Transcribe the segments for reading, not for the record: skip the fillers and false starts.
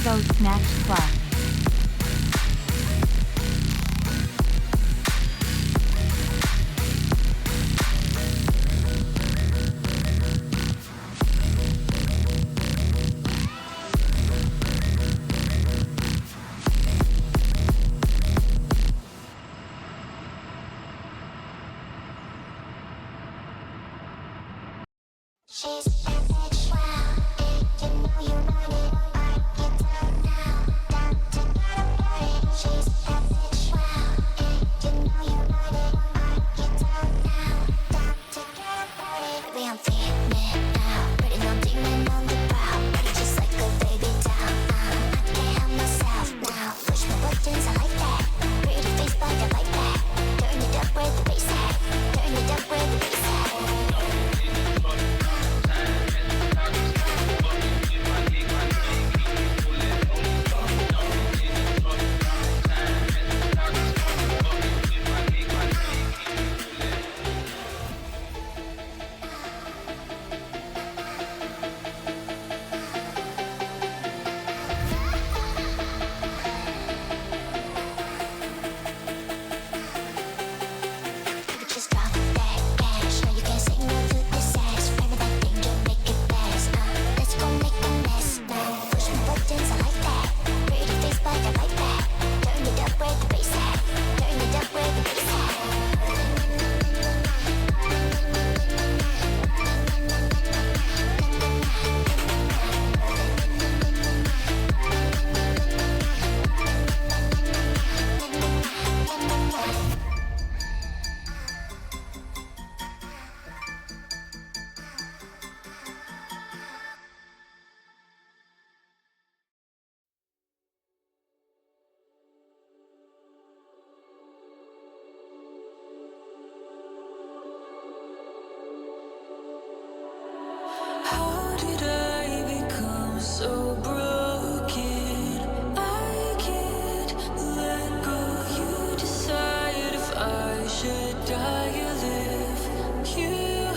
go snatch plus. She's a bitch, wow, you know you want it, break it down now, down to get a party. She's a bitch, wow, you know you want it, break it down now, down to get a party. Baby, I'm feeling it now, pretty no demon on the brow, pretty just like a baby down. I can't help myself now, push my buttons, I like that, pretty face but I like that, turn it up where the bass at, turn it up where the bass at. How did I become so broken? I can't let go. You decide if I should die or live. You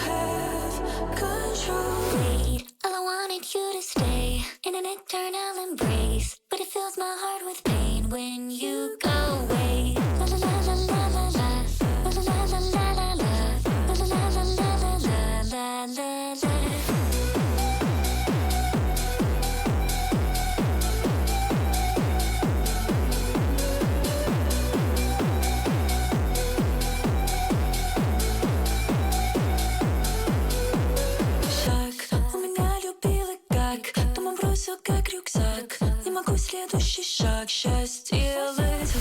have control. Wait, all I wanted you to stay in an eternal embrace, but it fills my heart with pain when you go away. La la la la la la la, la la la la la la la, la la la la la la la la la. Как рюкзак, не могу следующий шаг сейчас сделать.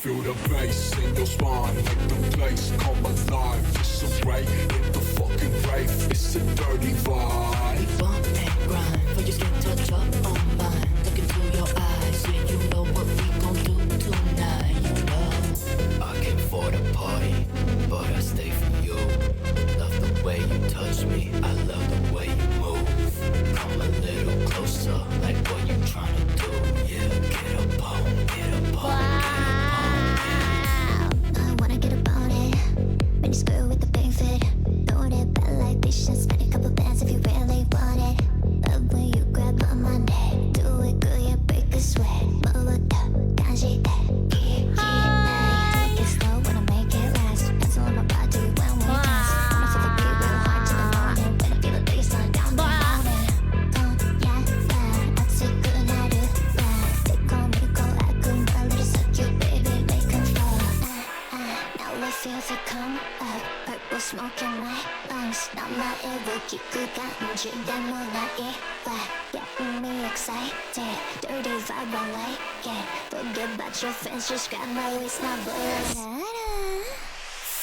Feel the bass in your spine, make the place come alive. It's a ray in the fucking rave, it's a dirty vibe. We bump that grind, for your skin touch up on mine. Look into your eyes, yeah, you know what we gon' do tonight. 말 일으키고 간지 때문에 getting me excited dirty vibe I like it forget about your fans just grab my waist now boy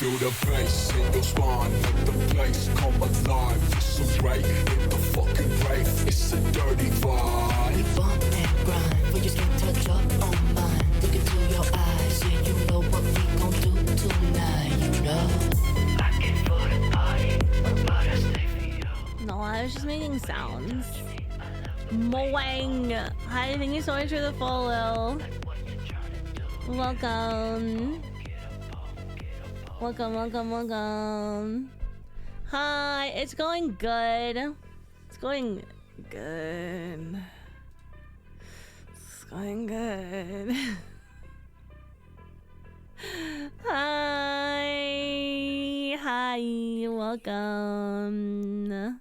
Feel the bass in your spine, let the place come alive. It's a right in the fucking rave, it's a dirty vibe. We bump and grind for your skin touch up on mine. Look into your eyes, yeah, you know what we gon' do tonight, you know. I came for the party, but I stay for you. No, I was just making sounds. Moang. Hi, thank you so much for the follow. Welcome. Welcome, welcome, welcome. Hi, it's going good. It's going good. It's going good. Hi. Hi. Welcome.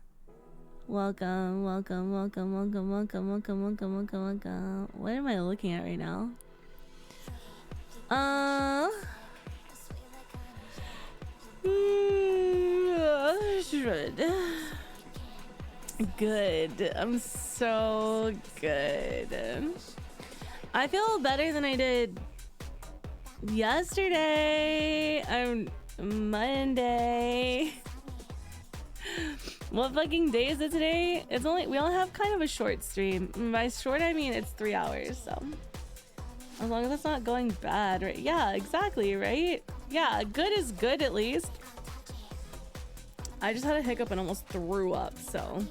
Welcome, welcome, welcome, welcome, welcome, welcome, welcome, welcome, welcome. What am I looking at right now? Good. I'm so good. I feel better than I did yesterday. Monday. What fucking day is it today? We only have kind of a short stream. By short, I mean it's 3 hours, so. As long as it's not going bad, right? Yeah, exactly, right? Yeah, good is good at least. I just had a hiccup and almost threw up, so.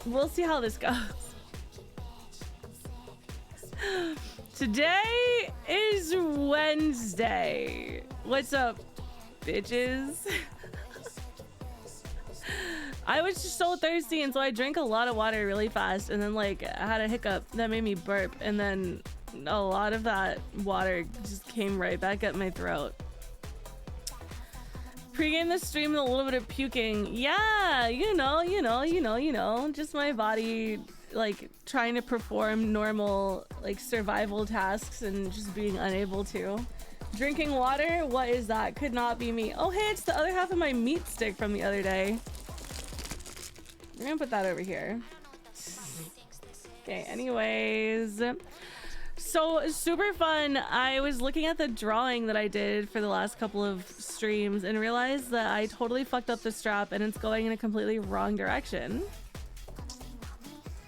We'll see how this goes. Today is Wednesday. What's up, bitches? I was just so thirsty, and so I drank a lot of water really fast, and then like I had a hiccup that made me burp, and then a lot of that water just came right back up my throat. Pre-game the stream with a little bit of puking. Yeah, you know, just my body like trying to perform normal like survival tasks and just being unable to. Drinking water, what is that? Could not be me. Oh hey, it's the other half of my meat stick from the other day. I'm gonna put that over here. Okay, anyways. So super fun. I was looking at the drawing that I did for the last couple of streams and realized that I totally fucked up the strap and it's going in a completely wrong direction.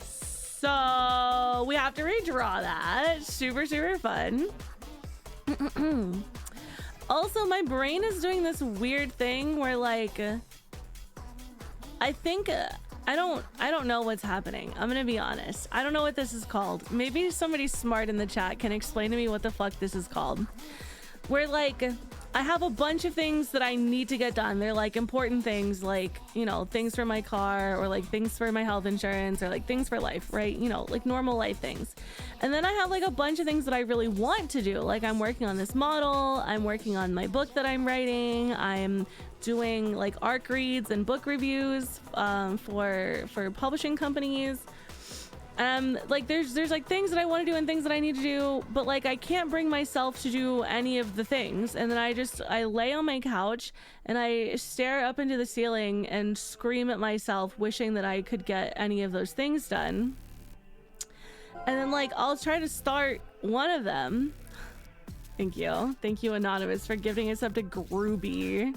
So we have to redraw that. Super, super fun. Also, my brain is doing this weird thing where like, I think, I don't know what's happening. I'm gonna be honest. I don't know what this is called. Maybe somebody smart in the chat can explain to me what the fuck this is called. Where like, I have a bunch of things that I need to get done. They're like important things, like, you know, things for my car or like things for my health insurance or like things for life, right? You know, like normal life things. And then I have like a bunch of things that I really want to do. Like I'm working on this model, I'm working on my book that I'm writing, I'm doing like ARC reads and book reviews for publishing companies. Like there's like things that I want to do and things that I need to do, but like I can't bring myself to do any of the things. And then I lay on my couch and I stare up into the ceiling and scream at myself, wishing that I could get any of those things done. And then like I'll try to start one of them. Thank you Anonymous for giving us up to Groovy.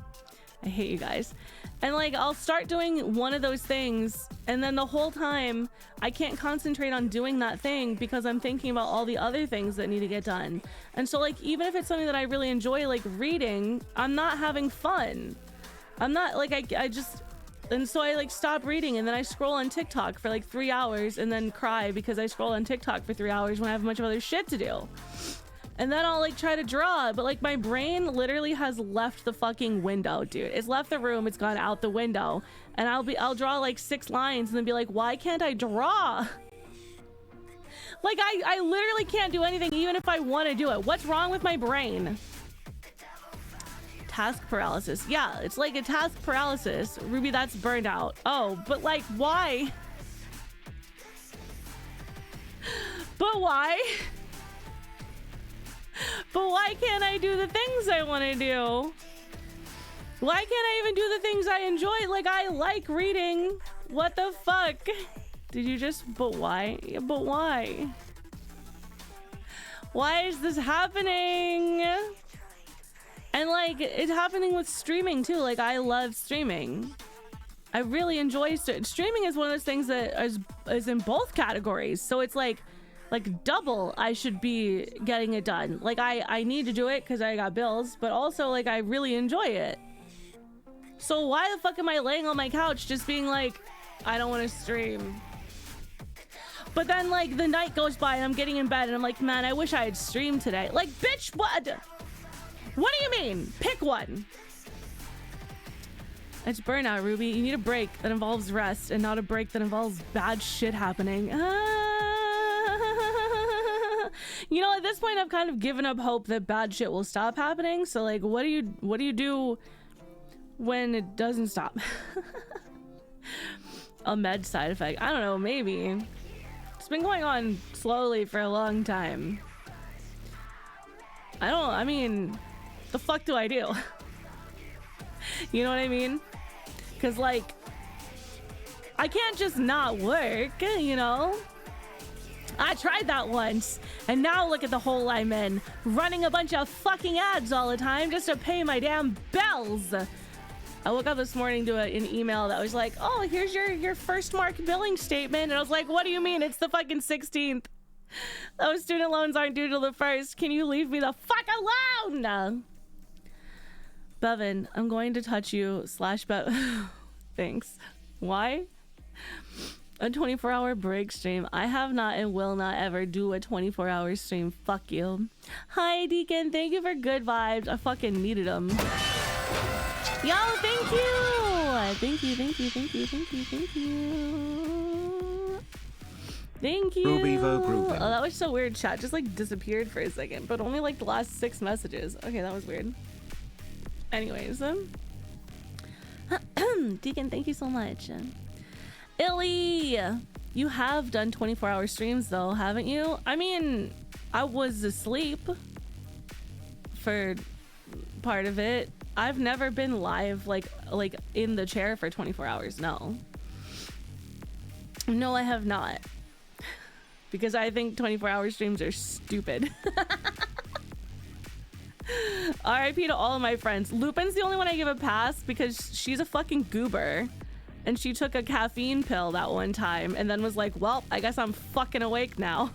I hate you guys. And like I'll start doing one of those things and then the whole time I can't concentrate on doing that thing because I'm thinking about all the other things that need to get done. And so like even if it's something that I really enjoy, like reading, I'm not having fun. I'm not like I just, and so I like stop reading and then I scroll on TikTok for like 3 hours and then cry because I scroll on TikTok for 3 hours when I have a bunch of other shit to do. And then I'll like try to draw, but like my brain literally has left the fucking window, dude. It's left the room, it's gone out the window. And I'll draw like 6 lines and then be like, why can't I draw? Like I literally can't do anything even if I want to do it. What's wrong with my brain? Task paralysis. Yeah, it's like a task paralysis. Ruby, that's burned out. Oh, but like why? But why? But why can't I do the things I want to do? Why can't I even do the things I enjoy? Like, I like reading. What the fuck? Did you just, but why? Yeah, but why? Why is this happening? And like, it's happening with streaming too. Like, I love streaming. I really enjoy streaming is one of those things that is in both categories. So it's like double I should be getting it done. Like I need to do it because I got bills, but also like I really enjoy it. So why the fuck am I laying on my couch just being like, I don't want to stream? But then like the night goes by and I'm getting in bed and I'm like, man, I wish I had streamed today. Like, bitch, what? What do you mean? Pick one. It's burnout, Ruby. You need a break that involves rest and not a break that involves bad shit happening. You know, at this point, I've kind of given up hope that bad shit will stop happening. So, like, what do you do when it doesn't stop? A med side effect. I don't know, maybe. It's been going on slowly for a long time. I mean, the fuck do I do? You know what I mean? Because, like, I can't just not work, you know? I tried that once, and now look at the hole I'm in, running a bunch of fucking ads all the time just to pay my damn bills. I woke up this morning to an email that was like, oh, here's your first mark billing statement. And I was like, what do you mean? It's the fucking 16th. Those student loans aren't due till the 1st. Can you leave me the fuck alone? Bevan, I'm going to touch you / Thanks. Why? A 24-hour break stream. I have not and will not ever do a 24-hour stream. Fuck you. Hi, Deacon. Thank you for good vibes. I fucking needed them. Yo, thank you. Thank you, thank you, thank you, thank you, thank you. Thank you. Oh, that was so weird. Chat just like disappeared for a second, but only like the last 6 messages. Okay, that was weird. Anyways, Deacon, thank you so much. Illy, you have done 24-hour streams though, haven't you? I mean, I was asleep for part of it. I've never been live like in the chair for 24 hours. No, I have not, because I think 24-hour streams are stupid. RIP to all of my friends. Lupin's the only one I give a pass because she's a fucking goober. And she took a caffeine pill that one time and then was like, well, I guess I'm fucking awake now.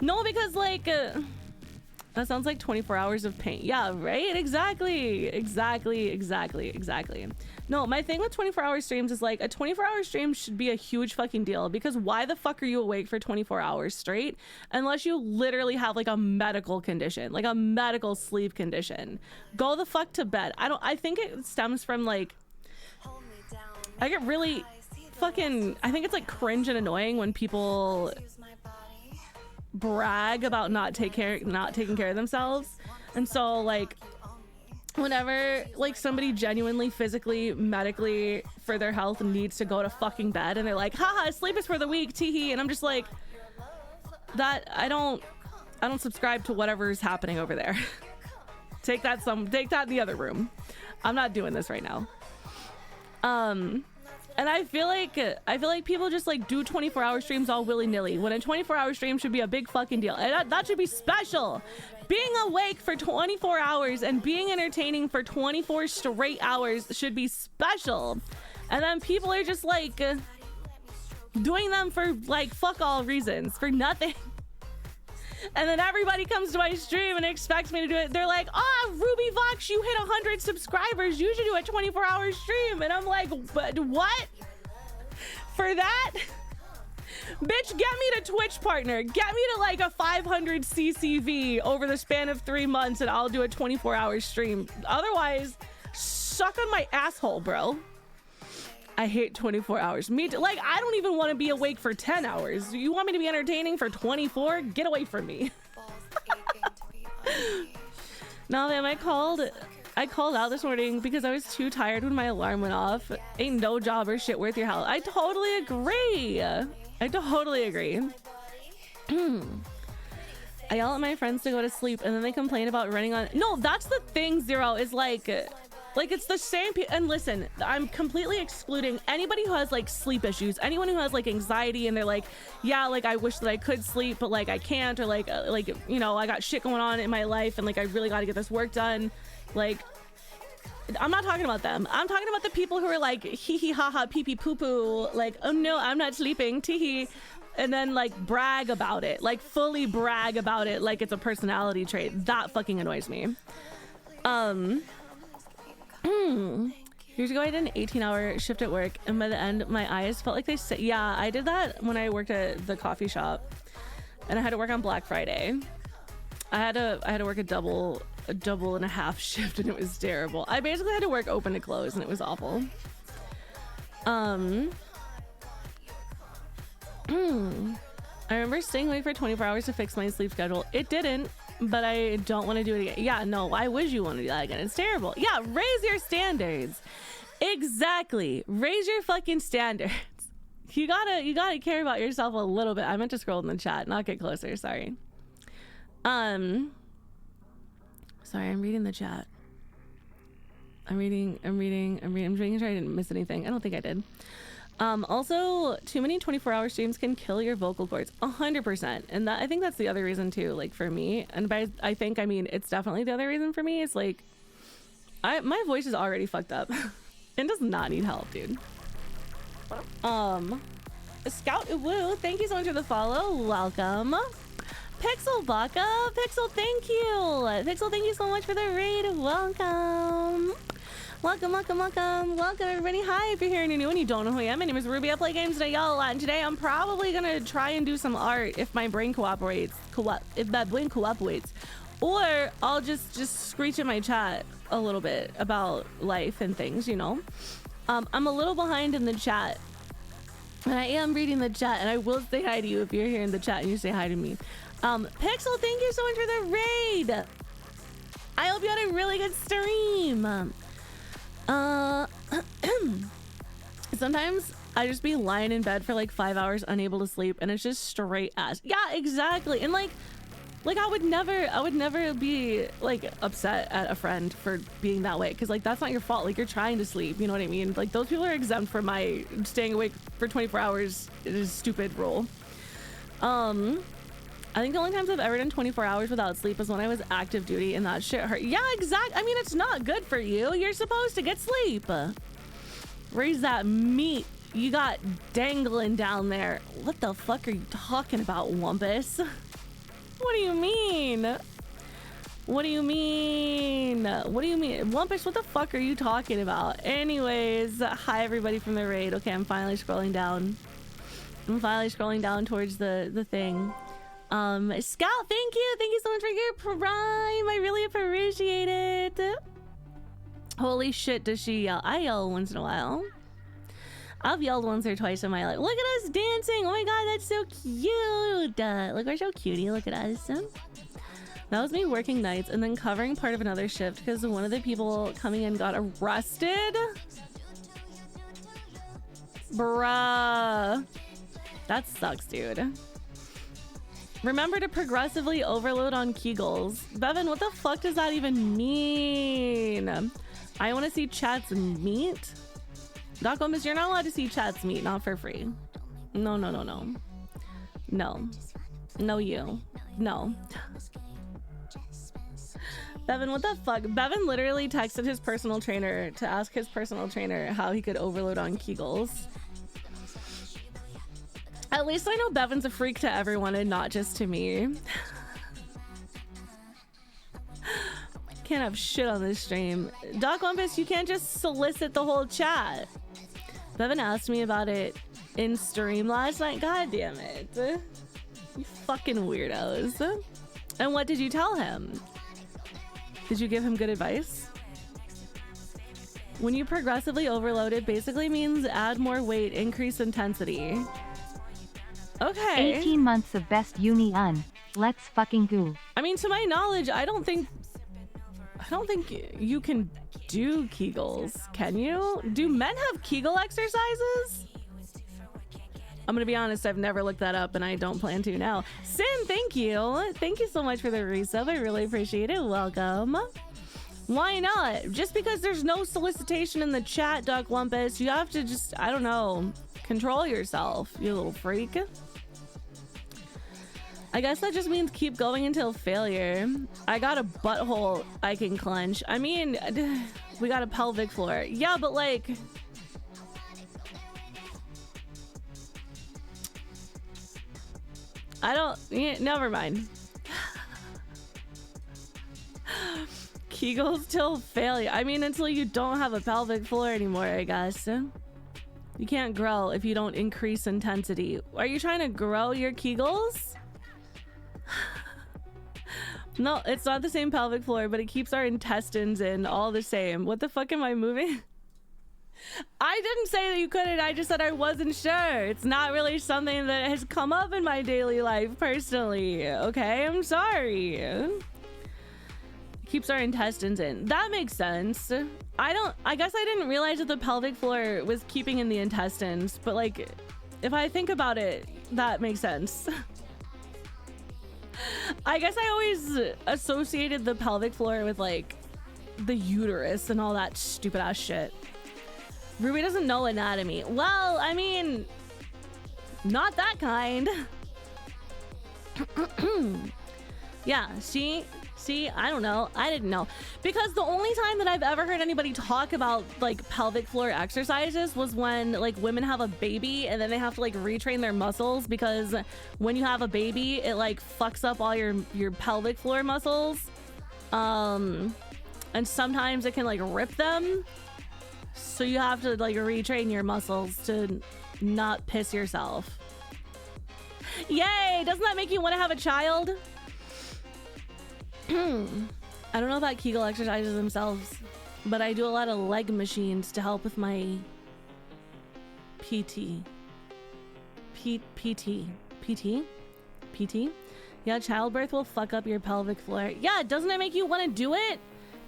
No, because like, that sounds like 24 hours of pain. Yeah, right? Exactly. No, my thing with 24-hour streams is like a 24-hour stream should be a huge fucking deal, because why the fuck are you awake for 24 hours straight unless you literally have like a medical condition, like a medical sleep condition? Go the fuck to bed. I think it stems from like, I get really fucking, I think it's like cringe and annoying when people brag about not taking care of themselves. And so like whenever like somebody genuinely physically medically for their health needs to go to fucking bed and they're like, haha, sleep is for the weak, teehee, and I'm just like, that I don't subscribe to whatever's happening over there. take that in the other room. I'm not doing this right now. And I feel like people just like do 24-hour streams all willy-nilly when a 24-hour stream should be a big fucking deal. And that should be special. Being awake for 24 hours and being entertaining for 24 straight hours should be special. And then people are just like doing them for like fuck all reasons, for nothing. And then everybody comes to my stream and expects me to do it. They're like, oh, Ruby Voxx, you hit 100 subscribers. You should do a 24-hour stream. And I'm like, but what? For that? Bitch, get me to Twitch partner. Get me to like a 500 CCV over the span of 3 months and I'll do a 24-hour stream. Otherwise, suck on my asshole, bro. I hate 24 hours. Me too. Like, I don't even want to be awake for 10 hours. You want me to be entertaining for 24? Get away from me. No, man, I called out this morning because I was too tired when my alarm went off. Ain't no job or shit worth your hell. I totally agree. I yell at my friends to go to sleep and then they complain about running on. No, that's the thing, Zero, is like it's the same. And listen, I'm completely excluding anybody who has like sleep issues, anyone who has like anxiety and they're like, yeah, like I wish that I could sleep, but like I can't, or like you know, I got shit going on in my life and like I really got to get this work done. Like, I'm not talking about them. I'm talking about the people who are like hee hee ha ha pee pee poo poo, like, oh no, I'm not sleeping, tee hee. And then like brag about it, like fully brag about it like it's a personality trait. That fucking annoys me. Years ago I did an 18-hour shift at work and by the end my eyes felt like they said, yeah, I did that when I worked at the coffee shop and I had to work on Black Friday. I had to work a double and a half shift and it was terrible. I basically had to work open to close and it was awful. I remember staying awake for 24 hours to fix my sleep schedule. It didn't, but I don't want to do it again. Yeah, no, I wish you want to do that again. It's terrible. Yeah, raise your standards. Exactly. Raise your fucking standards. You gotta care about yourself a little bit. I meant to scroll in the chat, not get closer. Sorry. Sorry, I'm reading the chat. I'm reading. I'm making sure I didn't miss anything. I don't think I did. Also, too many 24-hour streams can kill your vocal cords. 100%. And that, I think that's the other reason too, like for me. And by I think, I mean, it's definitely the other reason for me. It's like, my voice is already fucked up. It does not need help, dude. Scout Woo, thank you so much for the follow. Welcome. Pixel Baka, Pixel, thank you. Pixel, thank you so much for the raid. Welcome. Welcome everybody. Hi, if you're here and you're new and you don't know who I am, my name is Ruby. I play games and I yell a lot, and today I'm probably gonna try and do some art if my brain cooperates, or I'll just screech in my chat a little bit about life and things, you know. I'm a little behind in the chat, and I am reading the chat, and I will say hi to you if you're here in the chat and you say hi to me. Pixel, thank you so much for the raid. I hope you had a really good stream. Sometimes I just be lying in bed for like 5 hours unable to sleep and it's just straight ass. Yeah, exactly. And like I would never be like upset at a friend for being that way, because like that's not your fault. Like you're trying to sleep, you know what I mean? Like those people are exempt from my staying awake for 24 hours is stupid rule. I think the only times I've ever done 24 hours without sleep was when I was active duty and that shit hurt. Yeah, exactly. I mean, it's not good for you. You're supposed to get sleep. Raise that meat you got dangling down there. What the fuck are you talking about, Wumpus? What do you mean? What do you mean? What do you mean? Wumpus, what the fuck are you talking about? Anyways, hi everybody from the raid. Okay, I'm finally scrolling down. Towards the thing. Scout, thank you so much for your prime. I really appreciate it. Holy shit, does she yell? I yell once in a while. I've yelled once or twice in my life. Look at us dancing. Oh my god, that's so cute. Look, we're so cutie. Look at us. That was me working nights and then covering part of another shift because one of the people coming in got arrested. Bruh. That sucks, dude. Remember to progressively overload on Kegels. Bevan, what the fuck does that even mean? I want to see chat's meat. Doc Gomes, you're not allowed to see chat's meat, not for free. No. No, you. No. Bevan, what the fuck? Bevan literally texted his personal trainer to ask his personal trainer how he could overload on Kegels. At least I know Bevan's a freak to everyone and not just to me. Can't have shit on this stream. Doc Lumpus, you can't just solicit the whole chat. Bevan asked me about it in stream last night. God damn it. You fucking weirdos. And what did you tell him? Did you give him good advice? When you progressively overload, it basically means add more weight, increase intensity. Okay. 18 months of best uni un. Let's fucking go. I mean, to my knowledge, I don't think you can do Kegels. Can you? Do men have Kegel exercises? I'm gonna be honest, I've never looked that up and I don't plan to now. Sin, thank you. Thank you so much for the resub. I really appreciate it. Welcome. Why not? Just because there's no solicitation in the chat, Duck Lumpus, you have to just, I don't know, control yourself, you little freak. I guess that just means keep going until failure. I got a butthole I can clench. I mean, we got a pelvic floor. Yeah, but like... I don't... Yeah, never mind. Kegels till failure. I mean, until you don't have a pelvic floor anymore, I guess. You can't grow if you don't increase intensity. Are you trying to grow your Kegels? No, it's not the same pelvic floor, but it keeps our intestines in all the same. What the fuck am I moving? I didn't say that you couldn't. I just said I wasn't sure. It's not really something that has come up in my daily life personally. Okay, I'm sorry. Keeps our intestines in. That makes sense. I guess I didn't realize that the pelvic floor was keeping in the intestines, but like, if I think about it, that makes sense. I guess I always associated the pelvic floor with like the uterus and all that stupid ass shit. Ruby doesn't know anatomy. Well, I mean, not that kind. Yeah, see, I don't know. I didn't know. Because the only time that I've ever heard anybody talk about like pelvic floor exercises was when like women have a baby and then they have to like retrain their muscles, because when you have a baby, it like fucks up all your pelvic floor muscles. And sometimes it can like rip them. So you have to like retrain your muscles to not piss yourself. Yay! Doesn't that make you want to have a child? I don't know about Kegel exercises themselves, but I do a lot of leg machines to help with my PT. Yeah, childbirth will fuck up your pelvic floor. Yeah, doesn't it make you want to do it?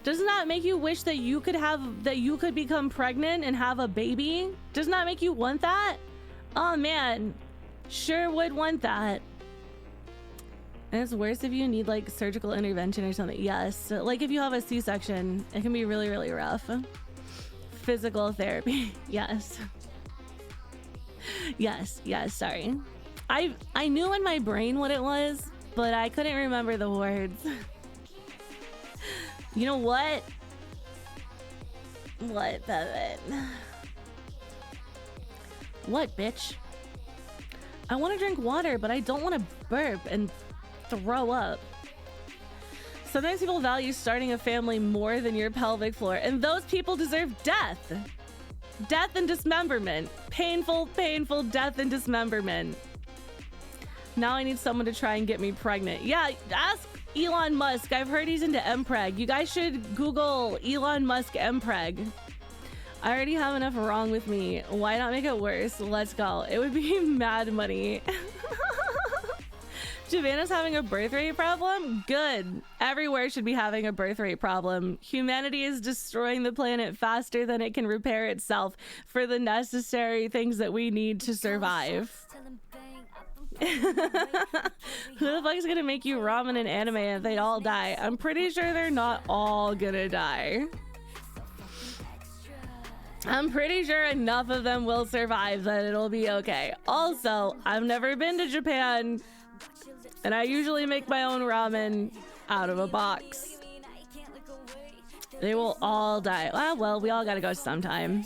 Doesn't that make you wish that you could become pregnant and have a baby? Doesn't that make you want that? Oh man, sure would want that. And it's worse if you need like surgical intervention or something. Yes, like if you have a C-section, it can be really, really rough. Physical therapy. Yes. Yes, sorry. I knew in my brain what it was, but I couldn't remember the words. You know what? What, Bevin? What, bitch? I want to drink water, but I don't want to burp and throw up. Sometimes people value starting a family more than your pelvic floor, and those people deserve death. Death and dismemberment. Painful, painful death and dismemberment. Now I need someone to try and get me pregnant. Yeah, ask Elon Musk. I've heard he's into mpreg. You guys should Google Elon Musk mpreg. I already have enough wrong with me. Why not make it worse? Let's go. It would be mad money. Javana's having a birth rate problem? Good. Everywhere should be having a birth rate problem. Humanity is destroying the planet faster than it can repair itself for the necessary things that we need to survive. Who the fuck is gonna make you ramen and anime if they all die? I'm pretty sure they're not all gonna die. I'm pretty sure enough of them will survive that it'll be okay. Also, I've never been to Japan, and I usually make my own ramen out of a box. They will all die. Well, we all gotta go sometime.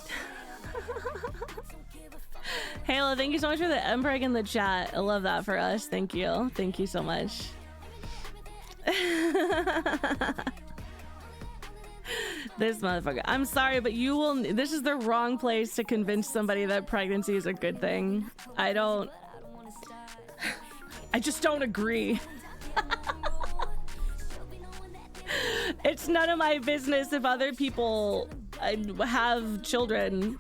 Halo, thank you so much for the mpreg in the chat. I love that for us. Thank you. Thank you so much. This motherfucker. I'm sorry, but you will... This is the wrong place to convince somebody that pregnancy is a good thing. I just don't agree. It's none of my business if other people have children,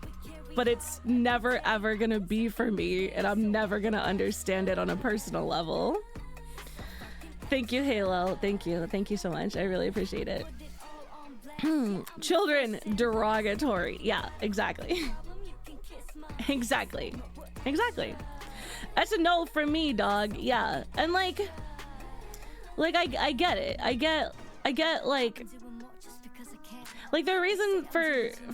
but it's never ever gonna be for me, and I'm never gonna understand it on a personal level. Thank you, Halo. Thank you. Thank you so much. I really appreciate it. Children, derogatory. Yeah, exactly. Exactly. That's a no for me, dog. Yeah. And like I get it. I get like the reason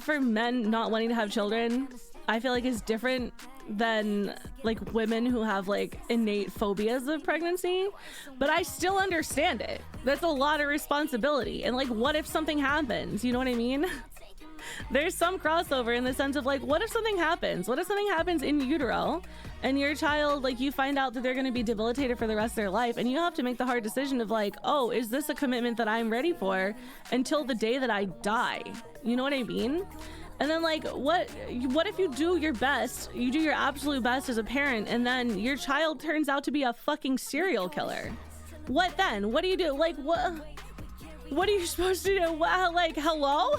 for men not wanting to have children, I feel like is different than like women who have like innate phobias of pregnancy, but I still understand it. That's a lot of responsibility. And like, what if something happens? You know what I mean? There's some crossover in the sense of like, what if something happens? What if something happens in utero and your child, like you find out that they're going to be debilitated for the rest of their life, and you have to make the hard decision of like, oh, is this a commitment that I'm ready for until the day that I die? You know what I mean? And then like, what if you do your best, you do your absolute best as a parent, and then your child turns out to be a fucking serial killer? What then? What do you do? Like, what are you supposed to do? Wow, like, hello?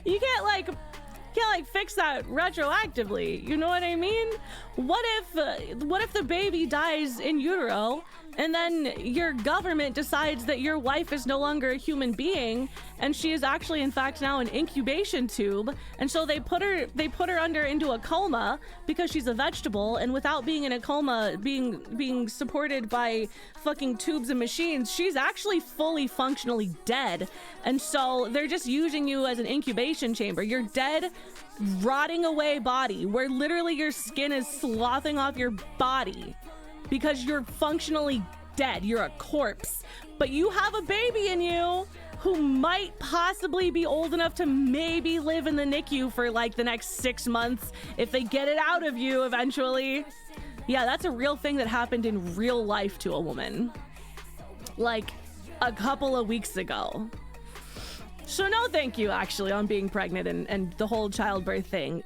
You can't like fix that retroactively. You know what I mean? What if the baby dies in utero, and then your government decides that your wife is no longer a human being, and she is actually in fact now an incubation tube, and so they put her into a coma because she's a vegetable, and without being in a coma, being supported by fucking tubes and machines, she's actually fully functionally dead. And so they're just using you as an incubation chamber. You're dead, rotting away body, where literally your skin is sloughing off your body because you're functionally dead. You're a corpse, but you have a baby in you who might possibly be old enough to maybe live in the NICU for like the next 6 months if they get it out of you eventually. Yeah, that's a real thing that happened in real life to a woman like a couple of weeks ago. So no thank you, actually, on being pregnant and the whole childbirth thing.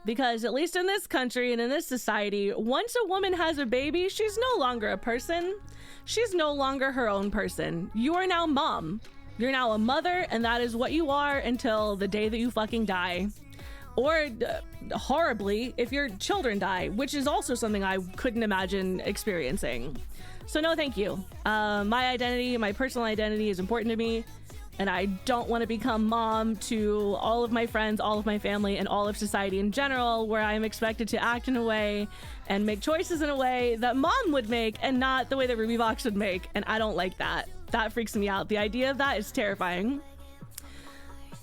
Because at least in this country and in this society, once a woman has a baby, she's no longer a person. She's no longer her own person. You are now mom. You're now a mother, and that is what you are until the day that you fucking die. Or horribly, if your children die, which is also something I couldn't imagine experiencing. So no thank you. My identity, my personal identity is important to me. And I don't want to become mom to all of my friends, all of my family, and all of society in general, where I am expected to act in a way and make choices in a way that mom would make and not the way that Ruby Voxx would make. And I don't like that. That freaks me out. The idea of that is terrifying.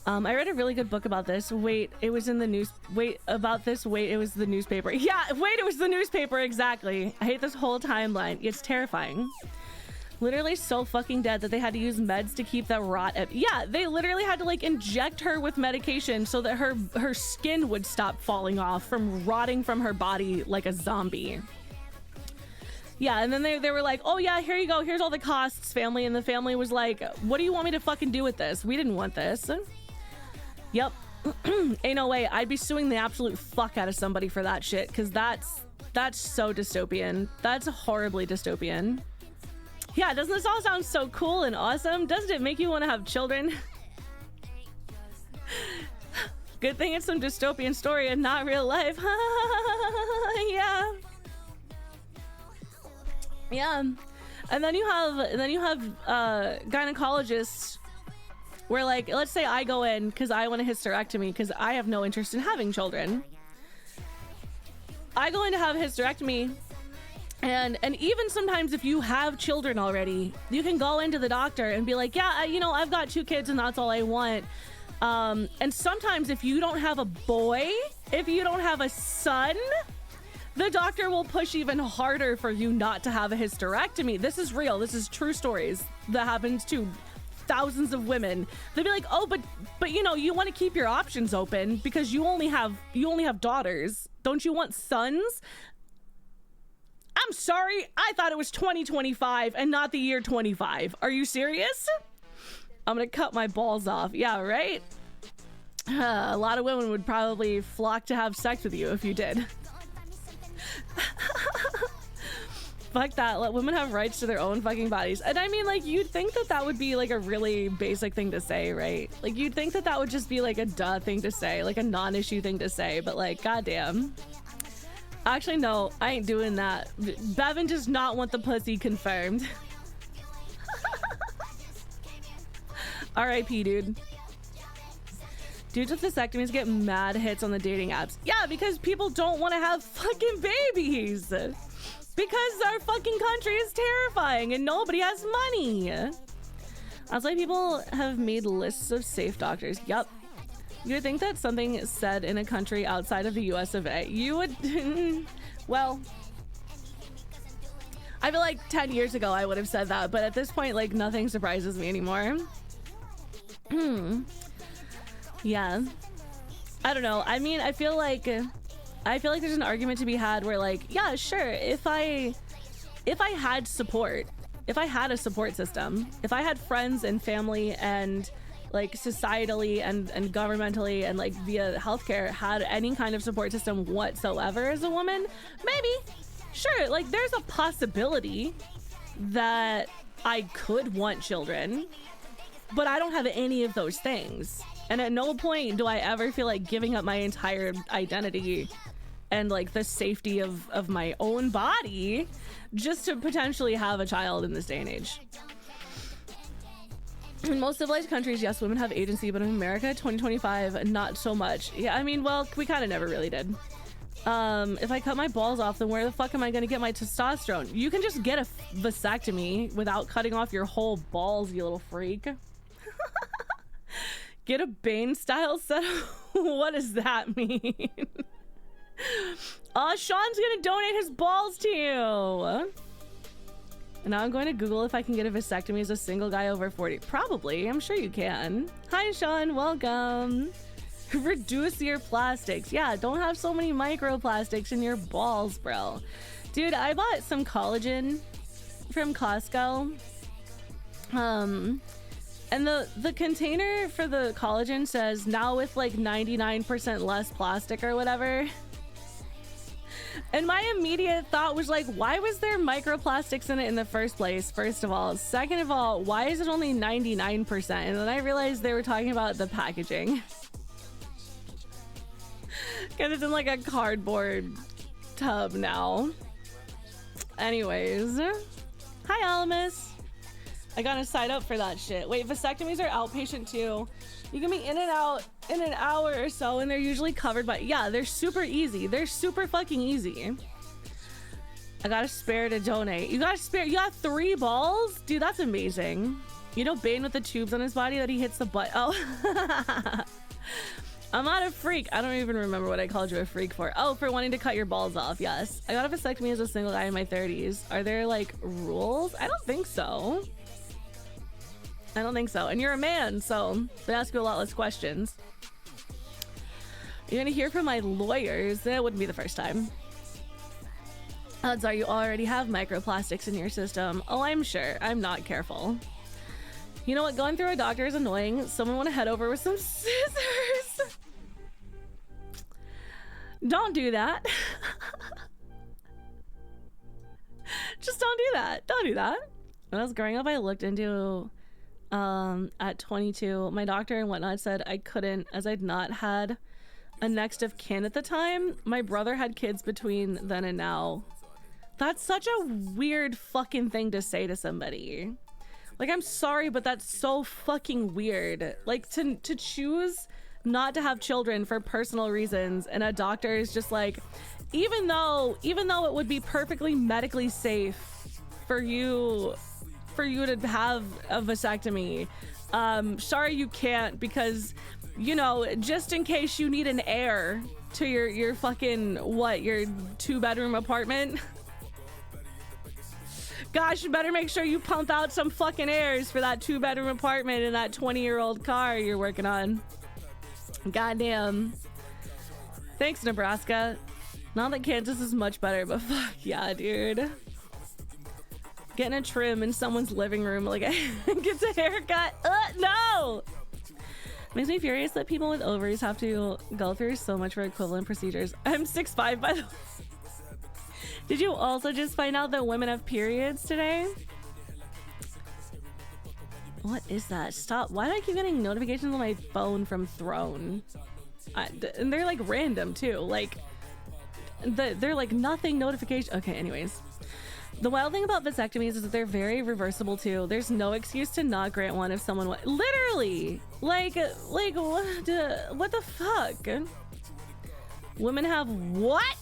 I read a really good book about this. Wait, it was in the news. Wait, about this. Wait, it was the newspaper. Yeah, wait, it was the newspaper. Exactly. I hate this whole timeline. It's terrifying. Literally so fucking dead that they had to use meds to keep that rot at. Yeah, they literally had to like inject her with medication so that her skin would stop falling off from rotting from her body like a zombie. Yeah, and then they were like, oh yeah, here you go, here's all the costs, family. And the family was like, what do you want me to fucking do with this? We didn't want this. Yep. Ain't no way. I'd be suing the absolute fuck out of somebody for that shit, because that's so dystopian. That's horribly dystopian. Yeah, doesn't this all sound so cool and awesome? Doesn't it make you want to have children? Good thing it's some dystopian story and not real life. Yeah. Yeah. And then you have gynecologists where, like, let's say I go in because I want a hysterectomy because I have no interest in having children. I go in to have a hysterectomy. And even sometimes if you have children already, you can go into the doctor and be like, yeah, I've got 2 kids and that's all I want. And sometimes if you don't have a boy, if you don't have a son, the doctor will push even harder for you not to have a hysterectomy. This is real. This is true stories that happens to thousands of women. They'll be like, oh, but you want to keep your options open because you only have daughters. Don't you want sons? I'm sorry, I thought it was 2025 and not the year 25. Are you serious? I'm gonna cut my balls off. Yeah, right? A lot of women would probably flock to have sex with you if you did. Fuck that. Let women have rights to their own fucking bodies. And I mean, like, you'd think that would be like a really basic thing to say, right? Like, you'd think that would just be like a duh thing to say, like a non-issue thing to say, but like, goddamn. Actually, no, I ain't doing that. Bevan does not want the pussy confirmed. R.I.P., dude. Dudes with vasectomies get mad hits on the dating apps. Yeah, because people don't want to have fucking babies. Because our fucking country is terrifying and nobody has money. That's why people have made lists of safe doctors. Yup. You would think that something said in a country outside of the US of A. You would... well... I feel like 10 years ago I would have said that, but at this point, like, nothing surprises me anymore. Yeah. I don't know. I mean, I feel like there's an argument to be had where, like, yeah, sure, if I had support, if I had a support system, if I had friends and family and, like, societally and governmentally and, like, via healthcare had any kind of support system whatsoever as a woman, maybe, sure, like, there's a possibility that I could want children, but I don't have any of those things. And at no point do I ever feel like giving up my entire identity and, like, the safety of my own body just to potentially have a child in this day and age. In most civilized countries, yes, women have agency, but in America, 2025, not so much. Yeah, I mean, well, we kind of never really did. If I cut my balls off, then where the fuck am I gonna get my testosterone? You can just get a vasectomy without cutting off your whole balls, you little freak. Get a Bane style setup? What does that mean? Sean's gonna donate his balls to you. And now I'm going to Google if I can get a vasectomy as a single guy over 40. Probably, I'm sure you can. Hi Sean, welcome. Reduce your plastics. Yeah, don't have so many microplastics in your balls, bro. Dude, I bought some collagen from Costco. And the container for the collagen says now with like 99% less plastic or whatever. And my immediate thought was like, why was there microplastics in it in the first place? First of all. Second of all, why is it only 99%? And then I realized they were talking about the packaging. Because it's in like a cardboard tub now. Anyways. Hi, Alamus. I gotta sign up for that shit. Wait, vasectomies are outpatient too. You can be in and out in an hour or so, and they're usually covered by... Yeah, they're super easy. They're super fucking easy. I got a spare to donate. You got a spare? You got 3 balls? Dude, that's amazing. You know Bane with the tubes on his body that he hits the butt? Oh. I'm not a freak. I don't even remember what I called you a freak for. Oh, for wanting to cut your balls off. Yes. I got a vasectomy as a single guy in my 30s. Are there, like, rules? I don't think so. I don't think so. And you're a man, so they ask you a lot less questions. You're gonna hear from my lawyers. That wouldn't be the first time. Odds are you already have microplastics in your system. Oh, I'm sure. I'm not careful. You know what? Going through a doctor is annoying. Someone want to head over with some scissors. Don't do that. Just don't do that. Don't do that. When I was growing up, I looked into... at 22, my doctor and whatnot said I couldn't, as I'd not had a next of kin at the time. My brother had kids between then and now. That's such a weird fucking thing to say to somebody. Like, I'm sorry, but that's so fucking weird. Like, to choose not to have children for personal reasons, and a doctor is just like, even though it would be perfectly medically safe for you to have a vasectomy, sorry you can't, because, you know, just in case you need an heir to your fucking, what, your 2-bedroom apartment. Gosh, you better make sure you pump out some fucking heirs for that 2-bedroom apartment and that 20-year-old car you're working on. Goddamn. Thanks, Nebraska. Not that Kansas is much better, but fuck yeah, dude. Getting a trim in someone's living room, like, gets a haircut. No! Makes me furious that people with ovaries have to go through so much for equivalent procedures. I'm 6'5", by the way. Did you also just find out that women have periods today? What is that? Stop. Why do I keep getting notifications on my phone from Throne? And they're like random too. Like, they're like nothing notification. Okay, anyways. The wild thing about vasectomies is that they're very reversible too. There's no excuse to not grant one if someone literally like what the fuck? Women have what?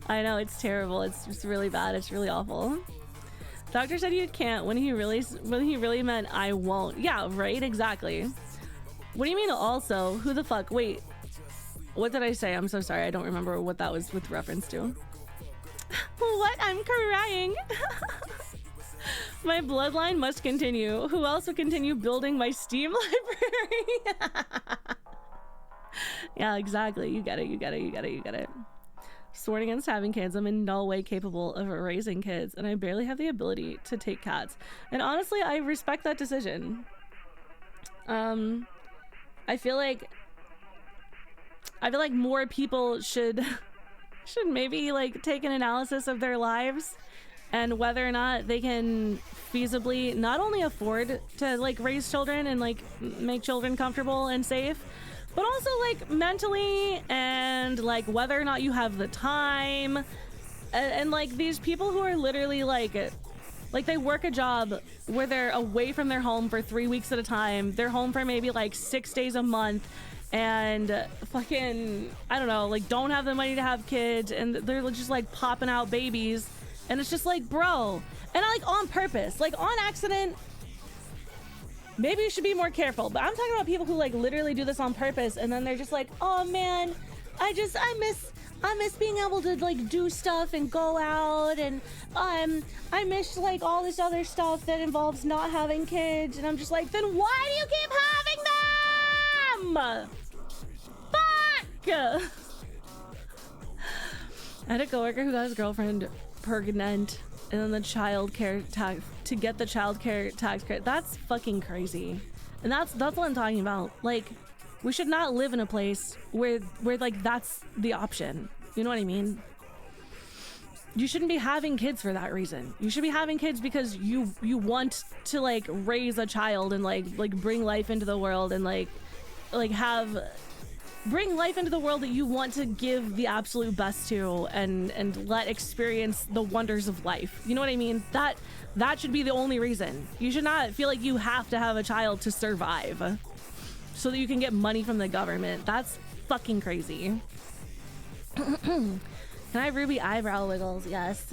I know, it's terrible. It's just really bad. It's really awful. Doctor said you can't when he really meant I won't. Yeah, right, exactly. What do you mean also? Who the fuck? Wait, what did I say? I'm so sorry. I don't remember what that was with reference to. What? I'm crying. My bloodline must continue. Who else will continue building my Steam library? Yeah, exactly. You get it. You get it. You get it. You get it. Sworn against having kids. I'm in no way capable of raising kids, and I barely have the ability to take cats. And honestly, I respect that decision. I feel like more people should maybe like take an analysis of their lives and whether or not they can feasibly not only afford to like raise children and like make children comfortable and safe, but also like mentally, and like whether or not you have the time, and like these people who are literally like they work a job where they're away from their home for 3 weeks at a time. They're home for maybe like 6 days a month, and fucking, I don't know, like don't have the money to have kids, and they're just like popping out babies, and it's just like, bro, and like on purpose, like on accident. Maybe you should be more careful, but I'm talking about people who like literally do this on purpose, and then they're just like, oh man, I miss being able to like do stuff and go out, and I miss like all this other stuff that involves not having kids. And I'm just like, then why do you keep having them? Fuck! I had a coworker who got his girlfriend pregnant, and then the child care tax to get the child care tax credit. That's fucking crazy. And that's what I'm talking about. Like, we should not live in a place where like that's the option. You know what I mean? You shouldn't be having kids for that reason. You should be having kids because you want to like raise a child and like bring life into the world, and like bring life into the world that you want to give the absolute best to, and let experience the wonders of life. You know what I mean? That should be the only reason. You should not feel like you have to have a child to survive so that you can get money from the government. That's fucking crazy. Can I have ruby eyebrow wiggles? Yes.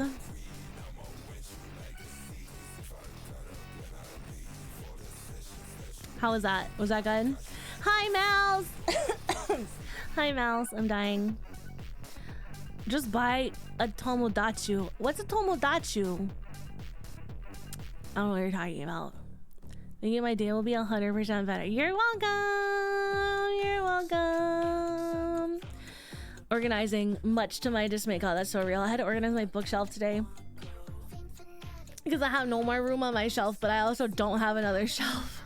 How was that? Was that good? Hi, Mouse. Hi, Mouse. I'm dying. Just buy a Tomodachi. What's a Tomodachi? I don't know what you're talking about. Thinking my day will be 100% better. You're welcome. You're welcome. Organizing, much to my dismay. God, that's so real. I had to organize my bookshelf today because I have no more room on my shelf, but I also don't have another shelf.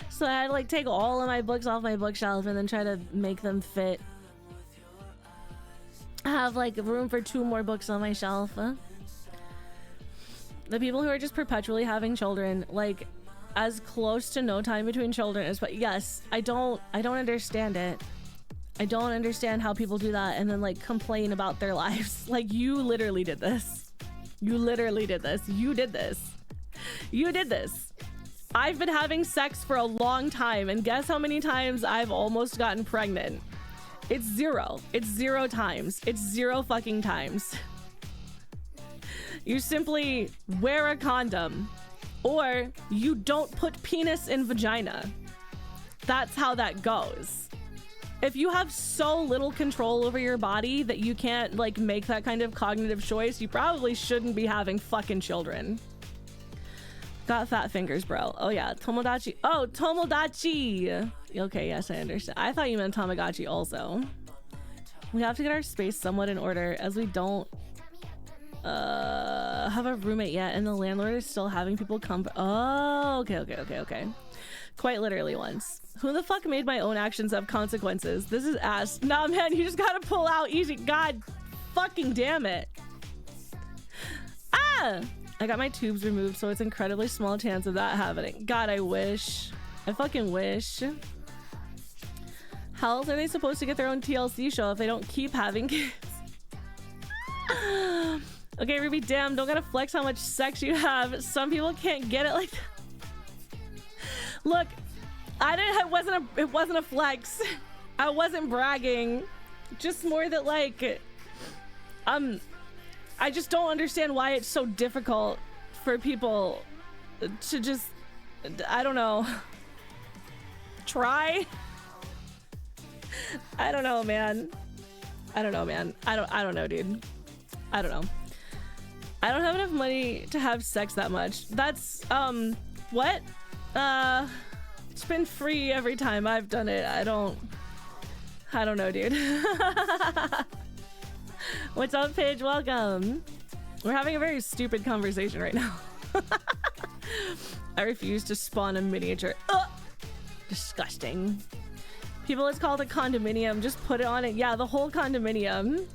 So I had to like take all of my books off my bookshelf and then try to make them fit. I have like room for 2 more books on my shelf. The people who are just perpetually having children, like as close to no time between children as, but yes, I don't understand it. I don't understand how people do that and then like complain about their lives. Like, you literally did this. You literally did this. You did this. You did this. I've been having sex for a long time, and guess how many times I've almost gotten pregnant? It's 0. It's 0 times. It's 0 fucking times. You simply wear a condom, or you don't put penis in vagina. That's how that goes. If you have so little control over your body that you can't like make that kind of cognitive choice, you probably shouldn't be having fucking children. Got fat fingers, bro. Oh yeah, Tomodachi. Oh, Tomodachi. Okay, yes, I understand. I thought you meant Tamagotchi also. We have to get our space somewhat in order, as we don't have a roommate yet, and the landlord is still having people come. Oh, okay. Quite literally once. Who the fuck made my own actions have consequences? This is ass. Nah, man, you just gotta pull out easy. God fucking damn it. Ah! I got my tubes removed, so it's incredibly small chance of that happening. God, I wish. I fucking wish. How else are they supposed to get their own TLC show if they don't keep having kids? Okay, Ruby, damn, don't gotta flex how much sex you have. Some people can't get it like that. Look, it wasn't a flex. I wasn't bragging. Just more that like, I just don't understand why it's so difficult for people to just, I don't know, try. I don't know, man. I don't know, man. I don't know, dude. I don't know. I don't have enough money to have sex that much. That's, what? It's been free every time I've done it. I don't know, dude. What's up, Paige? Welcome. We're having a very stupid conversation right now. I refuse to spawn a miniature. Ugh! Disgusting. People, it's called a condominium. Just put it on it. Yeah, the whole condominium.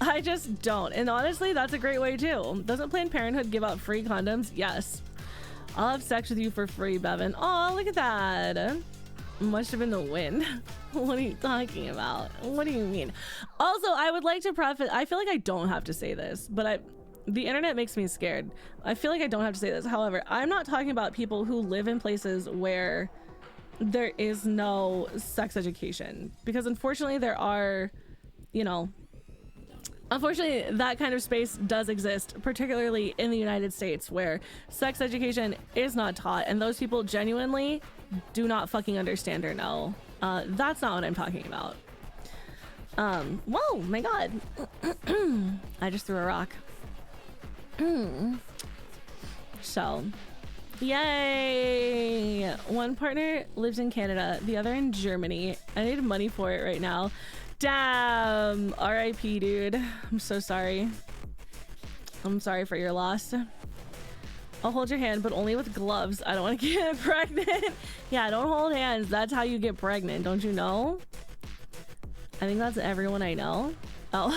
I just don't. And honestly, that's a great way too. Doesn't Planned Parenthood give out free condoms? Yes. I'll have sex with you for free, Bevan. Oh, look at that. Must have been the wind. What are you talking about? What do you mean? Also, I would like to preface, I feel like I don't have to say this, but the internet makes me scared. I feel like I don't have to say this. However, I'm not talking about people who live in places where there is no sex education, because unfortunately there are, you know, unfortunately that kind of space does exist, particularly in the United States, where sex education is not taught, and those people genuinely do not fucking understand or know. That's not what I'm talking about. Whoa, my god. I just threw a rock. So, yay! One partner lives in Canada, the other in Germany. I need money for it right now. Damn! RIP, dude. I'm so sorry. I'm sorry for your loss. I'll hold your hand, but only with gloves. I don't want to get pregnant. Yeah, don't hold hands. That's how you get pregnant. Don't you know? I think that's everyone I know. Oh.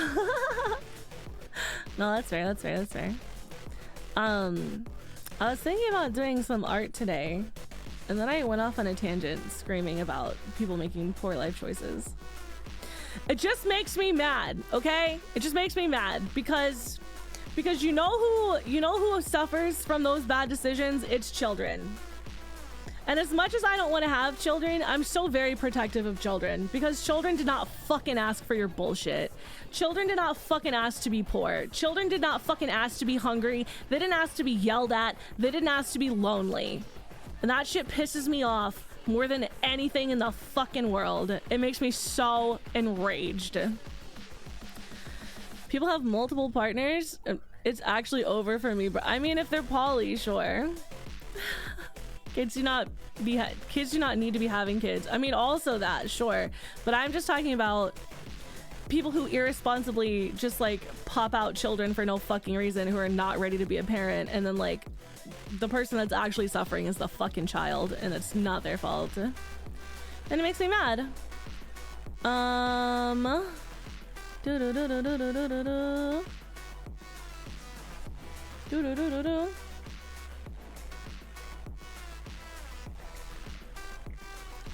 No, that's fair. That's fair. That's fair. I was thinking about doing some art today, and then I went off on a tangent screaming about people making poor life choices. It just makes me mad, okay? It just makes me mad because you know who suffers from those bad decisions? It's children. And as much as I don't want to have children, I'm so very protective of children, because children did not fucking ask for your bullshit. Children did not fucking ask to be poor. Children did not fucking ask to be hungry. They didn't ask to be yelled at. They didn't ask to be lonely. And that shit pisses me off more than anything in the fucking world. It makes me so enraged. People have multiple partners. It's actually over for me, but I mean, if they're poly, sure. Kids do not need to be having kids. I mean, also that, sure. But I'm just talking about people who irresponsibly just like pop out children for no fucking reason, who are not ready to be a parent, and then like the person that's actually suffering is the fucking child, and it's not their fault. And it makes me mad.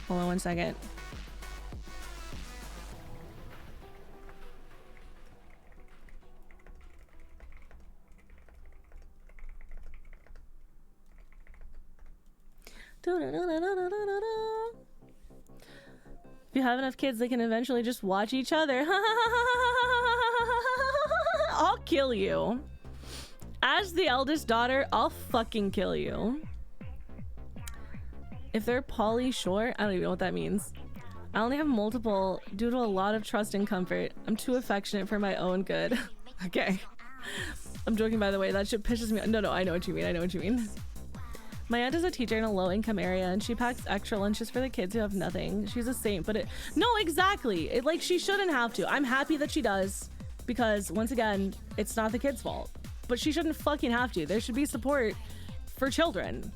Hold on one second. If you have enough kids, they can eventually just watch each other. I'll kill you. As the eldest daughter, I'll fucking kill you. If they're poly, sure. I don't even know what that means. I only have multiple due to a lot of trust and comfort. I'm too affectionate for my own good. Okay. I'm joking, by the way. That shit pisses me off. No, I know what you mean. I know what you mean. My aunt is a teacher in a low-income area, and she packs extra lunches for the kids who have nothing. She's a saint, but no, exactly. Like, she shouldn't have to. I'm happy that she does, because once again, it's not the kid's fault. But she shouldn't fucking have to. There should be support for children.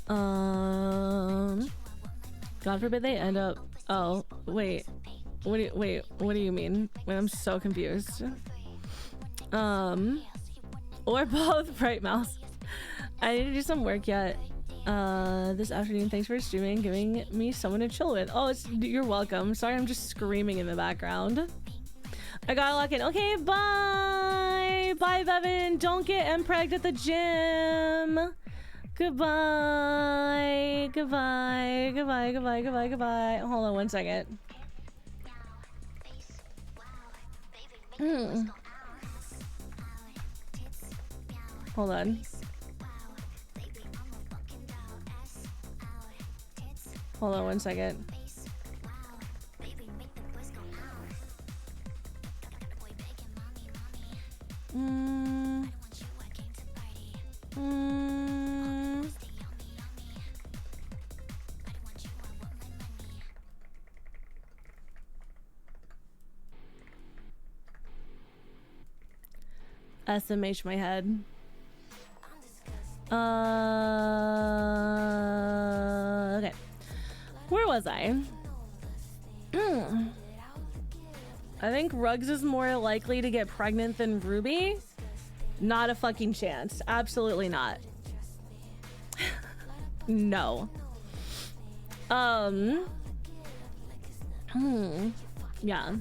God forbid they end up. Oh, wait. What do you mean? Wait, I'm so confused. Or both, Bright Mouse. I need to do some work yet this afternoon. Thanks for streaming, giving me someone to chill with. Oh, you're welcome. Sorry, I'm just screaming in the background. I gotta lock in. Okay, bye. Bye, Bevan. Don't get empregged at the gym. Goodbye. Goodbye. Goodbye. Goodbye. Goodbye. Goodbye. Hold on one second. Hold on. Hold on one second. SMH my head. Okay. Where was I? I think Ruggs is more likely to get pregnant than Ruby. Not a fucking chance. Absolutely not. No. Yeah.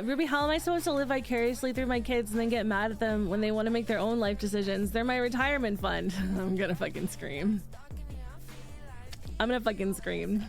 Ruby, how am I supposed to live vicariously through my kids and then get mad at them when they want to make their own life decisions? They're my retirement fund. I'm gonna fucking scream. I'm gonna fucking scream.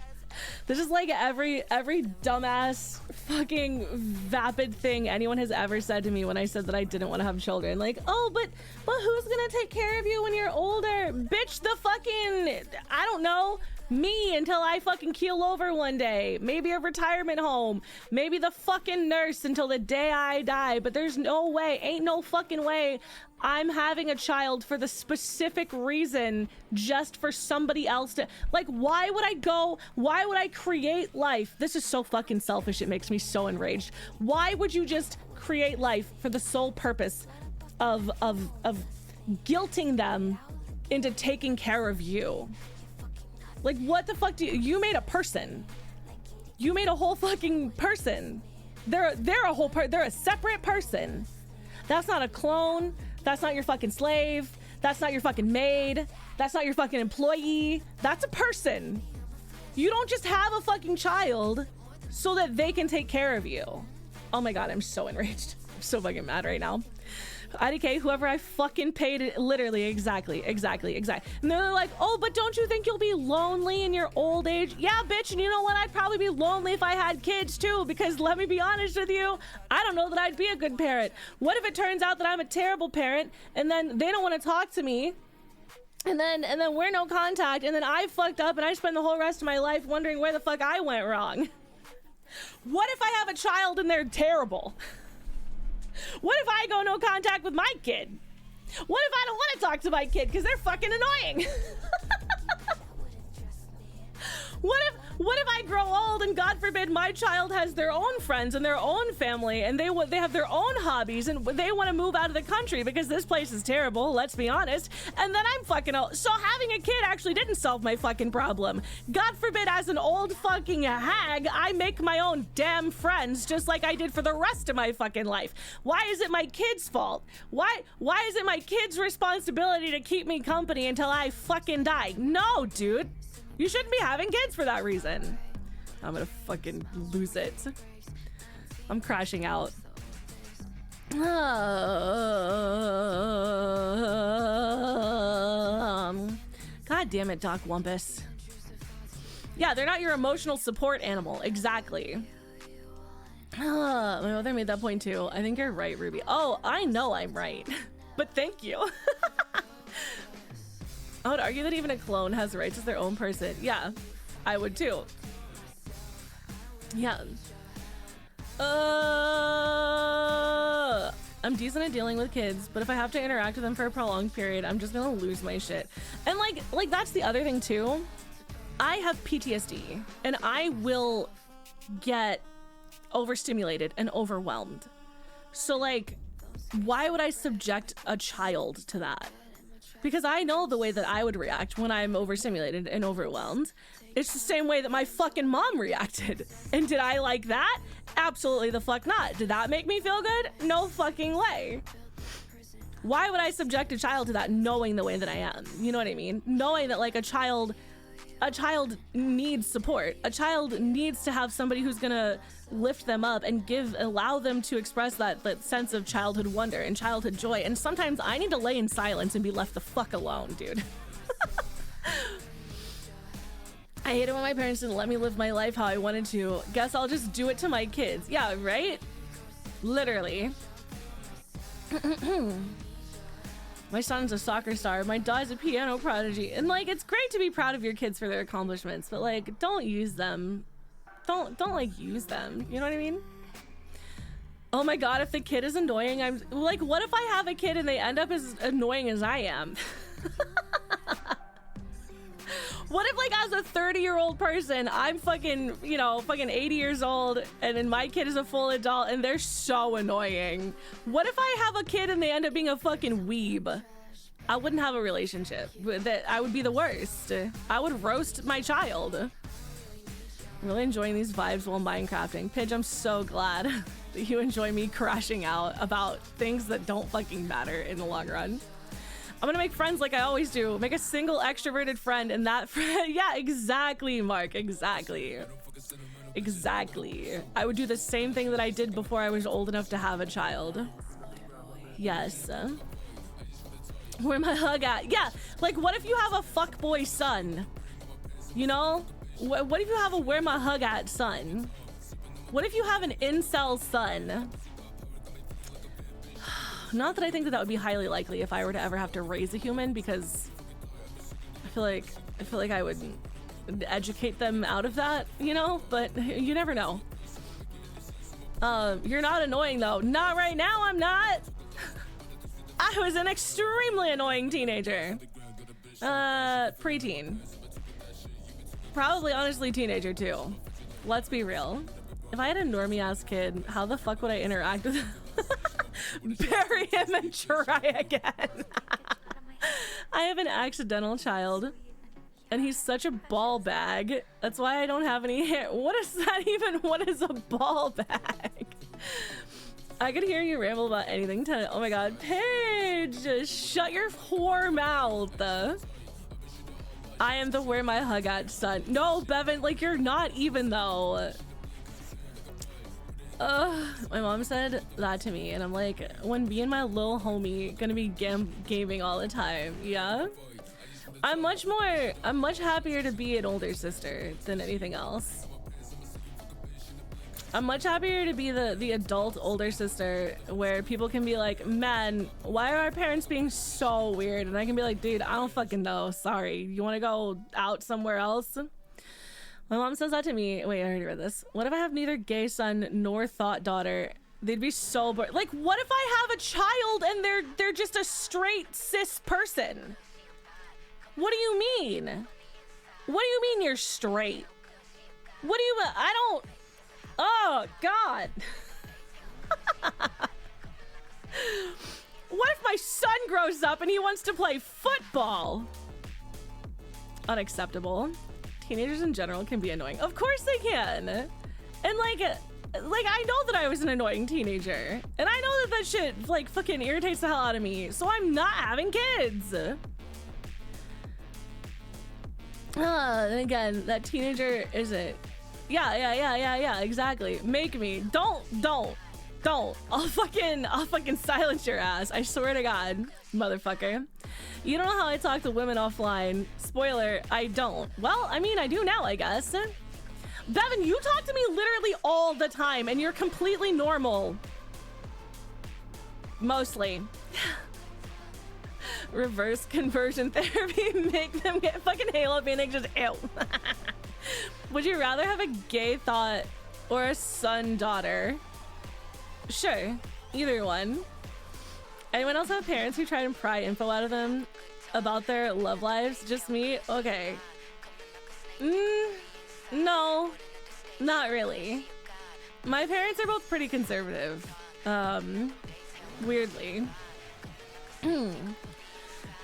This is like every dumbass fucking vapid thing anyone has ever said to me when I said that I didn't want to have children. Like, oh, but who's gonna take care of you when you're older? Bitch, the fucking, I don't know, me until I fucking keel over one day. Maybe a retirement home. Maybe the fucking nurse until the day I die. But there's no way, ain't no fucking way I'm having a child for the specific reason just for somebody else to, like, why would I create life? This is so fucking selfish. It makes me so enraged. Why would you just create life for the sole purpose of guilting them into taking care of you? Like, what the fuck you made a person. You made a whole fucking person. They're a separate person. That's not a clone. That's not your fucking slave. That's not your fucking maid. That's not your fucking employee. That's a person. You don't just have a fucking child so that they can take care of you. Oh my God, I'm so enraged. I'm so fucking mad right now. IDK, whoever I fucking paid, literally, exactly. And they're like, oh, but don't you think you'll be lonely in your old age? Yeah, bitch, and you know what? I'd probably be lonely if I had kids too, because let me be honest with you, I don't know that I'd be a good parent. What if it turns out that I'm a terrible parent, and then they don't want to talk to me, and then we're no contact, and then I fucked up, and I spend the whole rest of my life wondering where the fuck I went wrong? What if I have a child and they're terrible? What if I go no contact with my kid? What if I don't want to talk to my kid because they're fucking annoying? What if I grow old and God forbid my child has their own friends and their own family and they have their own hobbies and they want to move out of the country because this place is terrible, let's be honest, and then I'm fucking old. So having a kid actually didn't solve my fucking problem. God forbid, as an old fucking hag, I make my own damn friends just like I did for the rest of my fucking life. Why is it my kid's fault? Why is it my kid's responsibility to keep me company until I fucking die? No, dude. You shouldn't be having kids for that reason. I'm gonna fucking lose it. I'm crashing out. God damn it, Doc Wumpus. Yeah, they're not your emotional support animal. Exactly. My mother made that point too. I think you're right, Ruby. Oh, I know I'm right. But thank you. I would argue that even a clone has rights as their own person. Yeah, I would too. Yeah. I'm decent at dealing with kids, but if I have to interact with them for a prolonged period, I'm just gonna lose my shit. And like that's the other thing too. I have PTSD and I will get overstimulated and overwhelmed. So like, why would I subject a child to that? Because I know the way that I would react when I'm overstimulated and overwhelmed. It's the same way that my fucking mom reacted. And did I like that? Absolutely the fuck not. Did that make me feel good? No fucking way. Why would I subject a child to that knowing the way that I am? You know what I mean? Knowing that like a child a child needs support. A child needs to have somebody who's gonna lift them up and allow them to express that sense of childhood wonder and childhood joy. And sometimes I need to lay in silence and be left the fuck alone, dude. I hate it when my parents didn't let me live my life how I wanted to. Guess I'll just do it to my kids. Yeah, right? Literally. My son's a soccer star. My daughter's a piano prodigy. And like, it's great to be proud of your kids for their accomplishments, but like, don't use them. Don't like use them. You know what I mean? Oh my God, if the kid is annoying, I'm like, what if I have a kid and they end up as annoying as I am? What if like as a 30-year-old person, I'm fucking, you know, fucking 80 years old and then my kid is a full adult and they're so annoying? What if I have a kid and they end up being a fucking weeb? I wouldn't have a relationship. I would be the worst. I would roast my child. I'm really enjoying these vibes while Minecrafting. Pidge, I'm so glad that you enjoy me crashing out about things that don't fucking matter in the long run. I'm gonna make friends like I always do. Make a single extroverted friend and that friend. Yeah, exactly, Mark. Exactly. Exactly. I would do the same thing that I did before I was old enough to have a child. Yes. Where my hug at? Yeah, like what if you have a fuckboy son? You know? What if you have a where my hug at son? What if you have an incel son? Not that I think that would be highly likely if I were to ever have to raise a human, because I feel like I would educate them out of that, you know, but you never know. You're not annoying though. Not right now, I'm not. I was an extremely annoying teenager. Preteen. Probably honestly teenager too. Let's be real. If I had a normie ass kid, how the fuck would I interact with him? Bury him and try again. I have an accidental child and he's such a ball bag. That's why I don't have any hair. What is that even? What is a ball bag? I could hear you ramble about anything tonight. Oh my God, Paige, just shut your whore mouth. I am the where my hug at son. No, Bevan, like you're not even though. My mom said that to me and I'm like, when me and my little homie gonna be gaming all the time. Yeah, I'm much happier to be an older sister than anything else. I'm much happier to be the adult older sister where people can be like, man, why are our parents being so weird? And I can be like, dude, I don't fucking know, sorry, you want to go out somewhere else? My mom says that to me. Wait, I already read this. What if I have neither gay son nor thought daughter? They'd be so bored. Like, what if I have a child and they're just a straight cis person? What do you mean? What do you mean you're straight? What do you? I don't. Oh God. What if my son grows up and he wants to play football? Unacceptable. Teenagers in general can be annoying. Of course they can. And like I know that I was an annoying teenager. And I know that shit like fucking irritates the hell out of me. So I'm not having kids. And again, that teenager isn't. Yeah, exactly. Make me. Don't. I'll fucking silence your ass. I swear to God, motherfucker. You don't know how I talk to women offline. Spoiler, I don't. Well, I mean, I do now, I guess. Bevan, you talk to me literally all the time, and you're completely normal. Mostly. Reverse conversion therapy. Make them get fucking Halo Phoenix just ew. Would you rather have a gay thought or a son daughter? Sure, either one. Anyone else have parents who try and pry info out of them about their love lives? Just me? Okay. No, not really. My parents are both pretty conservative. Weirdly.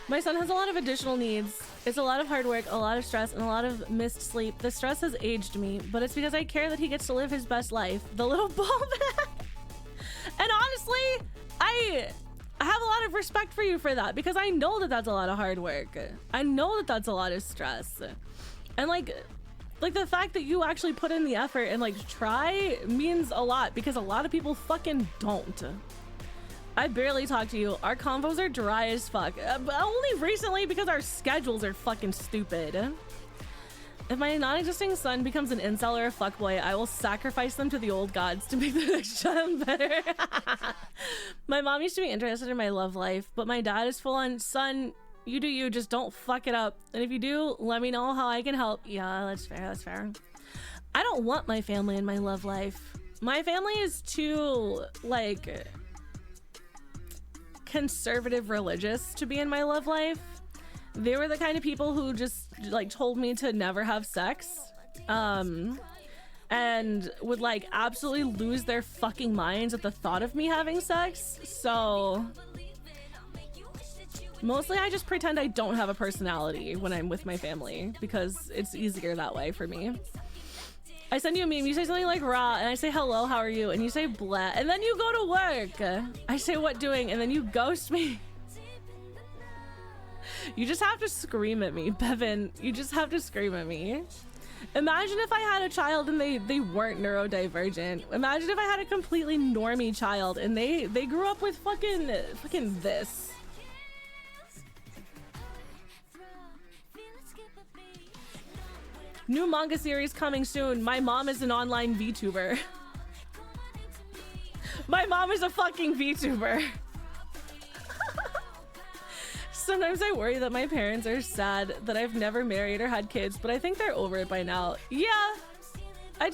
My son has a lot of additional needs. It's a lot of hard work, a lot of stress, and a lot of missed sleep. The stress has aged me, but it's because I care that he gets to live his best life. The little ball bag. And honestly, I have a lot of respect for you for that, because I know that that's a lot of hard work. I know that that's a lot of stress. And like the fact that you actually put in the effort and like try means a lot, because a lot of people fucking don't. I barely talk to you. Our convos are dry as fuck. But only recently, because our schedules are fucking stupid. If my non-existing son becomes an incel or a fuckboy, I will sacrifice them to the old gods to make the next child better. My mom used to be interested in my love life, but my dad is full on, son, you do you, just don't fuck it up. And if you do, let me know how I can help. Yeah, that's fair, that's fair. I don't want my family in my love life. My family is too, like, conservative religious to be in my love life. They were the kind of people who just like told me to never have sex, and would like absolutely lose their fucking minds at the thought of me having sex. So mostly I just pretend I don't have a personality when I'm with my family, because it's easier that way for me. I send you a meme, you say something like rah, and I say hello, how are you, and you say bleh, and then you go to work. I say what doing, and then you ghost me. You just have to scream at me, Bevan. You just have to scream at me. Imagine if I had a child and they weren't neurodivergent. Imagine if I had a completely normie child and they grew up with fucking this. New manga series coming soon. My mom is an online VTuber. My mom is a fucking VTuber. Sometimes I worry that my parents are sad that I've never married or had kids, but I think they're over it by now. Yeah, I'm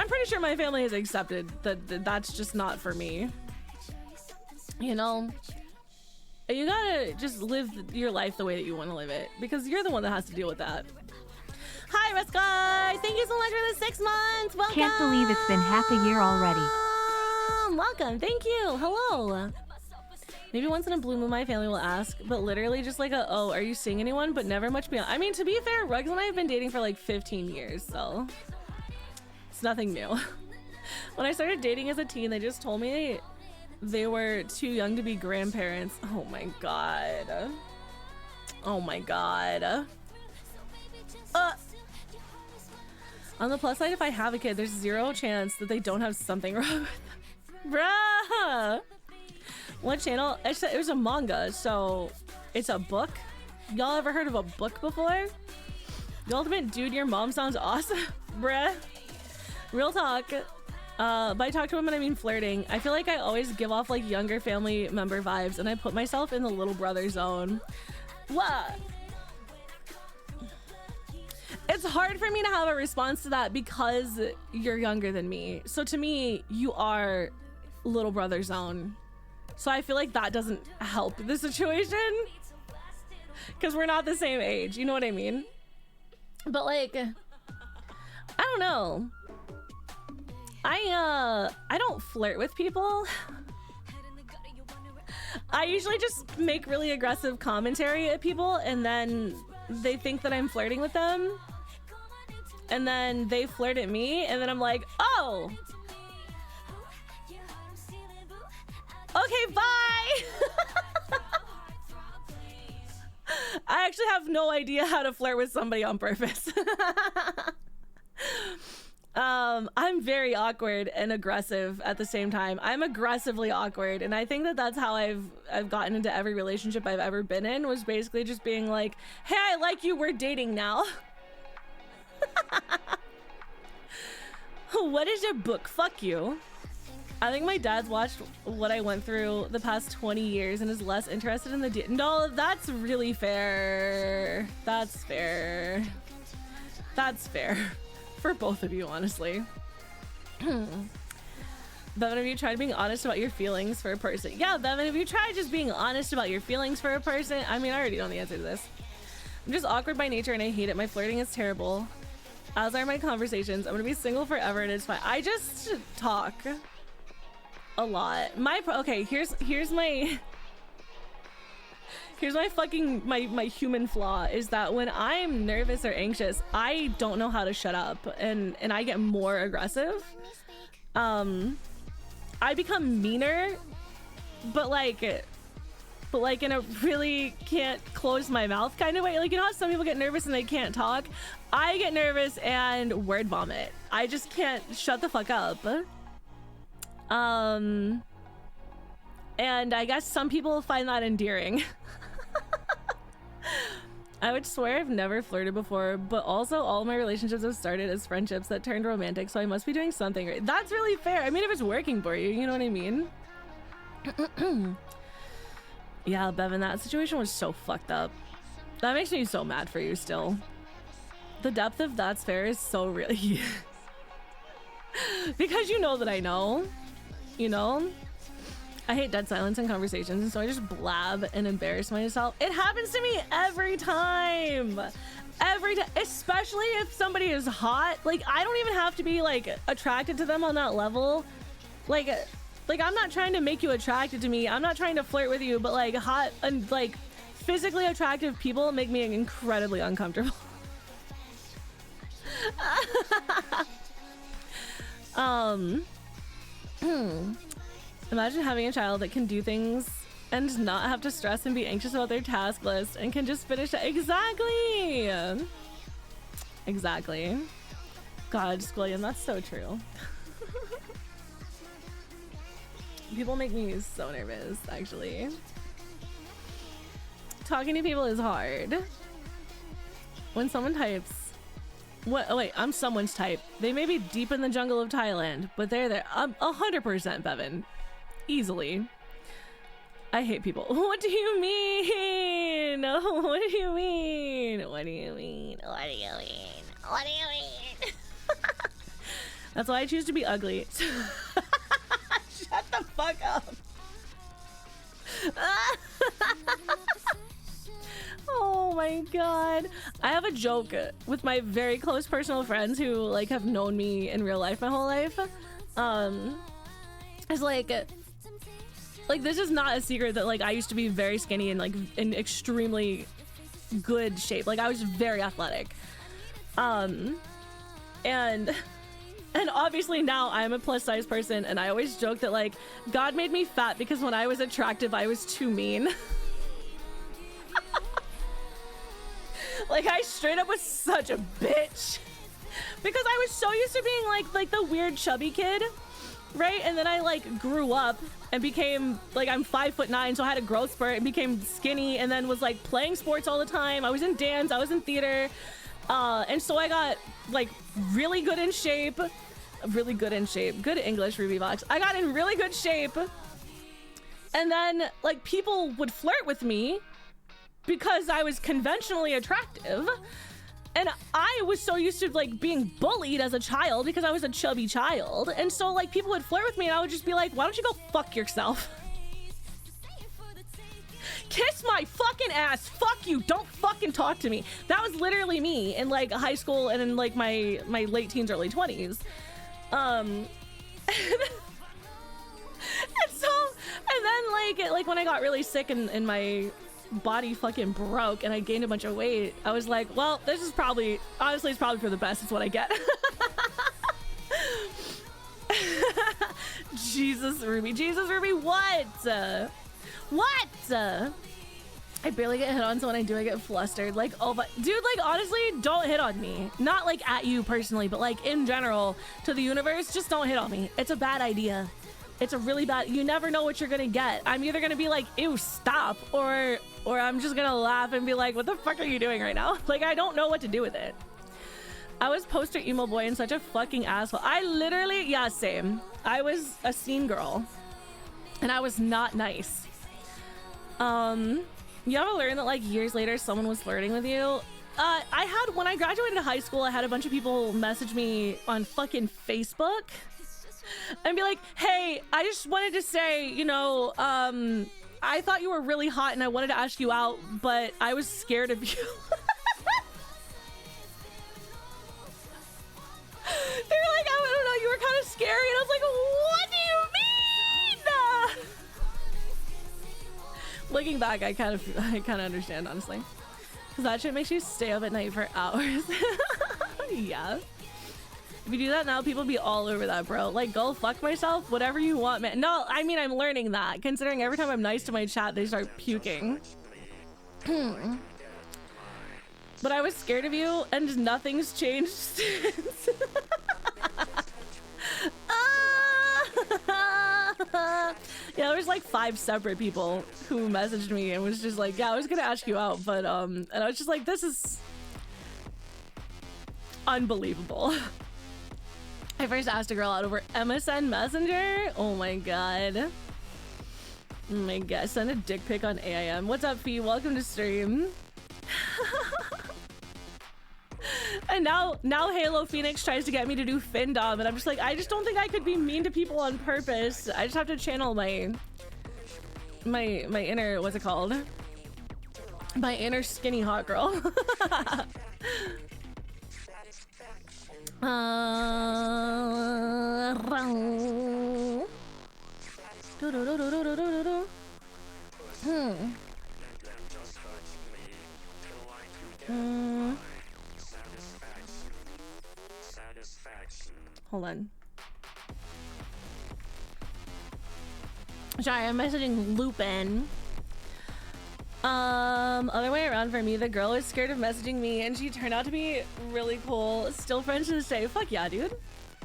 pretty sure my family has accepted that that's just not for me. You know, you gotta just live your life the way that you want to live it, because you're the one that has to deal with that. Hi, Resky! Thank you so much for the 6 months. Welcome. Can't believe it's been half a year already. Welcome. Thank you. Hello. Maybe once in a blue moon my family will ask, but literally just like a, oh, are you seeing anyone? But never much beyond. I mean, to be fair, Ruggs and I have been dating for like 15 years, so it's nothing new. When I started dating as a teen, they just told me they were too young to be grandparents. Oh my god. Oh my god. On the plus side, if I have a kid, there's 0 chance that they don't have something wrong with them. Bruh! What channel? It was a manga, so it's a book. Y'all ever heard of a book before? The ultimate dude, your mom sounds awesome. Bruh. Real talk. By talk to women, I mean flirting. I feel like I always give off like younger family member vibes, and I put myself in the little brother zone. What? It's hard for me to have a response to that because you're younger than me. So to me, you are little brother zone. So I feel like that doesn't help the situation because we're not the same age. You know what I mean? But like, I don't know. I don't flirt with people. I usually just make really aggressive commentary at people, and then they think that I'm flirting with them, and then they flirt at me, and then I'm like, oh, okay, bye. I actually have no idea how to flirt with somebody on purpose. I'm very awkward and aggressive at the same time. I'm aggressively awkward, and I think that that's how I've gotten into every relationship I've ever been in, was basically just being like, hey, I like you, we're dating now. What is your book? Fuck you. I think my dad's watched what I went through the past 20 years and is less interested in the no, that's really fair. That's fair. That's fair. For both of you, honestly. Bevan, have you tried being honest about your feelings for a person? Yeah, Bevan, have you tried just being honest about your feelings for a person? I mean, I already know the answer to this. I'm just awkward by nature and I hate it. My flirting is terrible. As are my conversations. I'm gonna be single forever and it's fine. I just talk a lot. Okay, here's my fucking my human flaw is that when I'm nervous or anxious, I don't know how to shut up, and I get more aggressive. I become meaner, but but like in a really can't close my mouth kind of way. Like, you know how some people get nervous and they can't talk? I get nervous and word vomit. I just can't shut the fuck up. And I guess some people find that endearing. I would swear I've never flirted before, but also all my relationships have started as friendships that turned romantic, so I must be doing something right. That's really fair. I mean, if it's working for you, you know what I mean? Yeah, Bevan, that situation was so fucked up. That makes me so mad for you still. The depth of that's fair is so really... Because you know that I know. You know? I hate dead silence in conversations, and so I just blab and embarrass myself. It happens to me every time. Every time, especially if somebody is hot. Like, I don't even have to be like attracted to them on that level. Like I'm not trying to make you attracted to me. I'm not trying to flirt with you, but like hot and like physically attractive people make me incredibly uncomfortable. Imagine having a child that can do things and not have to stress and be anxious about their task list and can just finish it. Exactly. Exactly. God, William, that's so true. People make me so nervous, actually. Talking to people is hard. When someone types, what? Oh wait, I'm someone's type. They may be deep in the jungle of Thailand, but they're there. 100%, Bevan. Easily. I hate people. What do you mean? What do you mean? What do you mean? What do you mean? What do you mean? That's why I choose to be ugly. Shut the fuck up. Oh my god. I have a joke with my very close personal friends who like have known me in real life my whole life. It's like this is not a secret that like I used to be very skinny and like in extremely good shape. Like I was very athletic. And obviously now I'm a plus size person, and I always joke that like God made me fat because when I was attractive I was too mean. Like I straight up was such a bitch because I was so used to being like the weird chubby kid, right? And then I like grew up and became like, I'm 5'9", so I had a growth spurt and became skinny, and then was like playing sports all the time. I was in dance, I was in theater, and so I got like really good in shape. Good English, Ruby Voxx. I got in really good shape, and then like people would flirt with me because I was conventionally attractive, and I was so used to like being bullied as a child because I was a chubby child, and so like people would flirt with me and I would just be like, why don't you go fuck yourself? Kiss my fucking ass, fuck you, don't fucking talk to me. That was literally me in like high school and in like my late teens, early 20s. And then like when I got really sick and my body fucking broke and I gained a bunch of weight, I was like, well, this is probably, honestly, it's probably for the best. It's what I get. Jesus, Ruby, what? I barely get hit on, so when I do, I get flustered. Like, oh, but dude, like, honestly, don't hit on me. Not like at you personally, but like in general to the universe, just don't hit on me. It's a bad idea. It's a really bad, you never know what you're gonna get. I'm either gonna be like, ew, stop, or I'm just gonna laugh and be like, what the fuck are you doing right now? Like, I don't know what to do with it. I was poster emo boy and such a fucking asshole. I literally, yeah, same. I was a scene girl and I was not nice. You ever learn that like years later someone was flirting with you? When I graduated high school, I had a bunch of people message me on fucking Facebook and be like, hey, I just wanted to say, you know, I thought you were really hot and I wanted to ask you out, but I was scared of you. They were like, I don't know, you were kind of scary. And I was like, what do you mean? Looking back, I kind of understand, honestly. Because that shit makes you stay up at night for hours. Yeah. If you do that now, people be all over that, bro. Like, go fuck myself, whatever you want, man. No, I mean, I'm learning that, considering every time I'm nice to my chat, they start puking. But I was scared of you, and nothing's changed since. Yeah, there was like 5 separate people who messaged me and was just like, yeah, I was gonna ask you out, but and I was just like, this is unbelievable. I first asked a girl out over MSN Messenger. Oh my god. Oh my god, send a dick pic on AIM. What's up, Fee? Welcome to stream. And now Halo Phoenix tries to get me to do Findom, and I'm just like, I just don't think I could be mean to people on purpose. I just have to channel my inner, what's it called? My inner skinny hot girl. Hold on. Sorry, I'm messaging Lupin. Other way around for me, the girl was scared of messaging me and she turned out to be really cool. Still friends to this day. Fuck yeah, dude.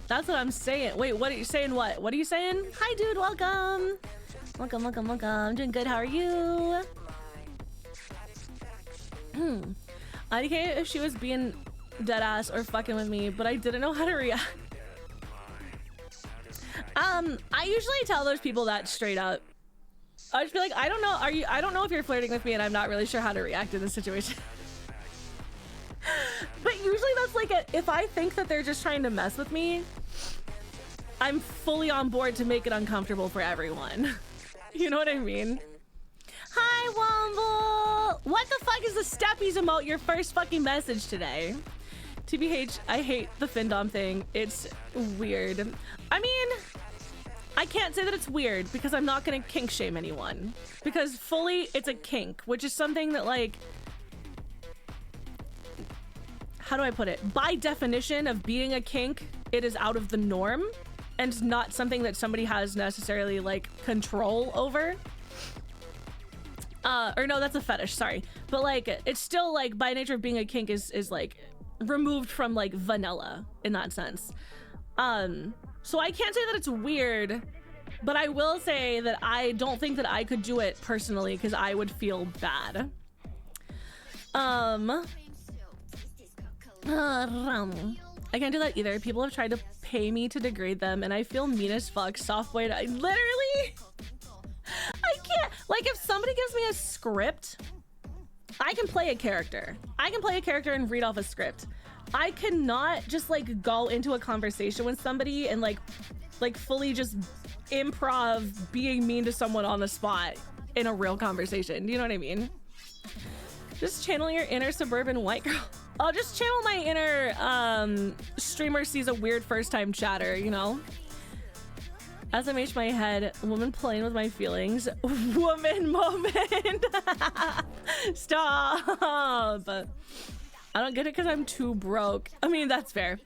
That's what I'm saying. Wait, what are you saying? What are you saying? Hi, dude. Welcome. Welcome. I'm doing good. How are you? I didn't care if she was being dead ass or fucking with me, but I didn't know how to react. I usually tell those people that straight up. I just be like, I don't know if you're flirting with me and I'm not really sure how to react in this situation. But usually that's like if I think that they're just trying to mess with me, I'm fully on board to make it uncomfortable for everyone. You know what I mean? Hi, Womble! What the fuck is the steppies emote your first fucking message today? TBH, I hate the Findom thing. It's weird. I mean, I can't say that it's weird because I'm not gonna kink shame anyone. Because fully, it's a kink, which is something that, like, how do I put it? By definition of being a kink, it is out of the norm and not something that somebody has necessarily, like, control over. Or no, that's a fetish, sorry. But, like, it's still, like, by nature of being a kink is like, removed from, like, vanilla in that sense. So I can't say that it's weird, but I will say that I don't think that I could do it personally because I would feel bad. I can't do that either. People have tried to pay me to degrade them and I feel mean as fuck. Soft boy, I literally... I can't. Like, if somebody gives me a script, I can play a character. I can play a character and read off a script. I cannot just, like, go into a conversation with somebody and, like fully just improv being mean to someone on the spot in a real conversation. Do you know what I mean? Just channel your inner suburban white girl. I'll just channel my inner streamer sees a weird first time chatter, you know? SMH my head, woman playing with my feelings. Woman moment. Stop. I don't get it because I'm too broke. I mean, that's fair.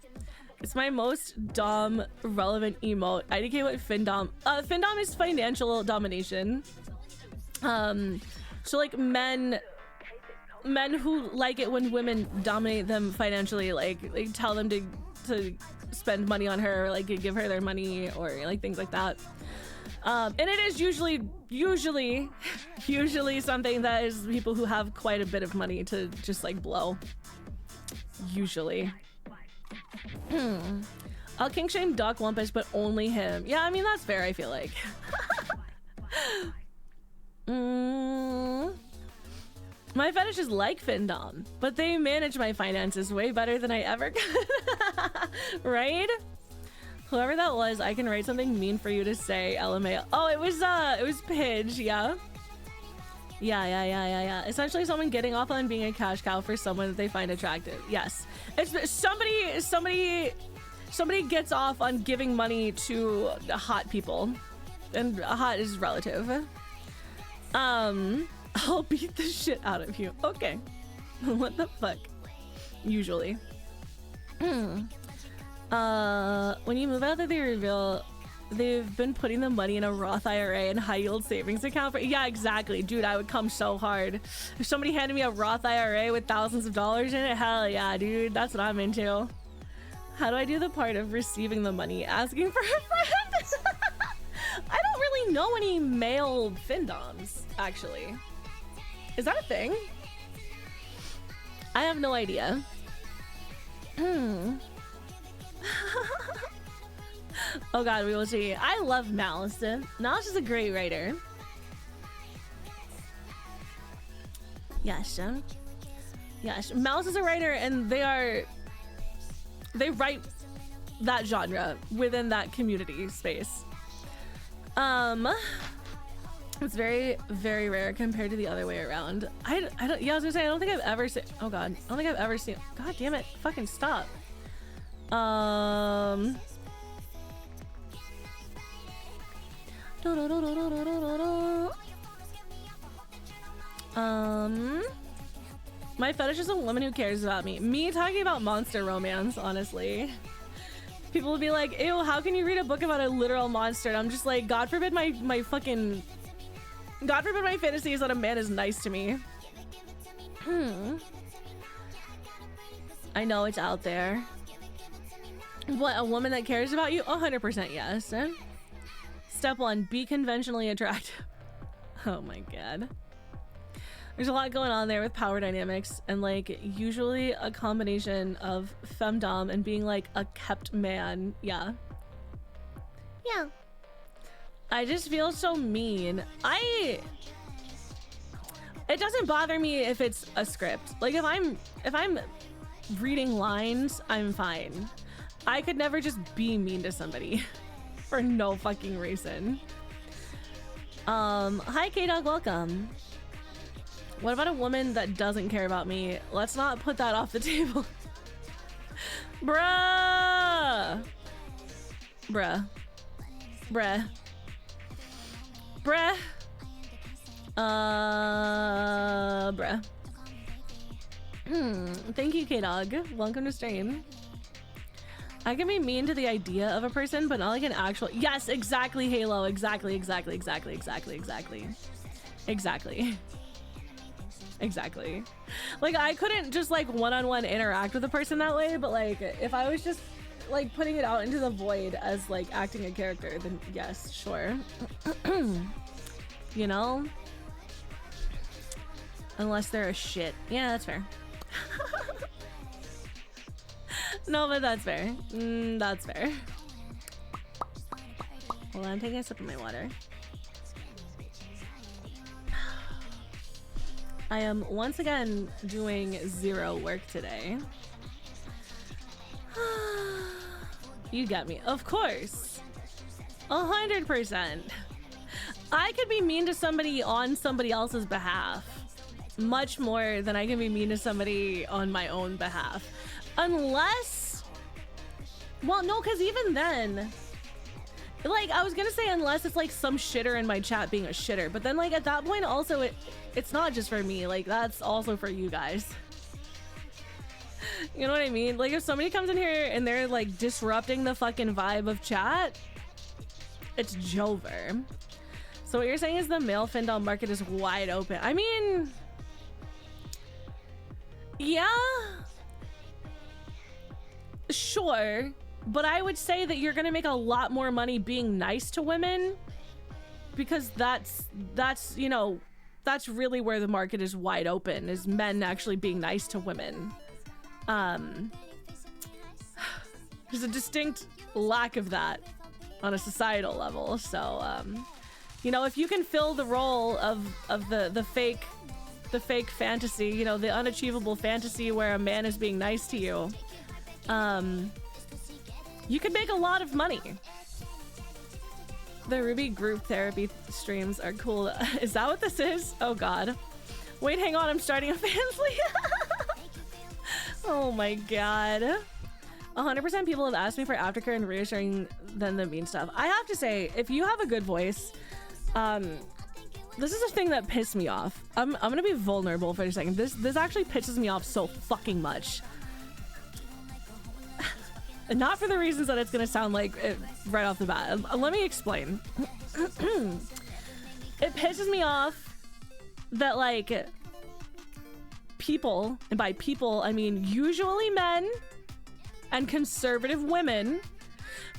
It's my most dom relevant emote. IDK what Findom. Findom is financial domination. So like men who like it when women dominate them financially, like tell them to spend money on her, or like give her their money or like things like that. And it is usually something that is people who have quite a bit of money to just like blow. Usually. I'll kink shame Doc Lumpus, but only him. Yeah, I mean that's fair, I feel like. My fetish is like Findom, but they manage my finances way better than I ever could. Right? Whoever that was, I can write something mean for you to say, LMAO. Oh, it was Pidge, yeah. Yeah. Essentially someone getting off on being a cash cow for someone that they find attractive. Yes. It's somebody gets off on giving money to hot people. And hot is relative. I'll beat the shit out of you. Okay. What the fuck? Usually. When you move out, they reveal they've been putting the money in a Roth IRA and high yield savings account. For yeah, exactly, dude. I would come so hard if somebody handed me a Roth IRA with thousands of dollars in it. Hell yeah, dude. That's what I'm into. How do I do the part of receiving the money, asking for a friend? I don't really know any male findoms, actually. Is that a thing? I have no idea. Oh god, we will see. I love 𝗏. 𝗏 is a great writer. Yes. Yes. 𝗏 is a writer, and they write that genre within that community space. It's very, very rare compared to the other way around. I don't, yeah, I was gonna say, I don't think I've ever seen, oh god, I don't think I've ever seen, god damn it, fucking stop. My fetish is a woman who cares about me. Me talking about monster romance, honestly. People will be like, ew, how can you read a book about a literal monster? And I'm just like, God forbid my fantasy is that a man is nice to me. I know it's out there. What, a woman that cares about you? 100% yes. Step 1, be conventionally attractive. Oh my god. There's a lot going on there with power dynamics, and like usually a combination of femdom and being like a kept man. Yeah. I just feel so mean. It doesn't bother me if it's a script. Like if I'm reading lines, I'm fine. I could never just be mean to somebody for no fucking reason. Hi 𝐾_dog, welcome. What about a woman that doesn't care about me? Let's not put that off the table. Bruh. Bruh. Bruh. Bruh. Bruh. Thank you, 𝐾_dog. Welcome to stream. I can be mean to the idea of a person, but not like an actual. Yes, exactly, Halo. Exactly. Like I couldn't just like one-on-one interact with a person that way, but like if I was just like putting it out into the void as like acting a character, then yes, sure. You know? Unless they're a shit. Yeah, that's fair. No, but that's fair. That's fair. Hold on, I'm taking a sip of my water. I am once again doing zero work today. You get me. Of course. 100%. I could be mean to somebody on somebody else's behalf much more than I can be mean to somebody on my own behalf. Unless, well, no, because even then, like, I was gonna say unless it's like some shitter in my chat being a shitter, but then like at that point also it's not just for me, like that's also for you guys. You know what I mean? Like if somebody comes in here and they're like disrupting the fucking vibe of chat, it's Jover. So what you're saying is the male findom market is wide open. I mean, yeah, sure, but I would say that you're gonna make a lot more money being nice to women, because that's you know, that's really where the market is wide open, is men actually being nice to women. There's a distinct lack of that on a societal level. So you know, if you can fill the role of the fake fantasy, you know, the unachievable fantasy where a man is being nice to you, you could make a lot of money. The Ruby group therapy streams are cool. Is that what this is? Oh god. Wait, hang on, I'm starting a fansly. Oh my god. 100% people have asked me for aftercare and reassuring them the mean stuff. I have to say, if you have a good voice, this is a thing that pissed me off. I'm gonna be vulnerable for a second. This actually pisses me off so fucking much. Not for the reasons that it's gonna sound like right off the bat. Let me explain. It pisses me off that like people, and by people I mean usually men and conservative women,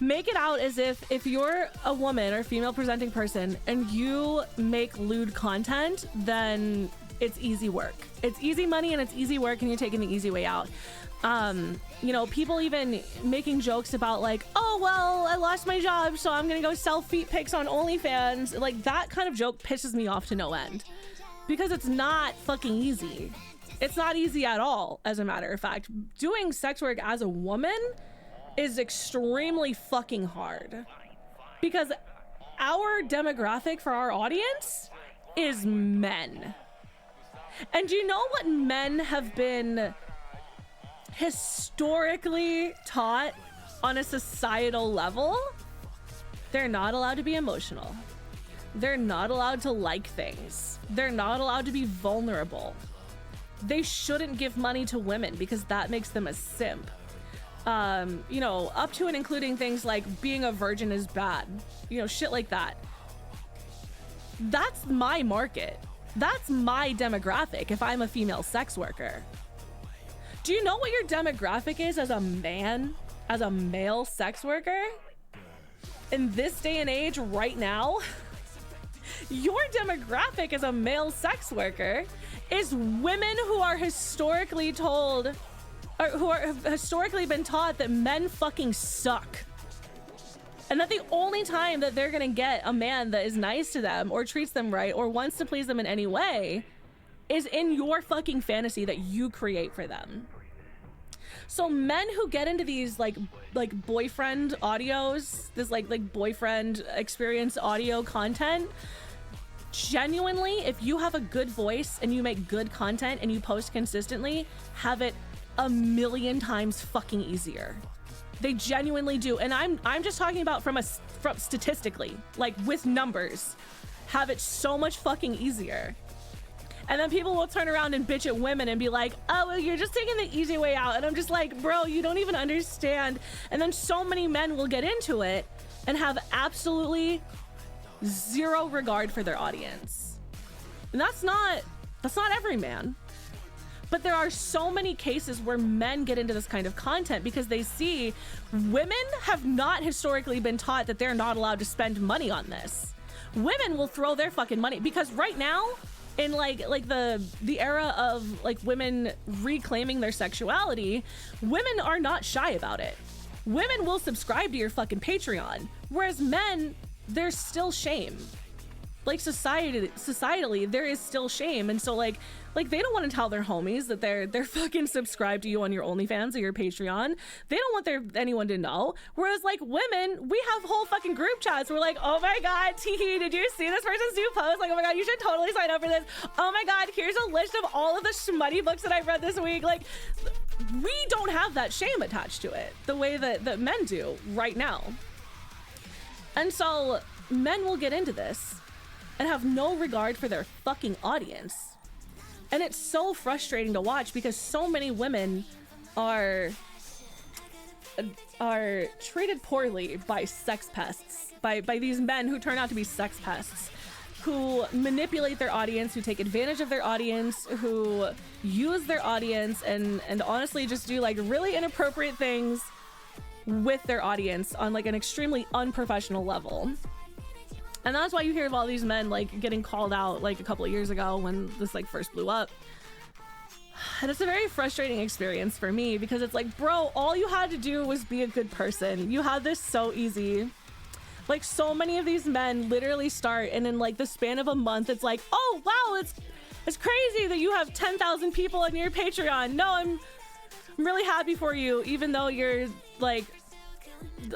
make it out as if you're a woman or female presenting person and you make lewd content, then it's easy work. It's easy money and it's easy work and you're taking the easy way out. You know, people even making jokes about like, oh, well, I lost my job, so I'm gonna go sell feet pics on OnlyFans. Like, that kind of joke pisses me off to no end because it's not fucking easy. It's not easy at all, as a matter of fact. Doing sex work as a woman is extremely fucking hard because our demographic for our audience is men. And you know what men have been historically taught on a societal level? They're not allowed to be emotional. They're not allowed to like things. They're not allowed to be vulnerable. They shouldn't give money to women because that makes them a simp. You know, up to and including things like being a virgin is bad. You know, shit like that. That's my market. That's my demographic if I'm a female sex worker. Do you know what your demographic is as a man, as a male sex worker? In this day and age right now, your demographic as a male sex worker is women who are historically told, or who have historically been taught that men fucking suck. And that the only time that they're gonna get a man that is nice to them or treats them right or wants to please them in any way is in your fucking fantasy that you create for them. So men who get into these like boyfriend audios, this like boyfriend experience audio content, genuinely, if you have a good voice and you make good content and you post consistently, have it a million times fucking easier. They genuinely do. And I'm just talking about from statistically, like with numbers, have it so much fucking easier. And then people will turn around and bitch at women and be like, oh, well, you're just taking the easy way out. And I'm just like, bro, you don't even understand. And then so many men will get into it and have absolutely zero regard for their audience. And that's not every man. But there are so many cases where men get into this kind of content because they see women have not historically been taught that they're not allowed to spend money on this. Women will throw their fucking money because right now, in like the era of like women reclaiming their sexuality, women are not shy about it. Women will subscribe to your fucking Patreon, whereas men, there's still shame. Like societally, there is still shame, and so like they don't want to tell their homies that they're fucking subscribed to you on your OnlyFans or your Patreon. They don't want anyone to know. Whereas like women, we have whole fucking group chats. We're like, oh my god, Teehee, did you see this person's new post? Like, oh my god, you should totally sign up for this. Oh my god, here's a list of all of the smutty books that I've read this week. Like, we don't have that shame attached to it the way that men do right now. And so men will get into this and have no regard for their fucking audience. And it's so frustrating to watch because so many women are treated poorly by sex pests, by these men who turn out to be sex pests, who manipulate their audience, who take advantage of their audience, who use their audience and honestly just do like really inappropriate things with their audience on like an extremely unprofessional level. And that's why you hear of all these men like getting called out like a couple of years ago when this like first blew up. And it's a very frustrating experience for me because it's like, bro, all you had to do was be a good person. You had this so easy. Like so many of these men literally start and in like the span of a month, it's like, oh wow, it's crazy that you have 10,000 people on your Patreon. No, I'm really happy for you, even though you're like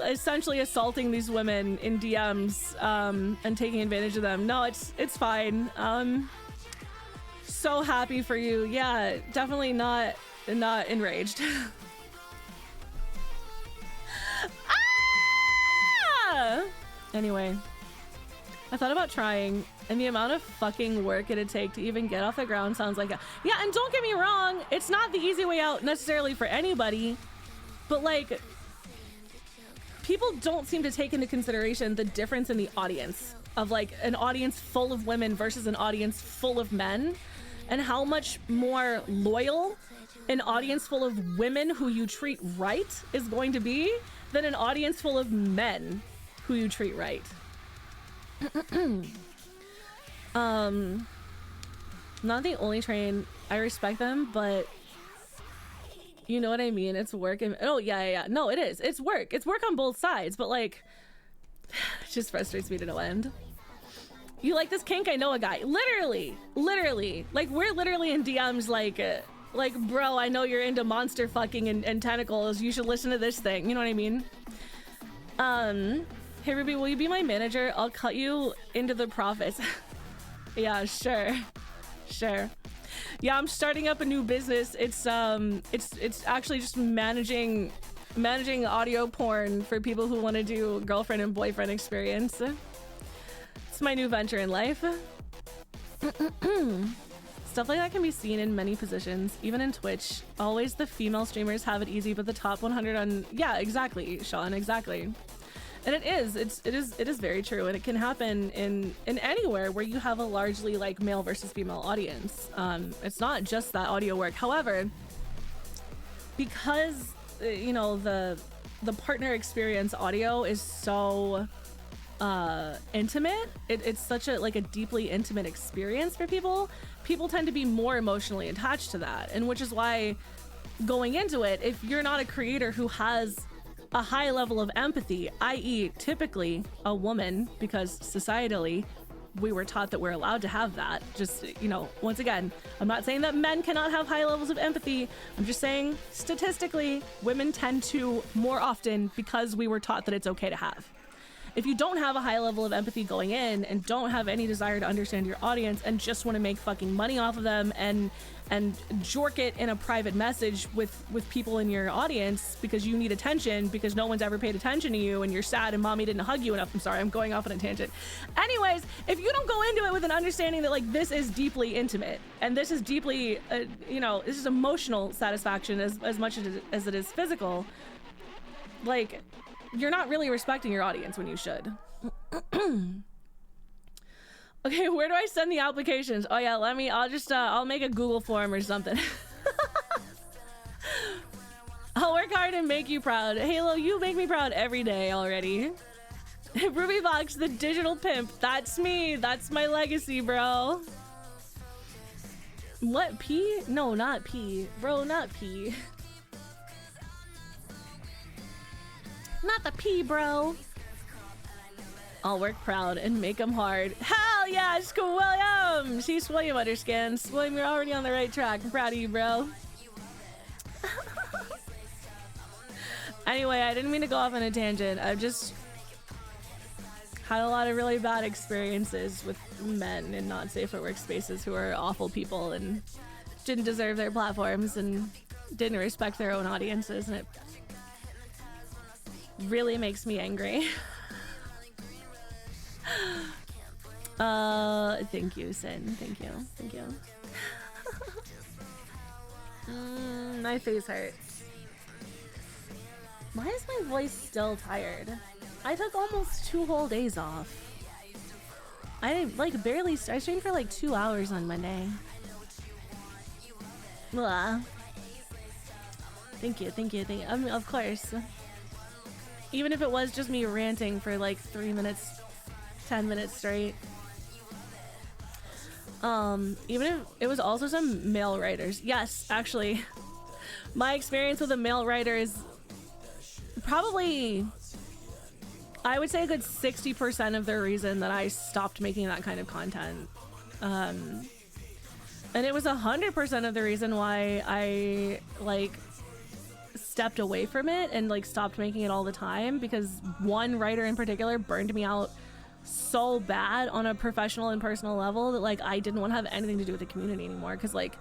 essentially assaulting these women in DMs and taking advantage of them. No, it's fine. So happy for you. Yeah, definitely not enraged. Ah! Anyway, I thought about trying, and the amount of fucking work it'd take to even get off the ground sounds like yeah, and don't get me wrong, it's not the easy way out necessarily for anybody, but like people don't seem to take into consideration the difference in the audience of like an audience full of women versus an audience full of men, and how much more loyal an audience full of women who you treat right is going to be than an audience full of men who you treat right. Not the only train. I respect them, but you know what I mean? It's work. And oh yeah. No, it is. It's work. It's work on both sides, but like, it just frustrates me to no end. You like this kink? I know a guy. Literally. Like, we're literally in DMs like, bro, I know you're into monster fucking and tentacles. You should listen to this thing. You know what I mean? Hey Ruby, will you be my manager? I'll cut you into the profits. Yeah, sure. Yeah, I'm starting up a new business. It's actually just managing audio porn for people who want to do girlfriend and boyfriend experience. It's my new venture in life. Stuff like that can be seen in many positions, even in Twitch. Always the female streamers have it easy, but the top 100 on... Yeah, exactly, Sean, exactly. And it is very true, and it can happen in anywhere where you have a largely like male versus female audience. It's not just that audio work. However, because you know the partner experience audio is so intimate, it's such a deeply intimate experience for people. People tend to be more emotionally attached to that, and which is why going into it, if you're not a creator who has a high level of empathy, i.e. typically a woman, because societally we were taught that we're allowed to have that. Just, you know, once again, I'm not saying that men cannot have high levels of empathy. I'm just saying statistically women tend to more often, because we were taught that it's okay to have. If you don't have a high level of empathy going in and don't have any desire to understand your audience and just want to make fucking money off of them and jork it in a private message with people in your audience because you need attention, because no one's ever paid attention to you and you're sad and mommy didn't hug you enough. I'm sorry, I'm going off on a tangent. Anyways, if you don't go into it with an understanding that like this is deeply intimate and this is deeply, you know, this is emotional satisfaction as much as it is physical, like, you're not really respecting your audience when you should. Okay, where do I send the applications? Oh yeah, I'll make a Google form or something. I'll work hard and make you proud. Halo, you make me proud every day already. Ruby Voxx, the digital pimp. That's me. That's my legacy, bro. What, P? No, not P. Bro, not P. Not the P, bro. I'll work proud and make them hard. Hell yeah, 𝗪𝗪. She's 𝗪𝗪 understands. William, you're already on the right track. I'm proud of you, bro. Anyway, I didn't mean to go off on a tangent. I've just had a lot of really bad experiences with men in not safe for work spaces who are awful people and didn't deserve their platforms and didn't respect their own audiences, and it really makes me angry. Thank you, Sin. Thank you. My face hurts. Why is my voice still tired? I took almost 2 whole days off. I like barely. I streamed for like 2 hours on Monday. Blah. Thank you. I mean, of course. Even if it was just me ranting for like 3 minutes, 10 minutes straight. Even if it was also some male writers. Yes, actually, my experience with a male writer is probably, I would say, a good 60% of the reason that I stopped making that kind of content. And it was 100% of the reason why I like stepped away from it and like stopped making it all the time, because one writer in particular burned me out so bad on a professional and personal level that like I didn't want to have anything to do with the community anymore. Because like,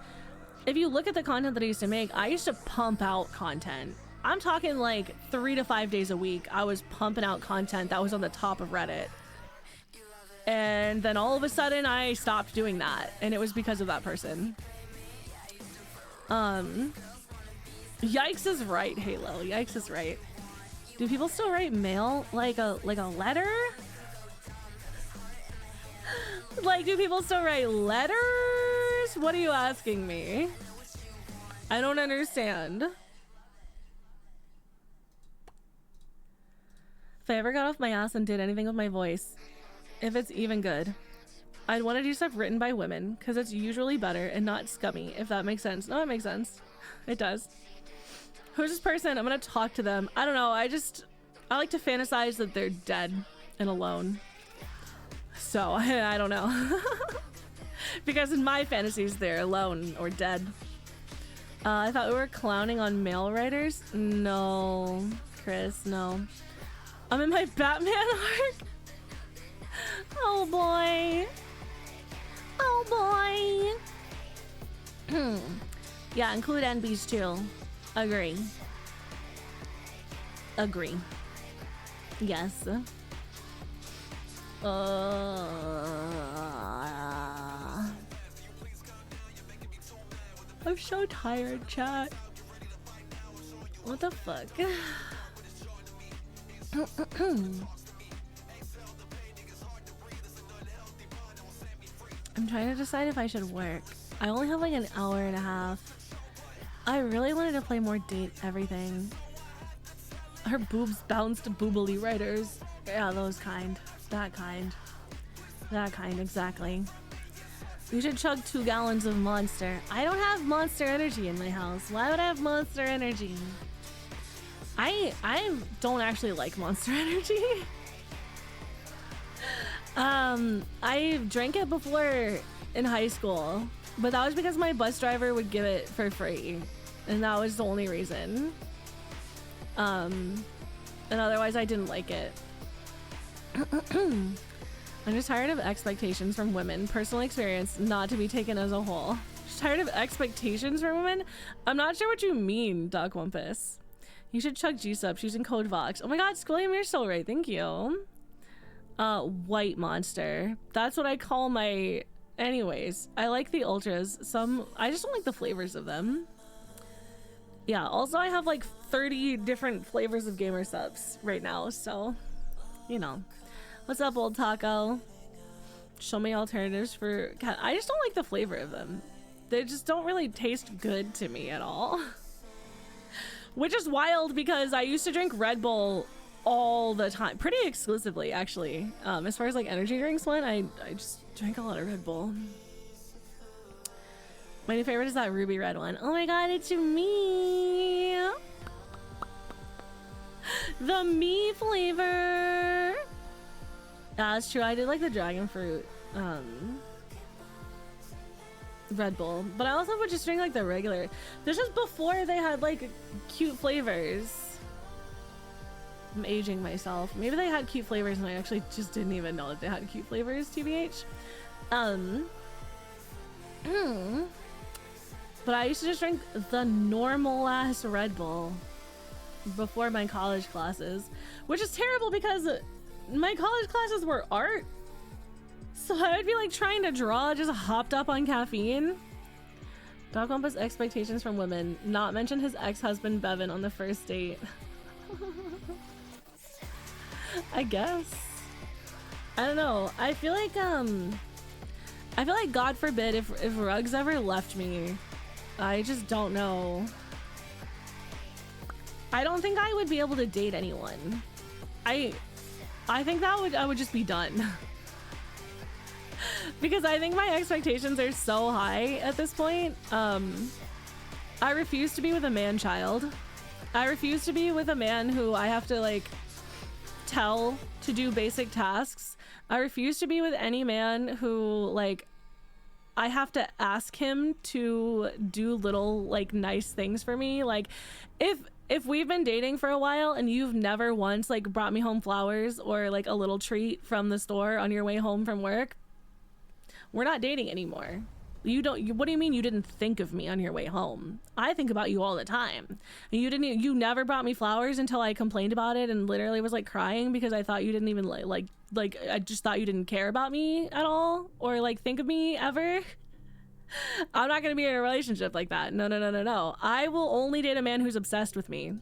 if you look at the content that I used to make, I used to pump out content. I'm talking like 3 to 5 days a week. I was pumping out content that was on the top of Reddit, and then all of a sudden I stopped doing that, and it was because of that person. Yikes is right, Halo. Yikes is right. Do people still write mail like a letter? Like, do people still write letters? What are you asking me? I don't understand. If I ever got off my ass and did anything with my voice, if it's even good, I'd want to do stuff written by women because it's usually better and not scummy, if that makes sense. No, it makes sense. It does. Who's this person? I'm gonna talk to them. I don't know. I like to fantasize that they're dead and alone. So I don't know. Because in my fantasies, they're alone or dead. I thought we were clowning on male writers. No, Chris, no. I'm in my Batman arc. Oh boy. Oh boy. Yeah, include NBs too. Agree. Agree. Yes. I'm so tired, chat. What the fuck? I'm trying to decide if I should work. I only have like an hour and a half. I really wanted to play more date everything. Her boobs bounced boobily writers. Yeah, those kind. That kind. That kind, exactly. We should chug 2 gallons of Monster. I don't have Monster Energy in my house. Why would I have Monster Energy? I don't actually like Monster Energy. I drank it before in high school, but that was because my bus driver would give it for free, and that was the only reason. And otherwise I didn't like it. I'm just tired of expectations from women. Personal experience, not to be taken as a whole. Just tired of expectations from women? I'm not sure what you mean, Doc Wumpus. You should chug G-Subs using code Voxx. Oh my god, Squilliam, you're so right. Thank you. White Monster. That's what I call my... Anyways, I like the ultras. I just don't like the flavors of them. Yeah, also I have like 30 different flavors of gamer subs right now, so, you know. What's up, old taco? Show me alternatives for cat. I just don't like the flavor of them. They just don't really taste good to me at all. Which is wild because I used to drink Red Bull all the time, pretty exclusively actually. As far as like energy drinks went, I just drank a lot of Red Bull. My new favorite is that ruby red one. Oh my god, it's me. The me flavor. Yeah, that's true. I did like the dragon fruit Red Bull, but I also would just drink like the regular. This was before they had like cute flavors. I'm aging myself. Maybe they had cute flavors and I actually just didn't even know that they had cute flavors, TBH. But I used to just drink the normal ass Red Bull before my college classes, which is terrible because my college classes were art, so I would be like trying to draw just hopped up on caffeine. Doc Wumpus expectations from women, not mention his ex-husband Bevan on the first date. I guess. I don't know. I feel like God forbid if Ruggs ever left me, I just don't know. I don't think I would be able to date anyone. I think that I would just be done. Because I think my expectations are so high at this point. I refuse to be with a man-child. I refuse to be with a man who I have to like tell to do basic tasks. I refuse to be with any man who like I have to ask him to do little like nice things for me. Like if we've been dating for a while and you've never once like brought me home flowers or like a little treat from the store on your way home from work, we're not dating anymore. What do you mean you didn't think of me on your way home? I think about you all the time. And you never brought me flowers until I complained about it and literally was like crying because I thought you didn't even like I just thought you didn't care about me at all or like think of me ever. I'm not gonna be in a relationship like that. No. I will only date a man who's obsessed with me.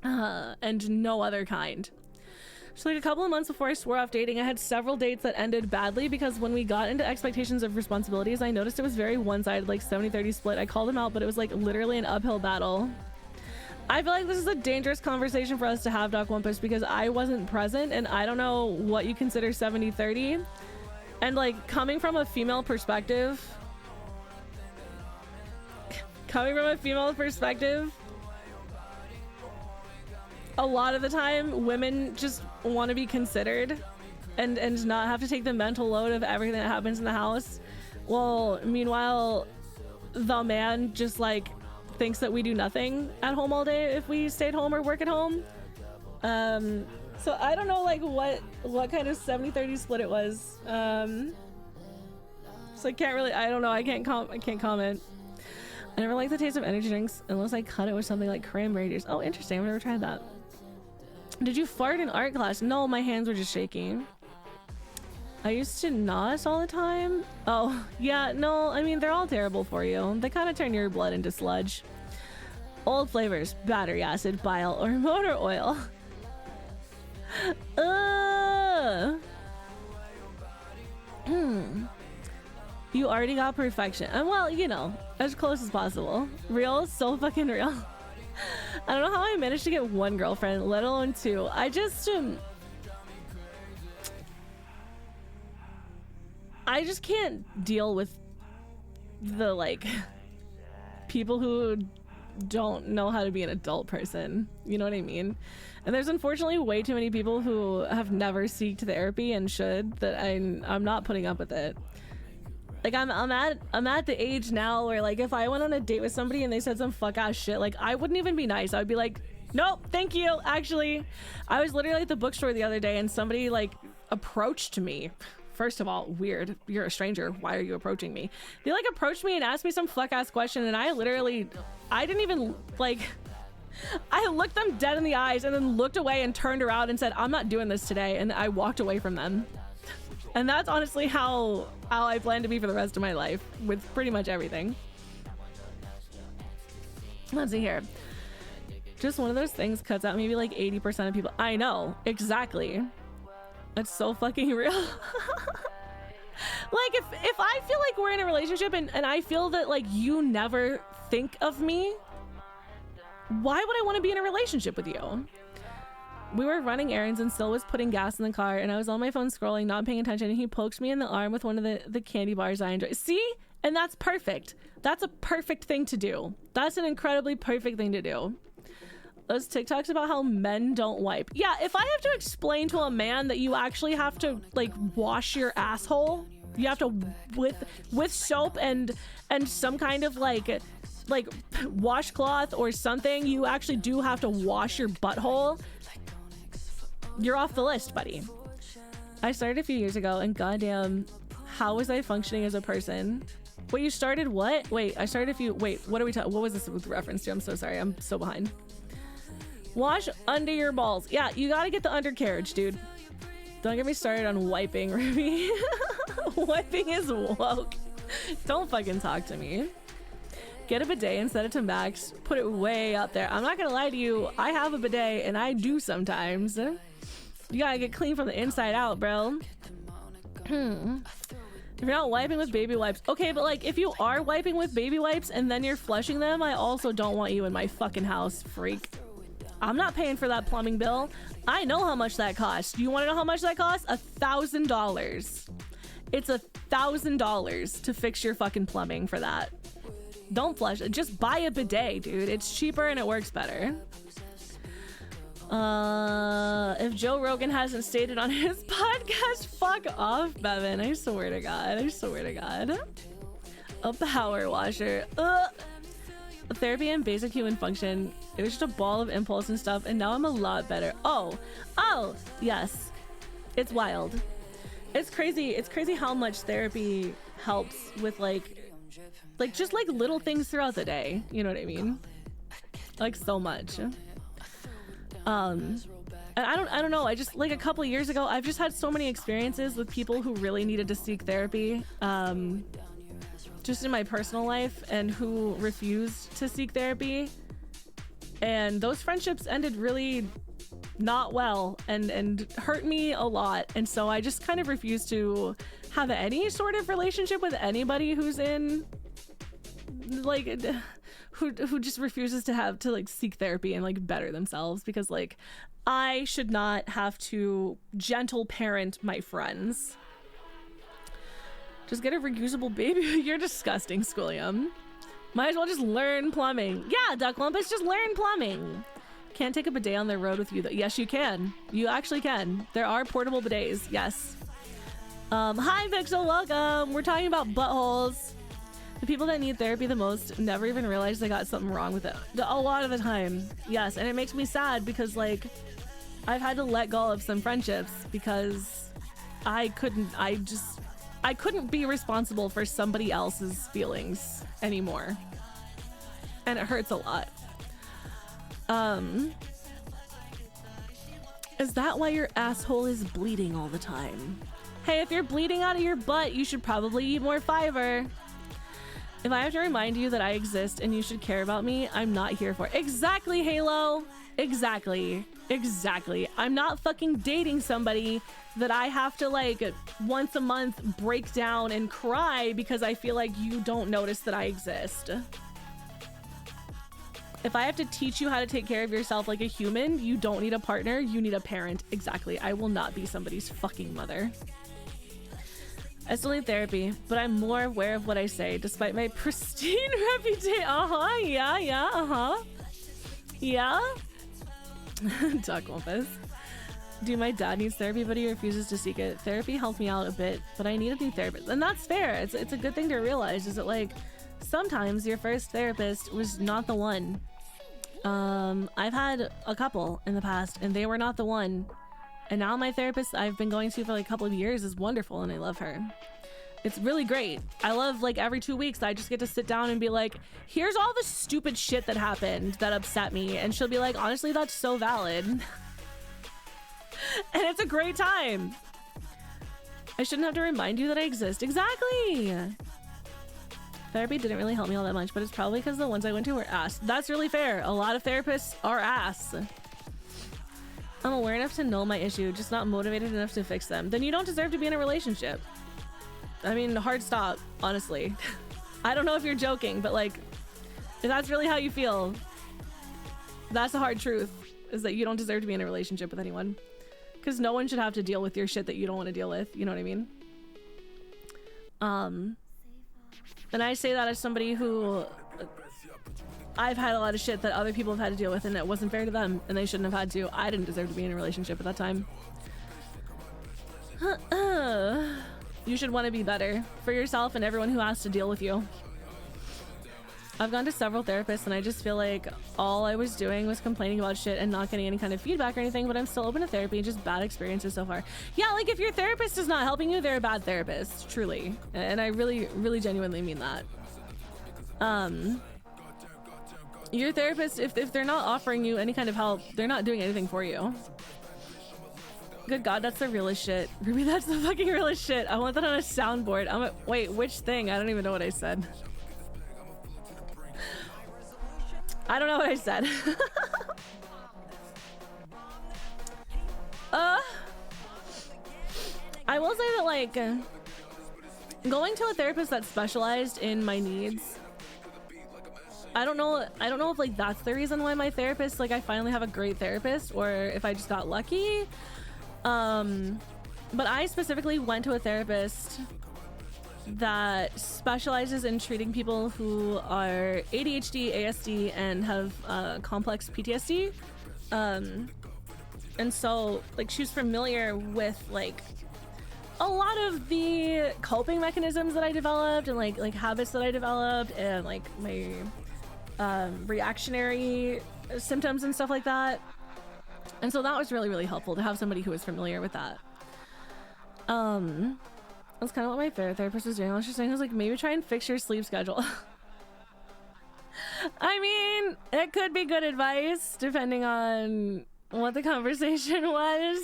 and no other kind. So like a couple of months before I swore off dating, I had several dates that ended badly because when we got into expectations of responsibilities, I noticed it was very one-sided, like 70-30 split. I called him out, but it was like literally an uphill battle. I feel like this is a dangerous conversation for us to have, 𝐸 because I wasn't present and I don't know what you consider 70-30. And like coming from a female perspective, a lot of the time women just want to be considered and not have to take the mental load of everything that happens in the house. Well, meanwhile, the man just like thinks that we do nothing at home all day if we stayed home or work at home. So I don't know like what kind of 70-30 split it was. So I can't really, I don't know, I can't comment. I never liked the taste of energy drinks unless I cut it with something like cranberry juice. Oh, interesting. I've never tried that. Did you fart in art class? No, my hands were just shaking. I used to nos all the time. Oh, yeah, no, I mean, they're all terrible for you. They kind of turn your blood into sludge. Old flavors, battery acid, bile, or motor oil. You already got perfection. And well, you know, as close as possible. Real, so fucking real. I don't know how I managed to get one girlfriend, let alone two. I just can't deal with the like people who don't know how to be an adult person. You know what I mean? And there's unfortunately way too many people who have never sought therapy and should, that I'm not putting up with it. Like I'm at the age now where like if I went on a date with somebody and they said some fuck ass shit, like I wouldn't even be nice. I would be like, nope, thank you. Actually, I was literally at the bookstore the other day and somebody like approached me. First of all, weird. You're a stranger. Why are you approaching me? They like approached me and asked me some fuck ass question and I didn't even like, I looked them dead in the eyes and then looked away and turned around and said, I'm not doing this today. And I walked away from them. And that's honestly how I plan to be for the rest of my life with pretty much everything. Let's see here. Just one of those things cuts out maybe like 80% of people. I know, exactly. That's so fucking real. Like if I feel like we're in a relationship and I feel that like you never think of me, why would I want to be in a relationship with you? We were running errands and Syl was putting gas in the car and I was on my phone scrolling, not paying attention, and he pokes me in the arm with one of the candy bars I enjoy. See? And that's perfect. That's a perfect thing to do. That's an incredibly perfect thing to do. Those TikToks about how men don't wipe. Yeah, if I have to explain to a man that you actually have to like wash your asshole, you have to with soap and some kind of like washcloth or something, you actually do have to wash your butthole. You're off the list, buddy. I started a few years ago and goddamn, how was I functioning as a person? Wait, you started what? Wait, I started a few, wait, what are we talking, what was this with reference to? I'm so sorry, I'm so behind. Wash under your balls. Yeah, you gotta get the undercarriage, dude. Don't get me started on wiping, Ruby. Wiping is woke. Don't fucking talk to me. Get a bidet and set it to max. Put it way up there. I'm not gonna lie to you. I have a bidet and I do sometimes. You gotta get clean from the inside out, bro. If you're not wiping with baby wipes. Okay, but like if you are wiping with baby wipes and then you're flushing them, I also don't want you in my fucking house, freak. I'm not paying for that plumbing bill. I know how much that costs. You wanna know how much that costs? $1,000. It's $1,000 to fix your fucking plumbing for that. Don't flush it. Just buy a bidet, dude. It's cheaper and it works better. If Joe Rogan hasn't stated on his podcast, fuck off, Bevan. I swear to God. I swear to God. A power washer. Therapy and basic human function. It was just a ball of impulse and stuff, and now I'm a lot better. Oh, yes. It's wild. It's crazy. It's crazy how much therapy helps with like just like little things throughout the day. You know what I mean? Like so much. And I don't know. I just like a couple years ago, I've just had so many experiences with people who really needed to seek therapy. Just in my personal life and who refused to seek therapy. and those friendships ended really not well and hurt me a lot. And so I just kind of refuse to have any sort of relationship with anybody who's in like who just refuses to like seek therapy and like better themselves, because like I should not have to gentle parent my friends. Just get a reusable baby. You're disgusting, Squilliam. Might as well just learn plumbing. Yeah, Duck Lumpus, just learn plumbing. Can't take a bidet on the road with you though. Yes, you can. You actually can. There are portable bidets, yes. Hi Vixel, welcome. We're talking about buttholes. The people that need therapy the most never even realize they got something wrong with it. A lot of the time, yes. And it makes me sad because like I've had to let go of some friendships because I couldn't be responsible for somebody else's feelings anymore. And it hurts a lot. Is that why your asshole is bleeding all the time? Hey, if you're bleeding out of your butt, you should probably eat more fiber. If I have to remind you that I exist and you should care about me, I'm not here for it. Exactly, Halo. Exactly. I'm not fucking dating somebody that I have to like once a month break down and cry because I feel like you don't notice that I exist. If I have to teach you how to take care of yourself like a human, you don't need a partner, you need a parent. Exactly. I will not be somebody's fucking mother. I still need therapy, but I'm more aware of what I say, despite my pristine reputation. Yeah. Duck Lumpus. Dude, my dad needs therapy, but he refuses to seek it. Therapy helped me out a bit, but I need a new therapist. And that's fair. It's a good thing to realize, is that like, sometimes your first therapist was not the one. I've had a couple in the past, and they were not the one. And now my therapist I've been going to for like a couple of years is wonderful, and I love her. It's really great. I love like every 2 weeks I just get to sit down and be like, here's all the stupid shit that happened that upset me. And she'll be like, honestly, that's so valid. And it's a great time. I shouldn't have to remind you that I exist. Exactly. Therapy didn't really help me all that much, but it's probably because the ones I went to were ass. That's really fair. A lot of therapists are ass. I'm aware enough to know my issue, just not motivated enough to fix them. Then you don't deserve to be in a relationship. I mean, hard stop, honestly. I don't know if you're joking, but like, if that's really how you feel, that's the hard truth, is that you don't deserve to be in a relationship with anyone. Because no one should have to deal with your shit that you don't want to deal with, you know what I mean? And I say that as somebody who, I've had a lot of shit that other people have had to deal with, and it wasn't fair to them, and they shouldn't have had to. I didn't deserve to be in a relationship at that time. You should want to be better for yourself and everyone who has to deal with you. I've gone to several therapists, and I just feel like all I was doing was complaining about shit and not getting any kind of feedback or anything, but I'm still open to therapy, just bad experiences so far. Yeah, like if your therapist is not helping you, they're a bad therapist, truly. And I really, really genuinely mean that. Your therapist, if they're not offering you any kind of help, they're not doing anything for you. Good God, that's the realest shit. Ruby, that's the fucking realest shit. I want that on a soundboard. Wait, which thing? I don't even know what I said. I don't know what I said. I will say that like going to a therapist that specialized in my needs, I don't know if like that's the reason why my therapist, like I finally have a great therapist, or if I just got lucky. But I specifically went to a therapist that specializes in treating people who are ADHD, ASD, and have complex PTSD. And so like she was familiar with like a lot of the coping mechanisms that I developed, and like habits that I developed, and like my reactionary symptoms and stuff like that. And so that was really, really helpful to have somebody who was familiar with that. That's kind of what my therapist was doing. All she was saying was like, maybe try and fix your sleep schedule. I mean, it could be good advice depending on what the conversation was.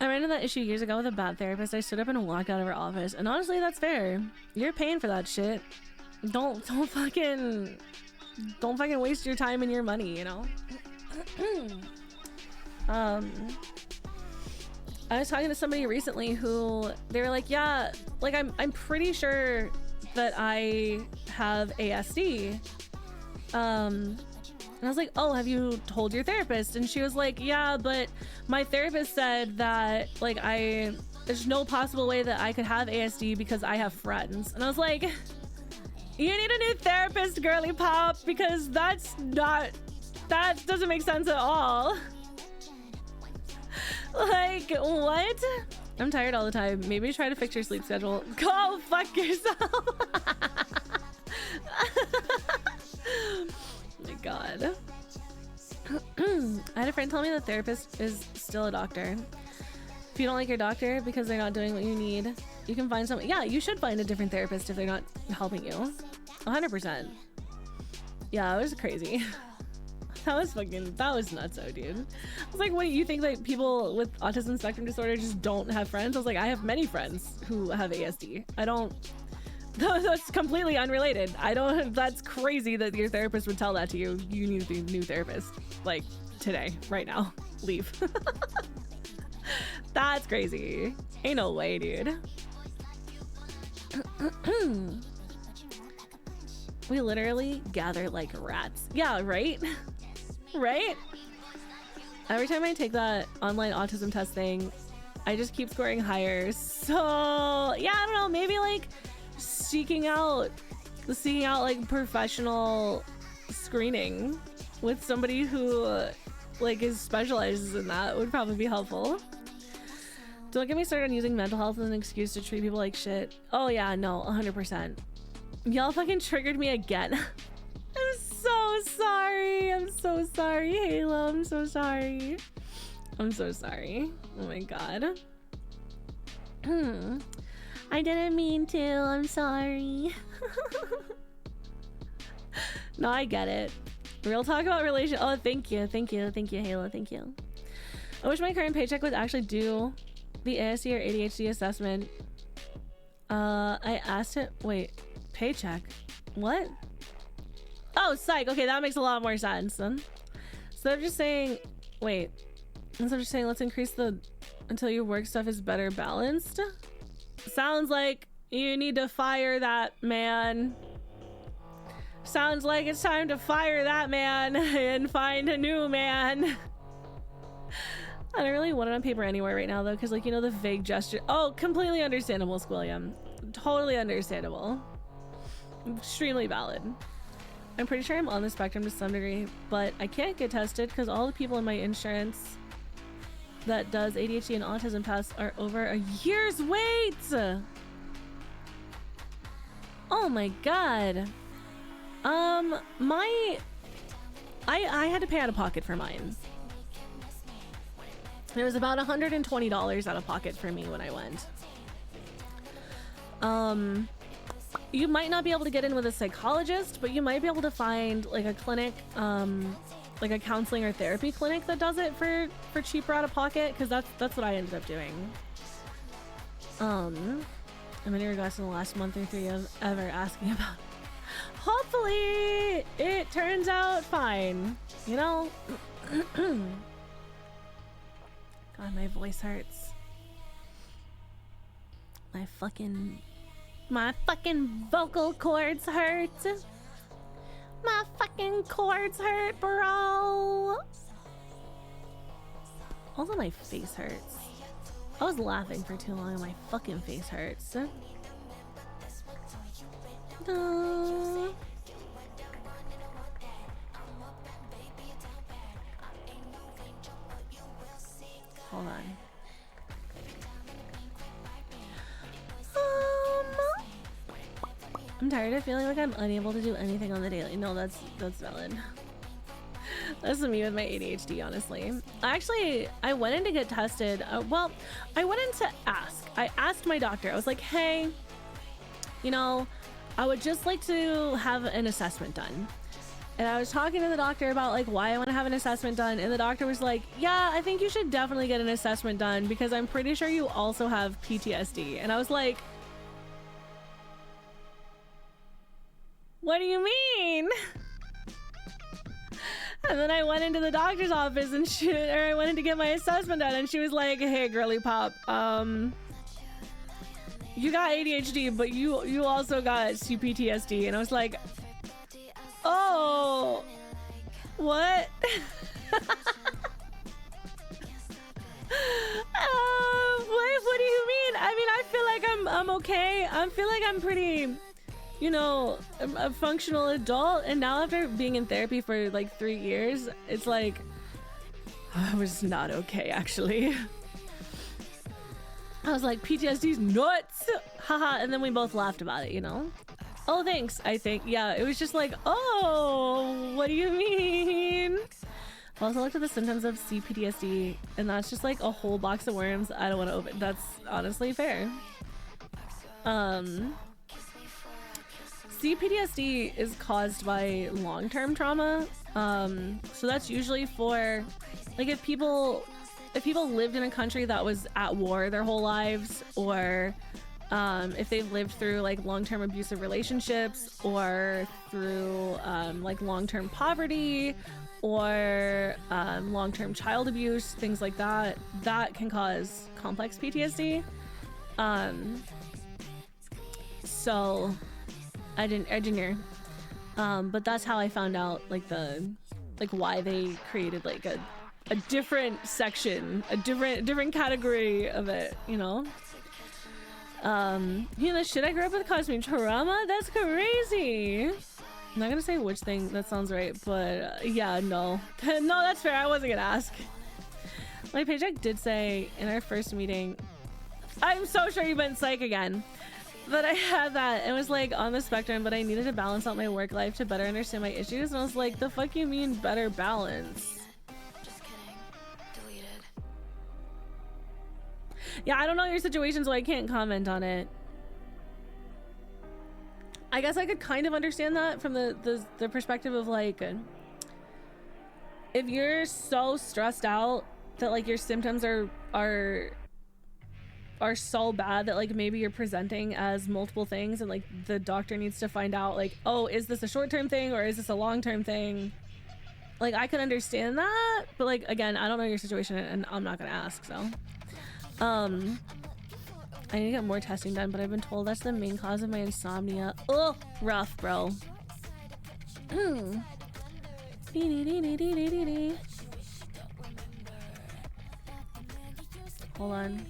I ran into that issue years ago with a bad therapist. I stood up and walked out of her office, and honestly, that's fair. You're paying for that shit. Don't fucking don't fucking waste your time and your money, you know? I was talking to somebody recently who they were like, yeah, like I'm pretty sure that I have ASD. And I was like, oh, have you told your therapist? And she was like, yeah, but my therapist said that like there's no possible way that I could have ASD because I have friends. And I was like, you need a new therapist, girly pop, because that doesn't make sense at all. Like, what? I'm tired all the time. Maybe try to fix your sleep schedule. Go fuck yourself. Oh my god. I had a friend tell me the therapist is still a doctor. If you don't like your doctor because they're not doing what you need, you can find someone. Yeah, you should find a different therapist if they're not helping you. 100%. Yeah, it was crazy. That was nutso, dude. I was like, what, you think that people with autism spectrum disorder just don't have friends? I was like, I have many friends who have ASD. That's completely unrelated. That's crazy that your therapist would tell that to you. You need a new therapist. Like, today, right now. Leave. That's crazy. Ain't no way, dude. We literally gather like rats. Yeah, right? Right? Every time I take that online autism test thing, I just keep scoring higher. So, yeah, I don't know, maybe like seeking out like professional screening with somebody who like specializes in that would probably be helpful. Don't get me started on using mental health as an excuse to treat people like shit. Oh yeah, no, 100%. Y'all fucking triggered me again. I'm so sorry. I'm so sorry, Halo. I'm so sorry. I'm so sorry. Oh my god. I didn't mean to. I'm sorry. No, I get it. Real talk about relation. Oh, thank you. Thank you. Thank you, Halo. Thank you. I wish my current paycheck would actually do the ASD or ADHD assessment. I asked it. Wait, paycheck? What? Oh, psych. Okay, that makes a lot more sense. So they're just saying, wait. Instead of just saying, let's increase until your work stuff is better balanced. Sounds like you need to fire that man. Sounds like it's time to fire that man and find a new man. I don't really want it on paper anywhere right now though, because like, you know, the vague gesture. Oh, completely understandable, Squilliam. Totally understandable. Extremely valid. I'm pretty sure I'm on the spectrum to some degree, but I can't get tested because all the people in my insurance that does ADHD and autism tests are over a year's wait. Oh my god. I had to pay out of pocket for mine. It was about $120 out of pocket for me when I went. You might not be able to get in with a psychologist, but you might be able to find like a clinic, like a counseling or therapy clinic that does it for cheaper out of pocket, because that's what I ended up doing. I'm many regrets in the last month or three of ever asking about. Hopefully it turns out fine, you know. God, my voice hurts. My fucking vocal cords hurt. My fucking cords hurt, bro. Also, my face hurts. I was laughing for too long and my fucking face hurts. Hold on. I'm tired of feeling like I'm unable to do anything on the daily. No, that's valid. That's me with my ADHD, honestly. I went in to get tested. Well, I went in to ask. I asked my doctor. I was like, hey, you know, I would just like to have an assessment done. And I was talking to the doctor about like why I want to have an assessment done, and the doctor was like, yeah, I think you should definitely get an assessment done because I'm pretty sure you also have PTSD. And I was like, what do you mean? And then I went into the doctor's office and I went in to get my assessment done, and she was like, "Hey, girly pop, you got ADHD, but you also got CPTSD." And I was like, "Oh, what?" What do you mean? I mean, I feel like I'm okay. I feel like I'm pretty, you know, a functional adult. And now after being in therapy for like 3 years, it's like I was not okay, actually. I was like, PTSD's nuts, haha. And then we both laughed about it, you know. Oh, thanks. I think, yeah, it was just like, oh, what do you mean? I also looked at the symptoms of CPTSD, and that's just like a whole box of worms I don't want to open. That's honestly fair. CPTSD is caused by long-term trauma. So that's usually for, like, if people lived in a country that was at war their whole lives, or if they've lived through like long-term abusive relationships, or through like long-term poverty, or long-term child abuse, things like that, that can cause complex PTSD. So I didn't hear, but that's how I found out like why they created like a different section, a different category of it, you know. You know, shit, I grew up with caused me trauma. That's crazy. I'm not gonna say which thing that sounds right, but yeah, no. No, that's fair. I wasn't gonna ask. My paycheck did say in our first meeting, "I'm so sure you meant psych again." But I had that. It was like on the spectrum, but I needed to balance out my work life to better understand my issues. And I was like, the fuck you mean better balance? Just kidding. Deleted. Yeah, I don't know your situation, so I can't comment on it. I guess I could kind of understand that from the perspective of like, if you're so stressed out that like your symptoms are so bad that like maybe you're presenting as multiple things, and like the doctor needs to find out like, oh, is this a short-term thing or is this a long-term thing? Like, I could understand that, but like, again, I don't know your situation and I'm not gonna ask. So I need to get more testing done, but I've been told that's the main cause of my insomnia. Oh, rough, bro. Hold on.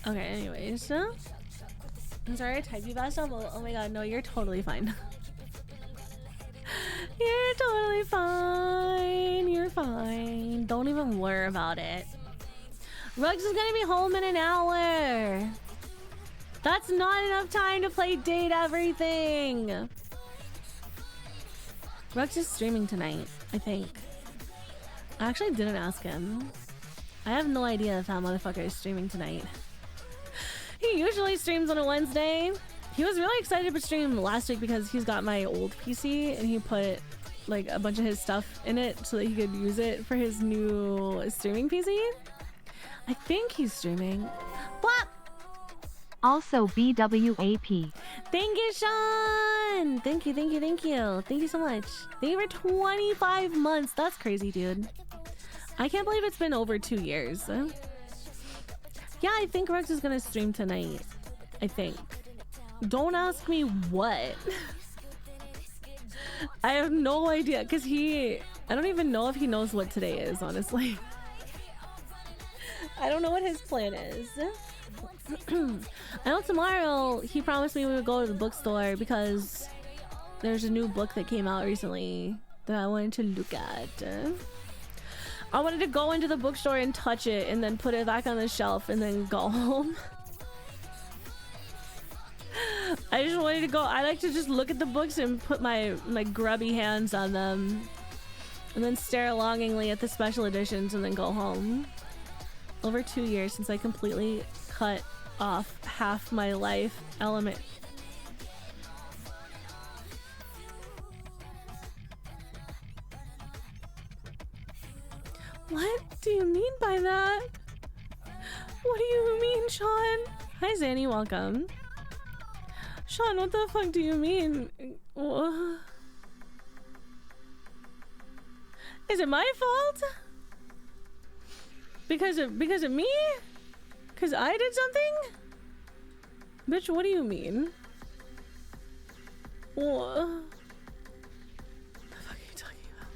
Okay, anyways, I'm sorry I typed you fast. Oh my god, no, you're totally fine. You're totally fine. You're fine. Don't even worry about it. Rugs is gonna be home in an hour. That's not enough time to play Date Everything. Rugs is streaming tonight, I think. I actually didn't ask him. I have no idea if that motherfucker is streaming tonight. He usually streams on a Wednesday. He was really excited to stream last week because he's got my old PC and he put like a bunch of his stuff in it so that he could use it for his new streaming PC. I think he's streaming. Blah! Also BWAP. Thank you, Sean! Thank you. Thank you so much. Thank you for 25 months. That's crazy, dude. I can't believe it's been over 2 years. Yeah, I think Rex is gonna stream tonight. I think. Don't ask me what. I have no idea, because I don't even know if he knows what today is, honestly. I don't know what his plan is. I know tomorrow he promised me we would go to the bookstore because there's a new book that came out recently that I wanted to look at. I wanted to go into the bookstore and touch it and then put it back on the shelf and then go home. I just wanted to go. I like to just look at the books and put my grubby hands on them and then stare longingly at the special editions and then go home. Over 2 years since I completely cut off half my life element. What do you mean by that? What do you mean, Sean? Hi, Zanny, welcome. Sean, what the fuck do you mean? Is it my fault? Because of me? Because I did something? Bitch, what do you mean? What the fuck are you talking about?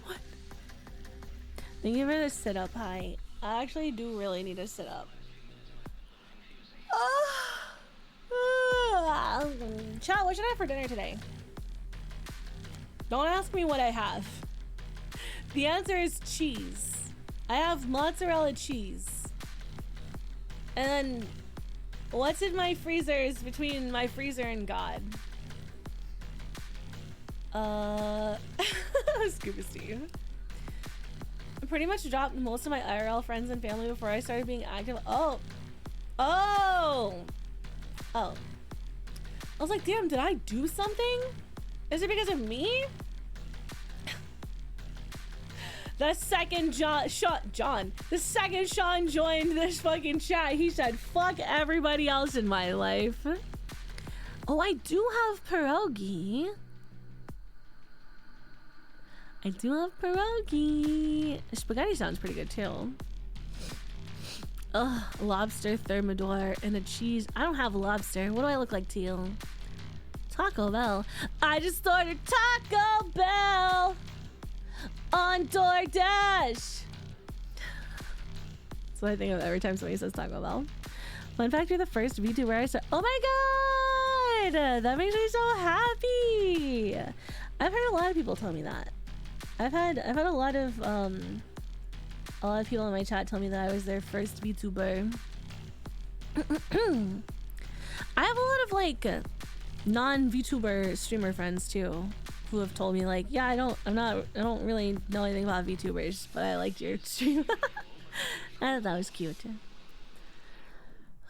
What? Thank you for the sit-up. Hi. I actually do really need to sit up. Chat, what should I have for dinner today? Don't ask me what I have. The answer is cheese. I have mozzarella cheese. And then what's in my freezers between my freezer and God? Scuba Steve. I pretty much dropped most of my IRL friends and family before I started being active. Oh. I was like, damn, did I do something? Is it because of me? The second the second Sean joined this fucking chat, he said, fuck everybody else in my life. Oh, I do have pierogi. I do have pierogi. Spaghetti sounds pretty good too. Ugh, lobster thermidor and a cheese. I don't have lobster. What do I look like to you? Taco Bell. I just ordered Taco Bell on DoorDash. That's what I think of every time somebody says Taco Bell. Fun fact, you're the first VTuber I said. Oh my god, that makes me so happy. I've heard a lot of people tell me that. I've had a lot of people in my chat tell me that I was their first VTuber. I have a lot of like non-VTuber streamer friends too, who have told me like, yeah, I don't really know anything about VTubers, but I liked your stream. I thought that was cute.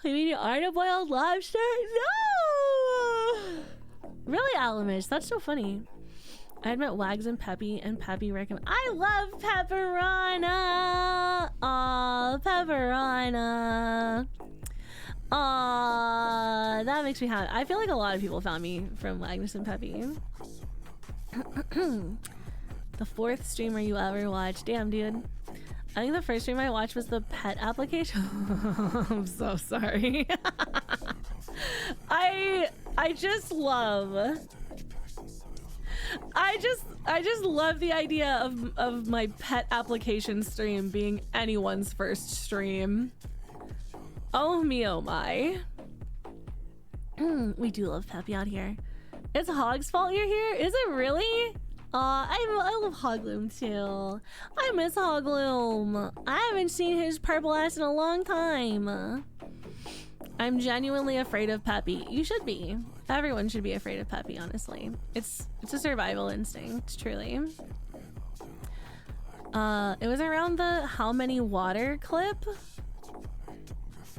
You mean you aren't a boiled lobster? No! Really, Alamish? That's so funny. I had met Wags and Peppy, and Peppy recommended. I love Pepperana! Aw, Pepperana. Aw, that makes me happy. I feel like a lot of people found me from Wagnus and Peppy. The fourth streamer you ever watched. Damn, dude. I think the first stream I watched was the pet application. I'm so sorry. I just love... I just love the idea of my pet application stream being anyone's first stream. Oh me, oh my. We do love Peppy out here. It's Hog's fault you're here? Is it really? I love Hogloom too. I miss Hogloom. I haven't seen his purple ass in a long time. I'm genuinely afraid of Peppy. You should be. Everyone should be afraid of Peppy, honestly. It's a survival instinct, truly. It was around the how many water clip?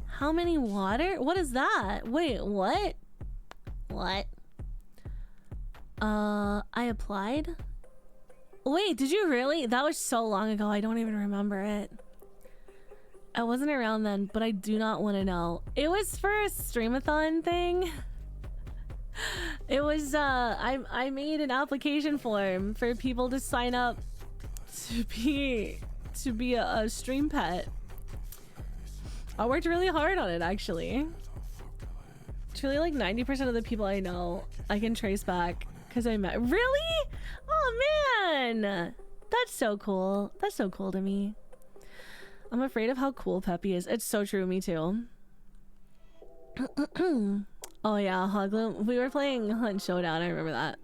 How many water? What is that? Wait, what? What? I applied? Wait, did you really? That was so long ago, I don't even remember it. I wasn't around then, but I do not want to know. It was for a streamathon thing. It was, I made an application form for people to sign up to be a stream pet. I worked really hard on it, actually. Truly, like 90% of the people I know, I can trace back because I met. Really? Oh man, that's so cool. That's so cool to me. I'm afraid of how cool Peppy is. It's so true, me too. Oh yeah, Hogloom. We were playing Hunt Showdown, I remember that.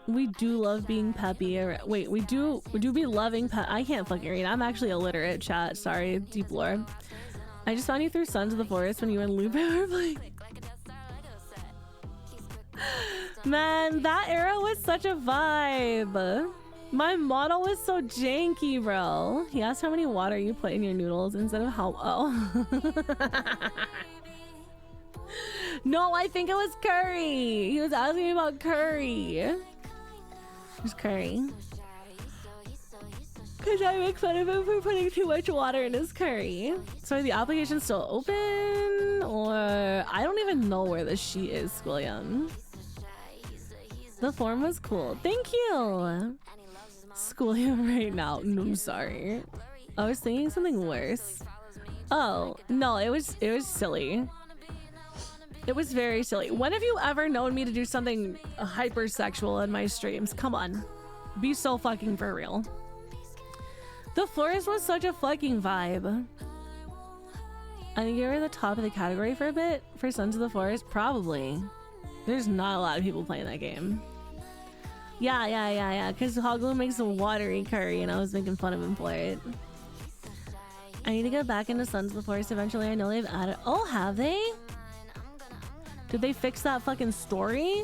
We do love being Peppy. Wait, we do be loving I can't fucking read. I'm actually illiterate, chat. Sorry, deep lore. I just found you through Sons of the Forest when you and Lupe were playing. Man, that era was such a vibe. My model was so janky, bro. He asked how many water you put in your noodles instead of how... Oh. No, I think it was curry. He was asking me about curry. Who's curry? Because I make fun of him for putting too much water in his curry. So are the applications still open? Or I don't even know where the 𝗎cie is ₂🂏🂛. The form was cool. Thank you. ₂🂏🂛 right now. No, I'm sorry. I was thinking something worse. Oh, no, it was silly. It was very silly. When have you ever known me to do something hypersexual in my streams? Come on. Be so fucking for real. The Florist was such a fucking vibe. I think you were at the top of the category for a bit for Sons of the Forest. Probably. There's not a lot of people playing that game. Yeah. Because Hoglu makes a watery curry and I was making fun of him for it. I need to get back into Sons of the Forest eventually. I know they've added... Oh, have they? Did they fix that fucking story?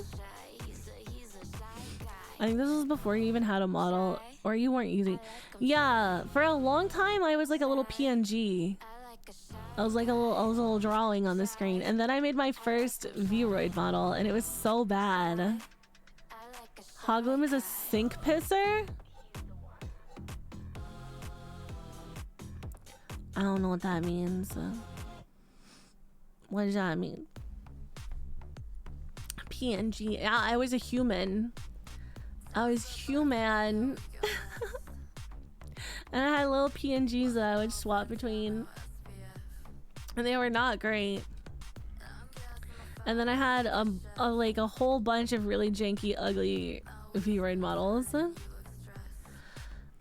I think this was before you even had a model, or you weren't using... Yeah, for a long time I was like a little PNG. I was a little drawing on the screen, and then I made my first Vroid model, and it was so bad. Hoglum is a sink pisser? I don't know what that means. What does that mean? PNG. Yeah, I was a human. I was human. And I had little PNGs that I would swap between. And they were not great. And then I had a whole bunch of really janky, ugly Vroid models. That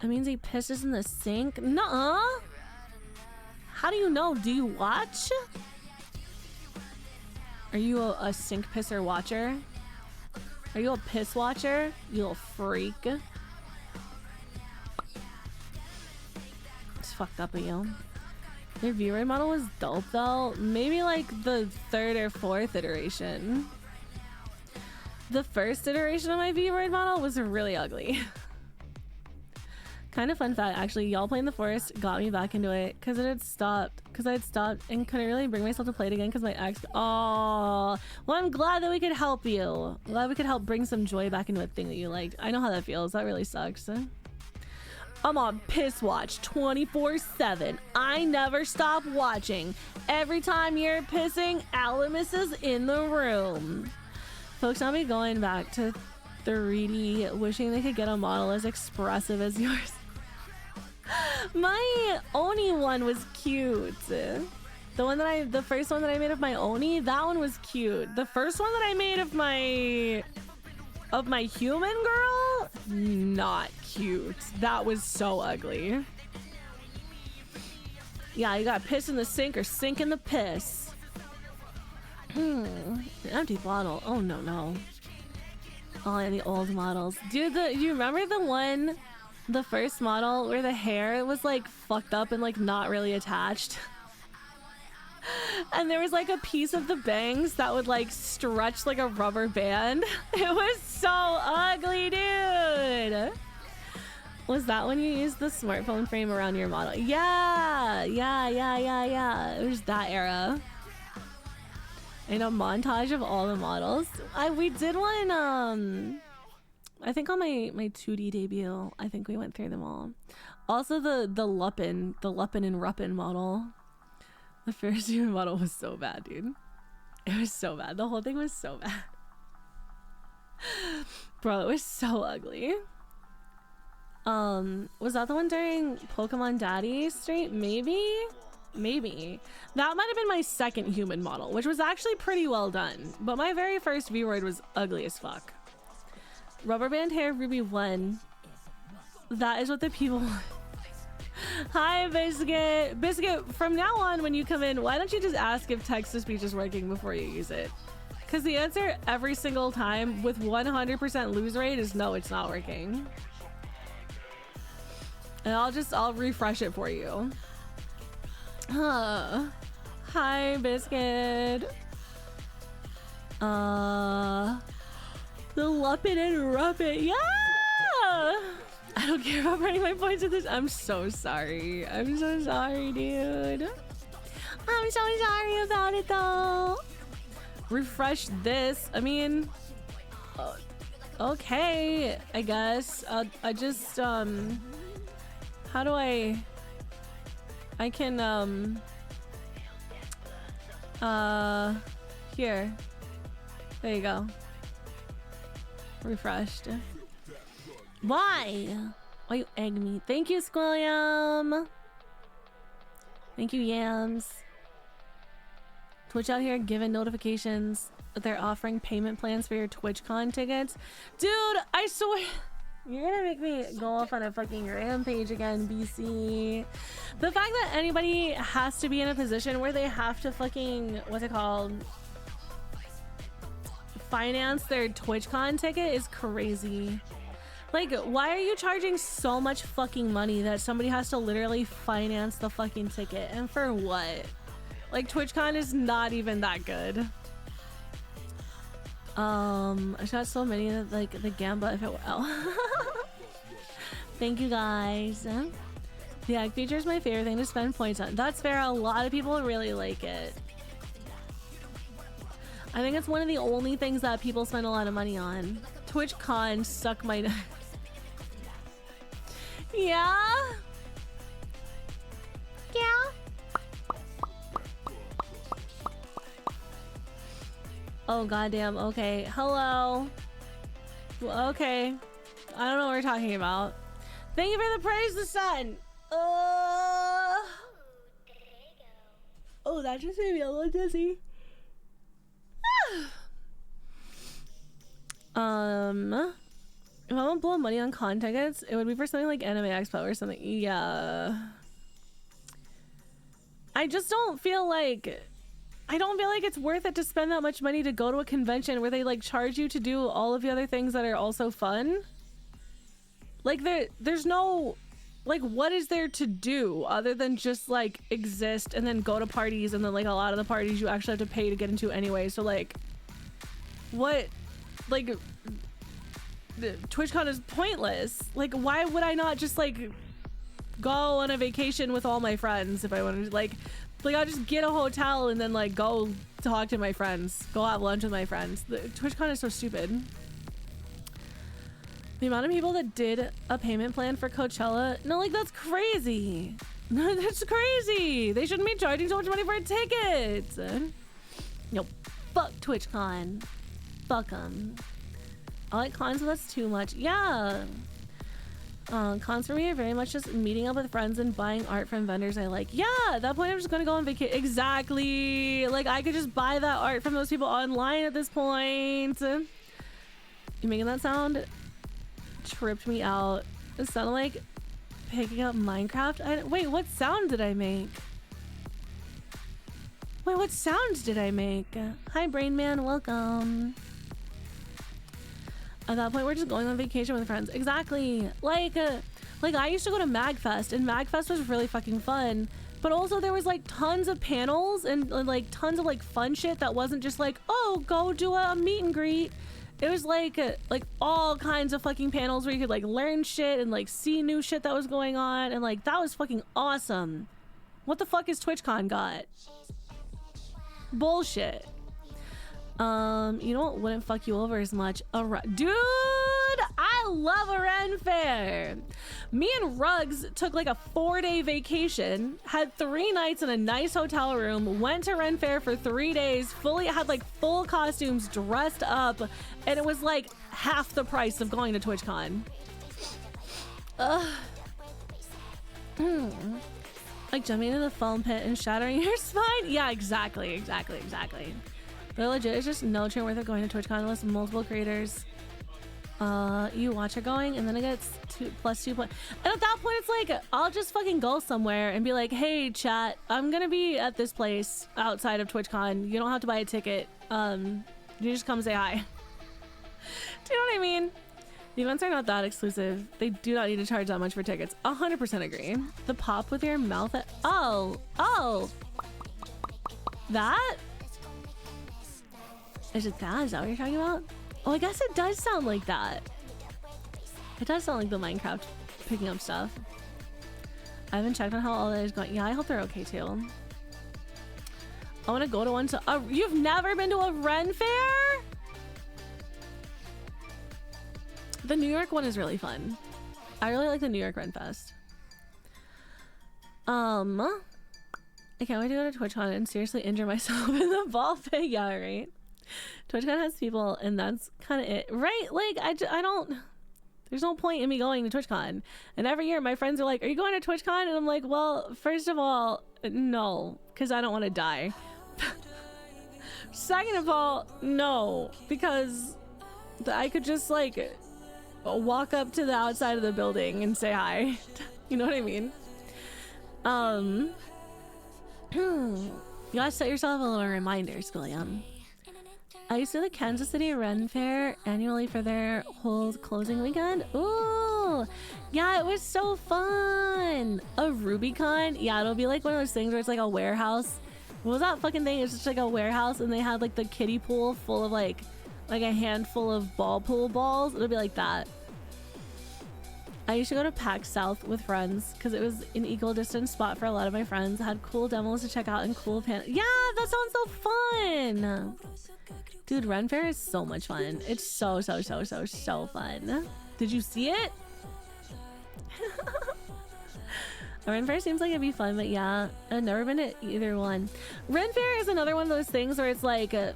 means he pisses in the sink? Nuh-uh. How do you know? Do you watch? Are you a sink pisser watcher? Are you a piss watcher? You little freak. It's fucked up of you. Your Vroid model was dope though. Maybe like the 3rd or 4th iteration. The first iteration of my Vroid model was really ugly. Kind of fun fact, actually, y'all playing the Forest got me back into it because I had stopped and couldn't really bring myself to play it again because my ex. Oh, well, I'm glad that we could help you. Glad we could help bring some joy back into a thing that you liked. I know how that feels. That really sucks. I'm on piss watch 24/7. I never stop watching. Every time you're pissing, Alamus is in the room. Folks, I'll be going back to 3D, wishing they could get a model as expressive as yours. My Oni one was cute. The first one that I made of my Oni, that one was cute. The first one that I made of my human girl, not cute. That was so ugly. Yeah, you got piss in the sink or sink in the piss. An empty bottle. Oh no. Oh, and the old models. Dude, you remember the first model where the hair was like fucked up and like not really attached? And there was like a piece of the bangs that would like stretch like a rubber band. It was so ugly, dude. Was that when you used the smartphone frame around your model? Yeah. It was that era. In a montage of all the models. We did one, I think on my 2D debut, I think we went through them all. Also the 𝗏𝗏 and 𝗏𝗏 model. The first human model was so bad, dude. It was so bad. The whole thing was so bad. Bro, it was so ugly. Was that the one during Pokemon Daddy stream? Maybe. That might have been my second human model, which was actually pretty well done. But my very first Vroid was ugly as fuck. Rubber band hair Ruby 1. That is what the people want. Hi, Biscuit. Biscuit, from now on when you come in, why don't you just ask if text-to-speech is working before you use it? Because the answer every single time with 100% lose rate is no, it's not working. And I'll refresh it for you. Hi, Biscuit. The 𝗏𝗏 and 𝗏𝗏. Yeah! I don't care about running my points with this. I'm so sorry. I'm so sorry, dude. I'm so sorry about it, though. Refresh this. I mean, okay, I guess. I just, How do I can here. There you go. Refreshed. Why? Why you egg me? Thank you, Squilliam. Thank you, Yams. Twitch out here giving notifications that they're offering payment plans for your TwitchCon tickets. Dude, I swear. You're gonna make me go off on a fucking rampage again, BC. The fact that anybody has to be in a position where they have to fucking, what's it called? Finance their TwitchCon ticket is crazy. Like, why are you charging so much fucking money that somebody has to literally finance the fucking ticket? And for what? Like, TwitchCon is not even that good. I got so many of like the Gamba if it well. Thank you guys. The egg feature is my favorite thing to spend points on. That's fair. A lot of people really like it. I think it's one of the only things that people spend a lot of money on. TwitchCon suck my yeah? Yeah? Oh goddamn, okay. Hello. Okay. I don't know what we're talking about. Thank you for the praise the sun. Oh, that just made me a little dizzy. If I want to blow money on con tickets, it would be for something like Anime Expo or something. Yeah. I just don't feel like it's worth it to spend that much money to go to a convention where they like charge you to do all of the other things that are also fun. Like there's no, like, what is there to do other than just like exist and then go to parties, and then like a lot of the parties you actually have to pay to get into anyway. So like, what, like, TwitchCon is pointless. Like, why would I not just like go on a vacation with all my friends if I wanted to? Like I'll just get a hotel and then like go talk to my friends, go have lunch with my friends. The TwitchCon is so stupid. The amount of people that did a payment plan for Coachella, no, like, that's crazy. No, that's crazy. They shouldn't be charging so much money for a ticket. No, fuck TwitchCon. Fuck them. I like cons, but that's too much. Yeah. Cons for me are very much just meeting up with friends and buying art from vendors I like. Yeah, at that point I'm just gonna go on vacation. Exactly. Like, I could just buy that art from those people online at this point. You making that sound? Tripped me out. It sounded like picking up Minecraft. Wait, what sound did I make? Wait, what sounds did I make? Hi, Brain Man, welcome. At that point, we're just going on vacation with friends. Exactly. Like I used to go to MagFest, and MagFest was really fucking fun. But also there was like tons of panels and like tons of like fun shit that wasn't just like, oh, go do a meet and greet. It was like all kinds of fucking panels where you could like learn shit and like see new shit that was going on, and like that was fucking awesome. What the fuck is TwitchCon got? Bullshit. You know what wouldn't fuck you over as much? Dude, I love a Ren Fair. Me and Ruggs took like a 4-day vacation, had 3 nights in a nice hotel room, went to Ren Fair for 3 days, had like full costumes, dressed up, and it was like half the price of going to TwitchCon. Like jumping into the foam pit and shattering your spine? Yeah, exactly. But legit, it's just no train worth of going to TwitchCon unless multiple creators you watch it going, and then it gets +2 points. And at that point, it's like, I'll just fucking go somewhere and be like, hey, chat, I'm gonna be at this place outside of TwitchCon. You don't have to buy a ticket. You just come say hi. Do you know what I mean? The events are not that exclusive. They do not need to charge that much for tickets. 100% agree. The pop with your mouth at, oh, that? Is it that? Is that what you're talking about? Oh, I guess it does sound like that. It does sound like the Minecraft picking up stuff. I haven't checked on how all that is going. Yeah, I hope they're okay too. I want to go to one. You've never been to a Ren Fair? The New York one is really fun. I really like the New York Ren Fest. I can't wait to go to TwitchCon and seriously injure myself in the ball pit. Yeah, right. TwitchCon has people, and that's kind of it, right? Like, I don't. There's no point in me going to TwitchCon. And every year, my friends are like, "Are you going to TwitchCon?" And I'm like, "Well, first of all, no, because I don't want to die. Second of all, no, because I could just like walk up to the outside of the building and say hi." You know what I mean? You gotta set yourself a little reminder, Skilliam. I used to do the Kansas City Ren Fair annually for their whole closing weekend. Ooh, yeah, it was so fun. A RubyCon, yeah, it'll be like one of those things where it's like a warehouse. What was that fucking thing? It's just like a warehouse, and they had like the kiddie pool full of like a handful of ball pool balls. It'll be like that. I used to go to PAX South with friends because it was an equal distance spot for a lot of my friends. Had cool demos to check out and cool Yeah, that sounds so fun. Dude, Ren Fair is so much fun. It's so fun. Did you see it? Ren Fair seems like it'd be fun, but yeah, I've never been to either one. Ren Fair is another one of those things where it's like, at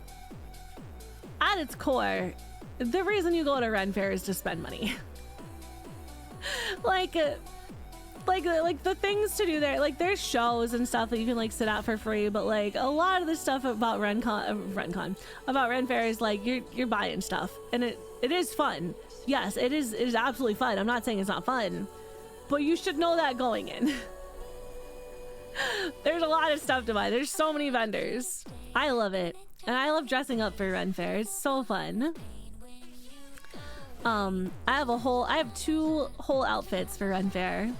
its core, the reason you go to Ren Fair is to spend money. like the things to do there, like there's shows and stuff that you can like sit out for free, but like a lot of the stuff about Ren Fair is like you're buying stuff, and it is fun. Yes, it is absolutely fun. I'm not saying it's not fun, but you should know that going in. There's a lot of stuff to buy. There's so many vendors. I love it, and I love dressing up for Ren Fair. It's so fun. I have 2 whole outfits for Ren Fair.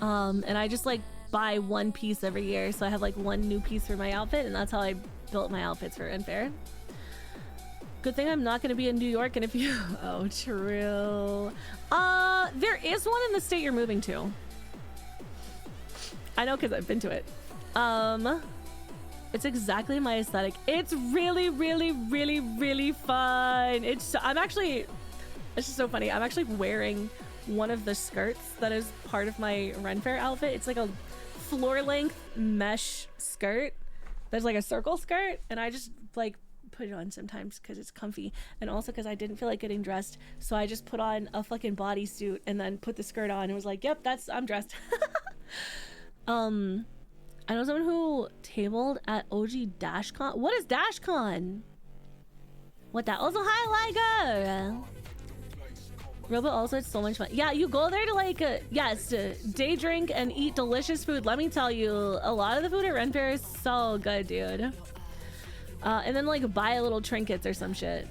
And I just like buy one piece every year, so I have like one new piece for my outfit, and that's how I built my outfits for Ren Fair. Good thing I'm not going to be in New York, and if you oh true, there is one in the state you're moving to. I know because I've been to it. It's exactly my aesthetic. It's really fun. It's just so funny. I'm actually wearing one of the skirts that is part of my Ren Fair outfit. It's like a floor-length mesh skirt that's like a circle skirt, and I just like put it on sometimes because it's comfy, and also because I didn't feel like getting dressed, so I just put on a fucking bodysuit and then put the skirt on and was like, yep, I'm dressed. I know someone who tabled at OG DashCon. What is DashCon? What that? Also, hi, Liger. Robot also, it's so much fun. Yeah, you go there to like, day drink and eat delicious food. Let me tell you, a lot of the food at Ren Fair is so good, dude. And then like buy a little trinkets or some shit.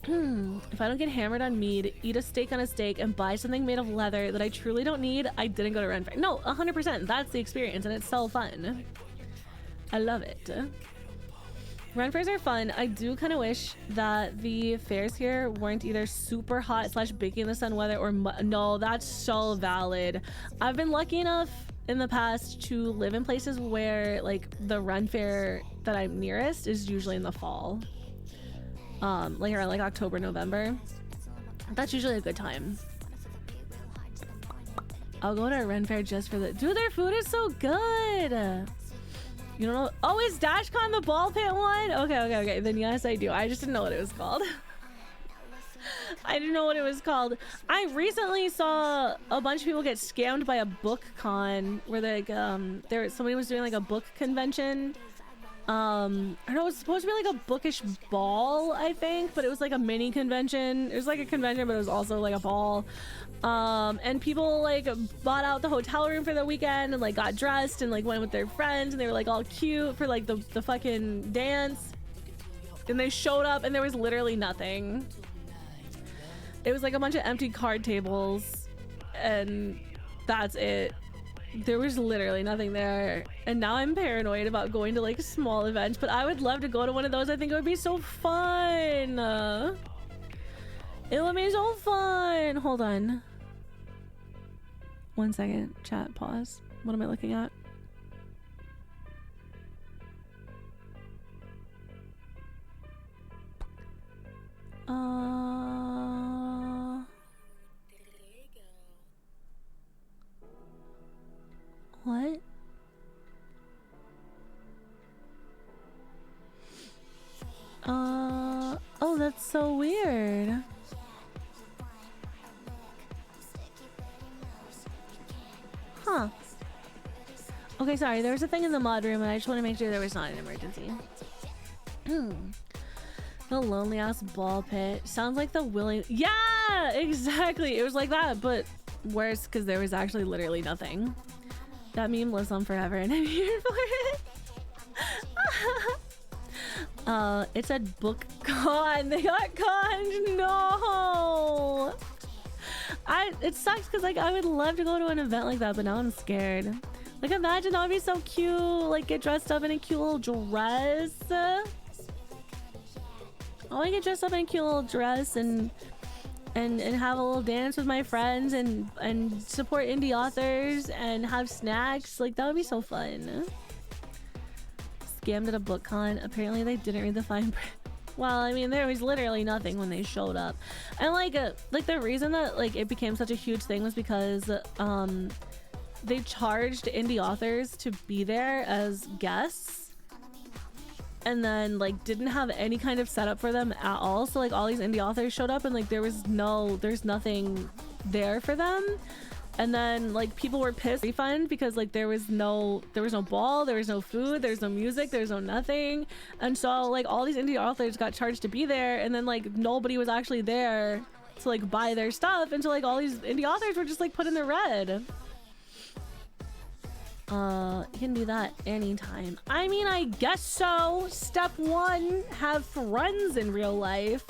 If I don't get hammered on mead, eat a steak on a steak, and buy something made of leather that I truly don't need, I didn't go to Ren Fair. No, 100%. That's the experience, and it's so fun. I love it. Ren fairs are fun. I do kind of wish that the fairs here weren't either super hot / baking in the sun weather or no, that's so valid. I've been lucky enough in the past to live in places where like the Ren Fair that I'm nearest is usually in the fall. Like around like October, November. That's usually a good time. I'll go to a Ren Fair just for the... Dude, their food is so good! You don't know? Oh, is DashCon the ball pit one? Okay. Then yes, I do. I just didn't know what it was called. I didn't know what it was called. I recently saw a bunch of people get scammed by a book con where like somebody was doing like a book convention. I don't know, it was supposed to be like a bookish ball, I think, but it was like a mini convention. It was like a convention, but it was also like a ball. And people like bought out the hotel room for the weekend and like got dressed and like went with their friends, and they were like all cute for like the fucking dance. And they showed up and there was literally nothing. It was like a bunch of empty card tables and that's it. There was literally nothing there, and now I'm paranoid about going to like small events, but I would love to go to one of those. I think it would be so fun. It would be so fun. Hold on 1 second, chat, pause. What am I looking at? Oh, that's so weird. Huh. Okay, sorry. There was a thing in the mod room and I just want to make sure there was not an emergency. The lonely ass ball pit. Sounds like the willing. Yeah, exactly. It was like that, but worse because there was actually literally nothing. That meme lives on forever and I'm here for it. It said book con. They got conned. No. It sucks because like I would love to go to an event like that, but now I'm scared. Like imagine that would be so cute. Like get dressed up in a cute little dress. I want to get dressed up in a cute little dress and have a little dance with my friends and support indie authors and have snacks. Like that would be so fun. Scammed at a book con. Apparently they didn't read the fine print. Well, I mean, there was literally nothing when they showed up. And like the reason that like it became such a huge thing was because they charged indie authors to be there as guests and then like didn't have any kind of setup for them at all. So like all these indie authors showed up and like there's nothing there for them. And then like people were pissed refund because like there was no ball, there was no food, there's no music, there's no nothing. And so like all these indie authors got charged to be there and then like nobody was actually there to like buy their stuff, and so like all these indie authors were just like put in the red. You can do that anytime. I mean, I guess so. Step 1, have friends in real life.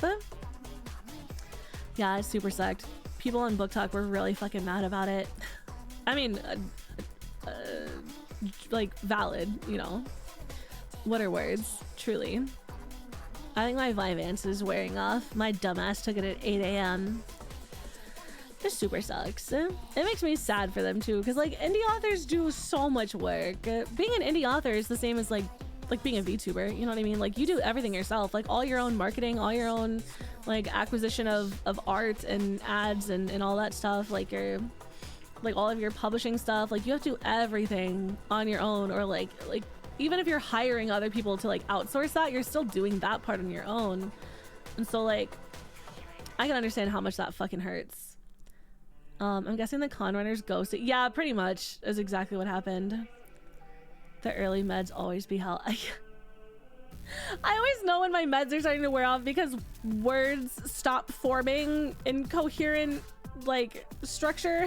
Yeah, it super sucked. People on Book Talk were really fucking mad about it. I mean, like valid, you know. What are words? Truly. I think my Vyvanse is wearing off. My dumbass took it at 8 a.m. This super sucks. It makes me sad for them too, because like indie authors do so much work. Being an indie author is the same as like being a VTuber, you know what I mean? Like you do everything yourself, like all your own marketing, all your own like acquisition of art and ads and all that stuff, like your like all of your publishing stuff, like you have to do everything on your own, or like even if you're hiring other people to like outsource that, you're still doing that part on your own. And so like I can understand how much that fucking hurts. I'm guessing the con runners ghosted. Yeah, pretty much is exactly what happened. The early meds always be hell. I always know when my meds are starting to wear off because words stop forming in coherent like structure.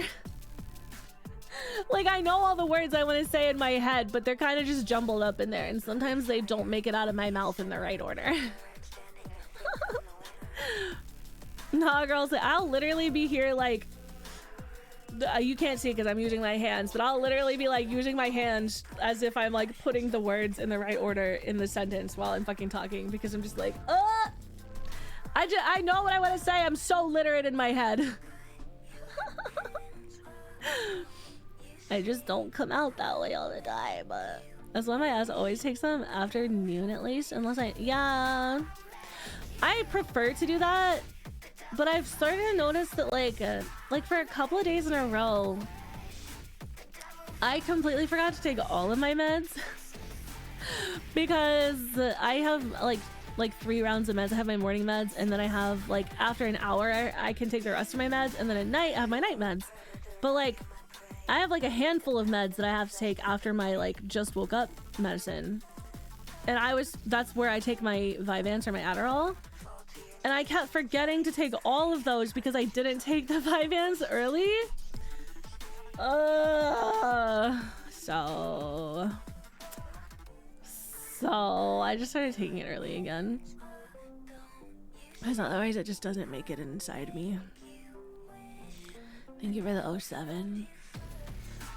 Like I know all the words I want to say in my head, but they're kind of just jumbled up in there, and sometimes they don't make it out of my mouth in the right order. Nah, girls, I'll literally be here like you can't see it because I'm using my hands, but I'll literally be like using my hands as if I'm like putting the words in the right order in the sentence while I'm fucking talking, because I'm just like, I know what I want to say. I'm so literate in my head. I just don't come out that way all the time. That's why my ass always takes them after noon at least, unless I prefer to do that. But I've started to notice that like for a couple of days in a row, I completely forgot to take all of my meds because I have like 3 rounds of meds. I have my morning meds, and then I have like after an hour I can take the rest of my meds, and then at night I have my night meds. But like I have like a handful of meds that I have to take after my like just woke up medicine, and that's where I take my Vyvanse or my Adderall. And I kept forgetting to take all of those because I didn't take the Vyvanse early. So I just started taking it early again. Because otherwise it just doesn't make it inside me. Thank you for the 07.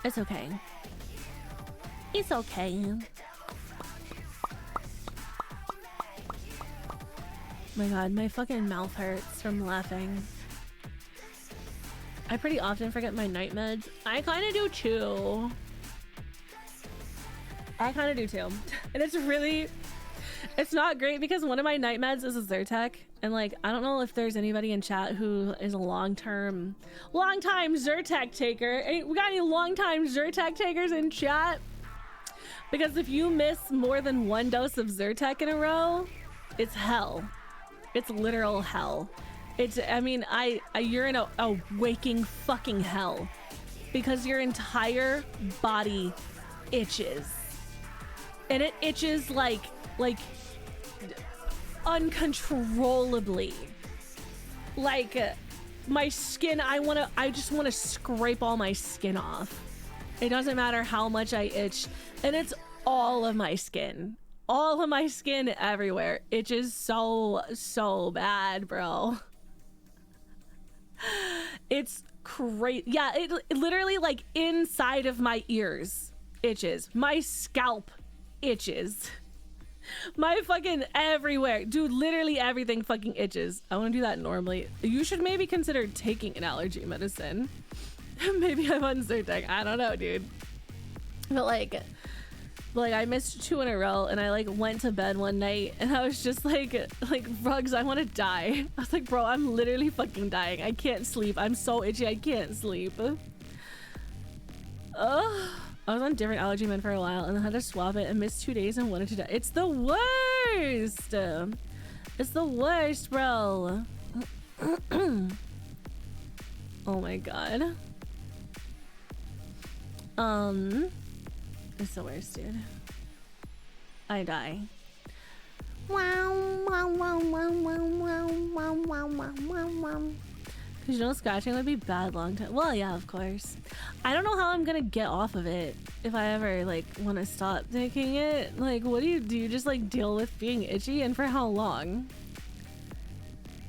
It's okay. It's okay. Oh my god, my fucking mouth hurts from laughing. I pretty often forget my night meds. I kind of do too. And it's not great because one of my night meds is a Zyrtec, and like I don't know if there's anybody in chat who is a long-time Zyrtec taker. We got any long-time Zyrtec takers in chat? Because if you miss more than 1 dose of Zyrtec in a row, It's hell. It's literal hell. It's, I mean, you're in a waking fucking hell because your entire body itches. And it itches like uncontrollably. Like my skin, I just want to scrape all my skin off. It doesn't matter how much I itch, and it's all of my skin. All of my skin everywhere. Itches so bad, bro. It's crazy. Yeah, it literally like inside of my ears itches. My scalp itches. My fucking everywhere. Dude, literally everything fucking itches. I want to do that normally. You should maybe consider taking an allergy medicine. Maybe I'm on Zyrtec. I don't know, dude. But like I missed 2 in a row, and I like went to bed one night and I was just like Rugs, I want to die. I was like, bro, I'm literally fucking dying. I can't sleep. I'm so itchy. I can't sleep. I was on different allergy med for a while and then had to swap it and missed 2 days and wanted to die. It's the worst. It's the worst, bro. Oh my god. It's the worst, dude. I die. Cause you know scratching would be bad long time. Well, yeah, of course. I don't know how I'm gonna get off of it if I ever like want to stop taking it. Like, what do? You just like deal with being itchy, and for how long?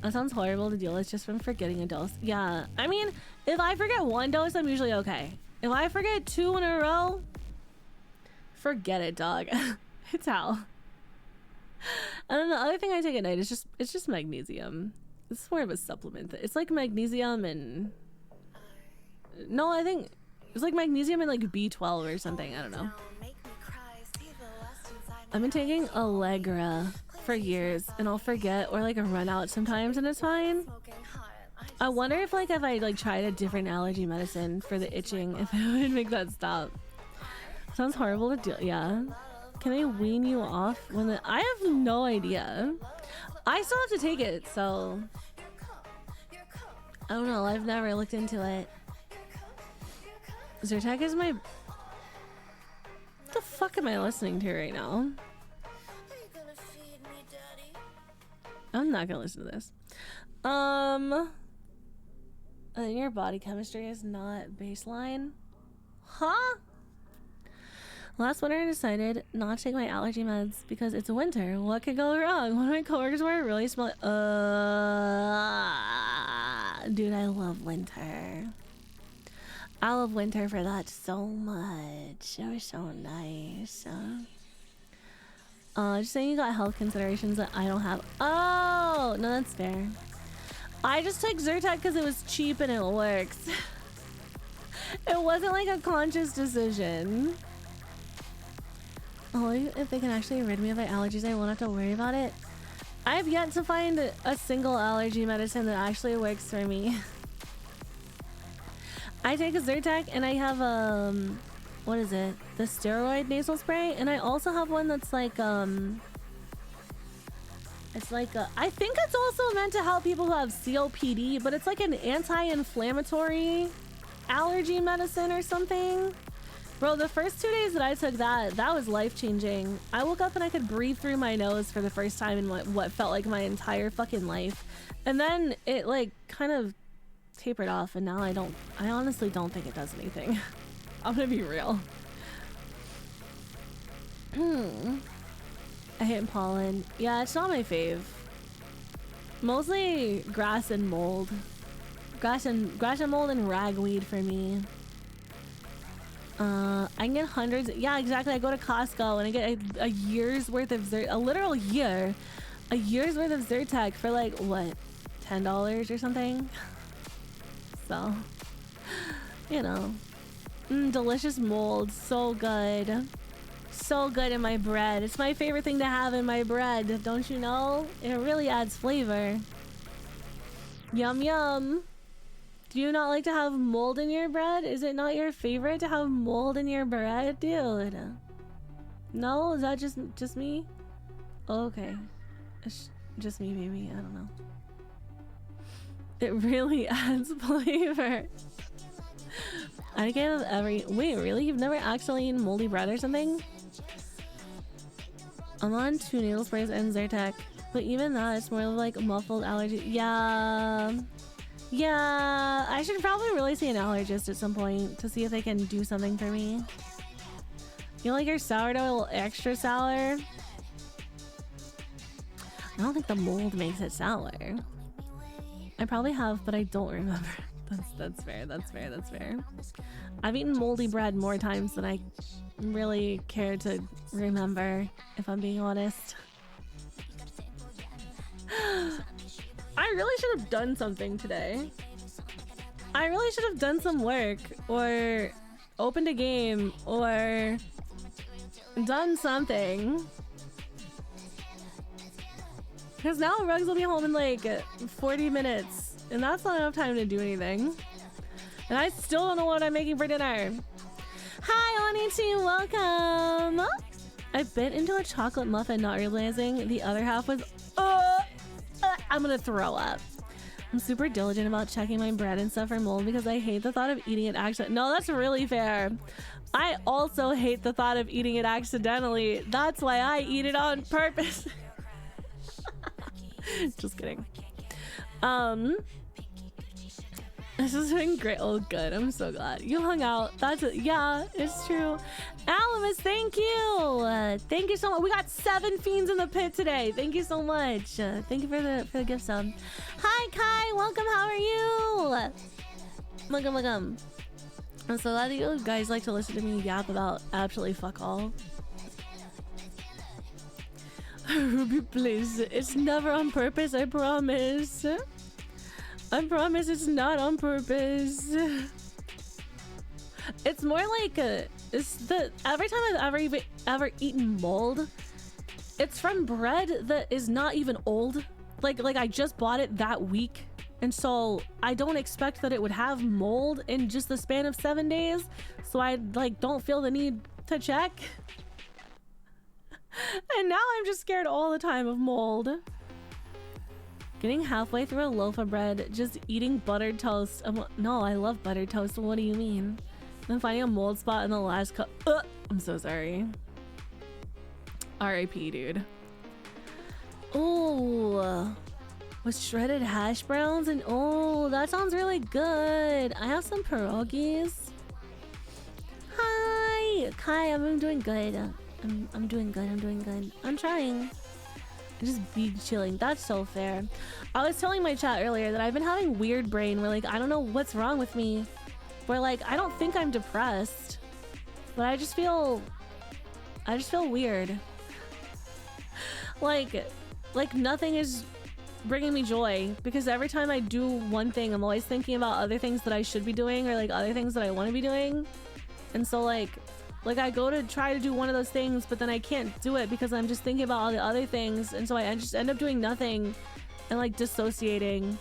That sounds horrible to deal with just from forgetting a dose. Yeah, I mean, if I forget 1 dose, I'm usually okay. If I forget 2 in a row, forget it, dog. It's hell. And then the other thing I take at night is just magnesium. It's more of a supplement. It's like magnesium and no, I think it's like magnesium and like B12 or something. I don't know. I've been taking Allegra for years and I'll forget or like run out sometimes and it's fine. I wonder if I like tried a different allergy medicine for the itching, if it would make that stop. Sounds horrible to deal. Yeah. Can they wean you off when I have no idea. I still have to take it, so I don't know. I've never looked into it. Zyrtec is my... What the fuck am I listening to right now? I'm not gonna listen to this. Your body chemistry is not baseline. Huh? Last winter I decided not to take my allergy meds because it's winter. What could go wrong? One of my coworkers were really small. Dude, I love winter. I love winter for that so much. It was so nice. Just saying you got health considerations that I don't have. Oh, no, that's fair. I just took Zyrtec because it was cheap and it works. It wasn't like a conscious decision. Oh, if they can actually rid me of my allergies, I won't have to worry about it. I've yet to find a single allergy medicine that actually works for me. I take a Zyrtec and I have what is it? The steroid nasal spray, and I also have one that's like it's like I think it's also meant to help people who have COPD, but it's like an anti-inflammatory allergy medicine or something. Bro, the first 2 days that I took that was life-changing. I woke up and I could breathe through my nose for the first time in what felt like my entire fucking life. And then it like kind of tapered off, and now I honestly don't think it does anything. I'm gonna be real. I hate pollen. Yeah, it's not my fave. Mostly grass and mold. Grass and mold and ragweed for me. I can get hundreds. Yeah, exactly. I go to Costco and I get a year's worth of a literal year, a year's worth of Zyrtec for like what, $10 or something. So, you know, delicious mold, so good, so good in my bread. It's my favorite thing to have in my bread. Don't you know? It really adds flavor. Yum yum. Do you not like to have mold in your bread? Is it not your favorite to have mold in your bread, dude? No? Is that just me? Okay. It's just me, maybe. I don't know. It really adds flavor. I can't have every. Wait, really? You've never actually eaten moldy bread or something? I'm on 2 nasal sprays and Zyrtec, but even that, it's more like muffled allergy. Yeah. Yeah, I should probably really see an allergist at some point to see if they can do something for me. You like your sourdough a little extra sour? I don't think the mold makes it sour. I probably have, but I don't remember. That's fair, that's fair, that's fair. I've eaten moldy bread more times than I really care to remember, if I'm being honest. I really should have done something today. I really should have done some work, or opened a game, or done something. Because now Rugs will be home in like 40 minutes, and that's not enough time to do anything. And I still don't know what I'm making for dinner. Hi, 𝗏𝐼, welcome. I bit into a chocolate muffin, not realizing the other half was, I'm gonna throw up. I'm super diligent about checking my bread and stuff for mold because I hate the thought of eating it accidentally. No, that's really fair. I also hate the thought of eating it accidentally. That's why I eat it on purpose. Just kidding. This has been great. Oh, good. I'm so glad you hung out. That's it. Yeah, it's true. Alamus, thank you. Thank you so much. We got 7 fiends in the pit today. Thank you so much. Thank you for the gift sub. Hi, Kai. Welcome. How are you? Welcome, welcome. I'm so glad that you guys like to listen to me yap about absolutely fuck all. Ruby, please. It's never on purpose. I promise. I promise it's not on purpose. It's more like every time I've ever eaten mold, it's from bread that is not even old. Like I just bought it that week, and so I don't expect that it would have mold in just the span of 7 days. So I don't feel the need to check. And now I'm just scared all the time of mold. Getting halfway through a loaf of bread, just eating buttered toast. No, I love buttered toast. What do you mean? Then finding a mold spot in the last cup. I'm so sorry. R.I.P. dude. Oh, with shredded hash browns and oh, that sounds really good. I have some pierogies. Hi, Kai. I'm doing good. I'm doing good. I'm doing good. I'm trying. Just be chilling. That's so fair. I was telling my chat earlier that I've been having weird brain where I don't know what's wrong with me, where I don't think I'm depressed, but I just feel weird. like nothing is bringing me joy, because every time I do one thing, I'm always thinking about other things that I should be doing, or other things that I want to be doing. And so I go to try to do one of those things, but then I can't do it because I'm just thinking about all the other things, and so I just end up doing nothing and dissociating.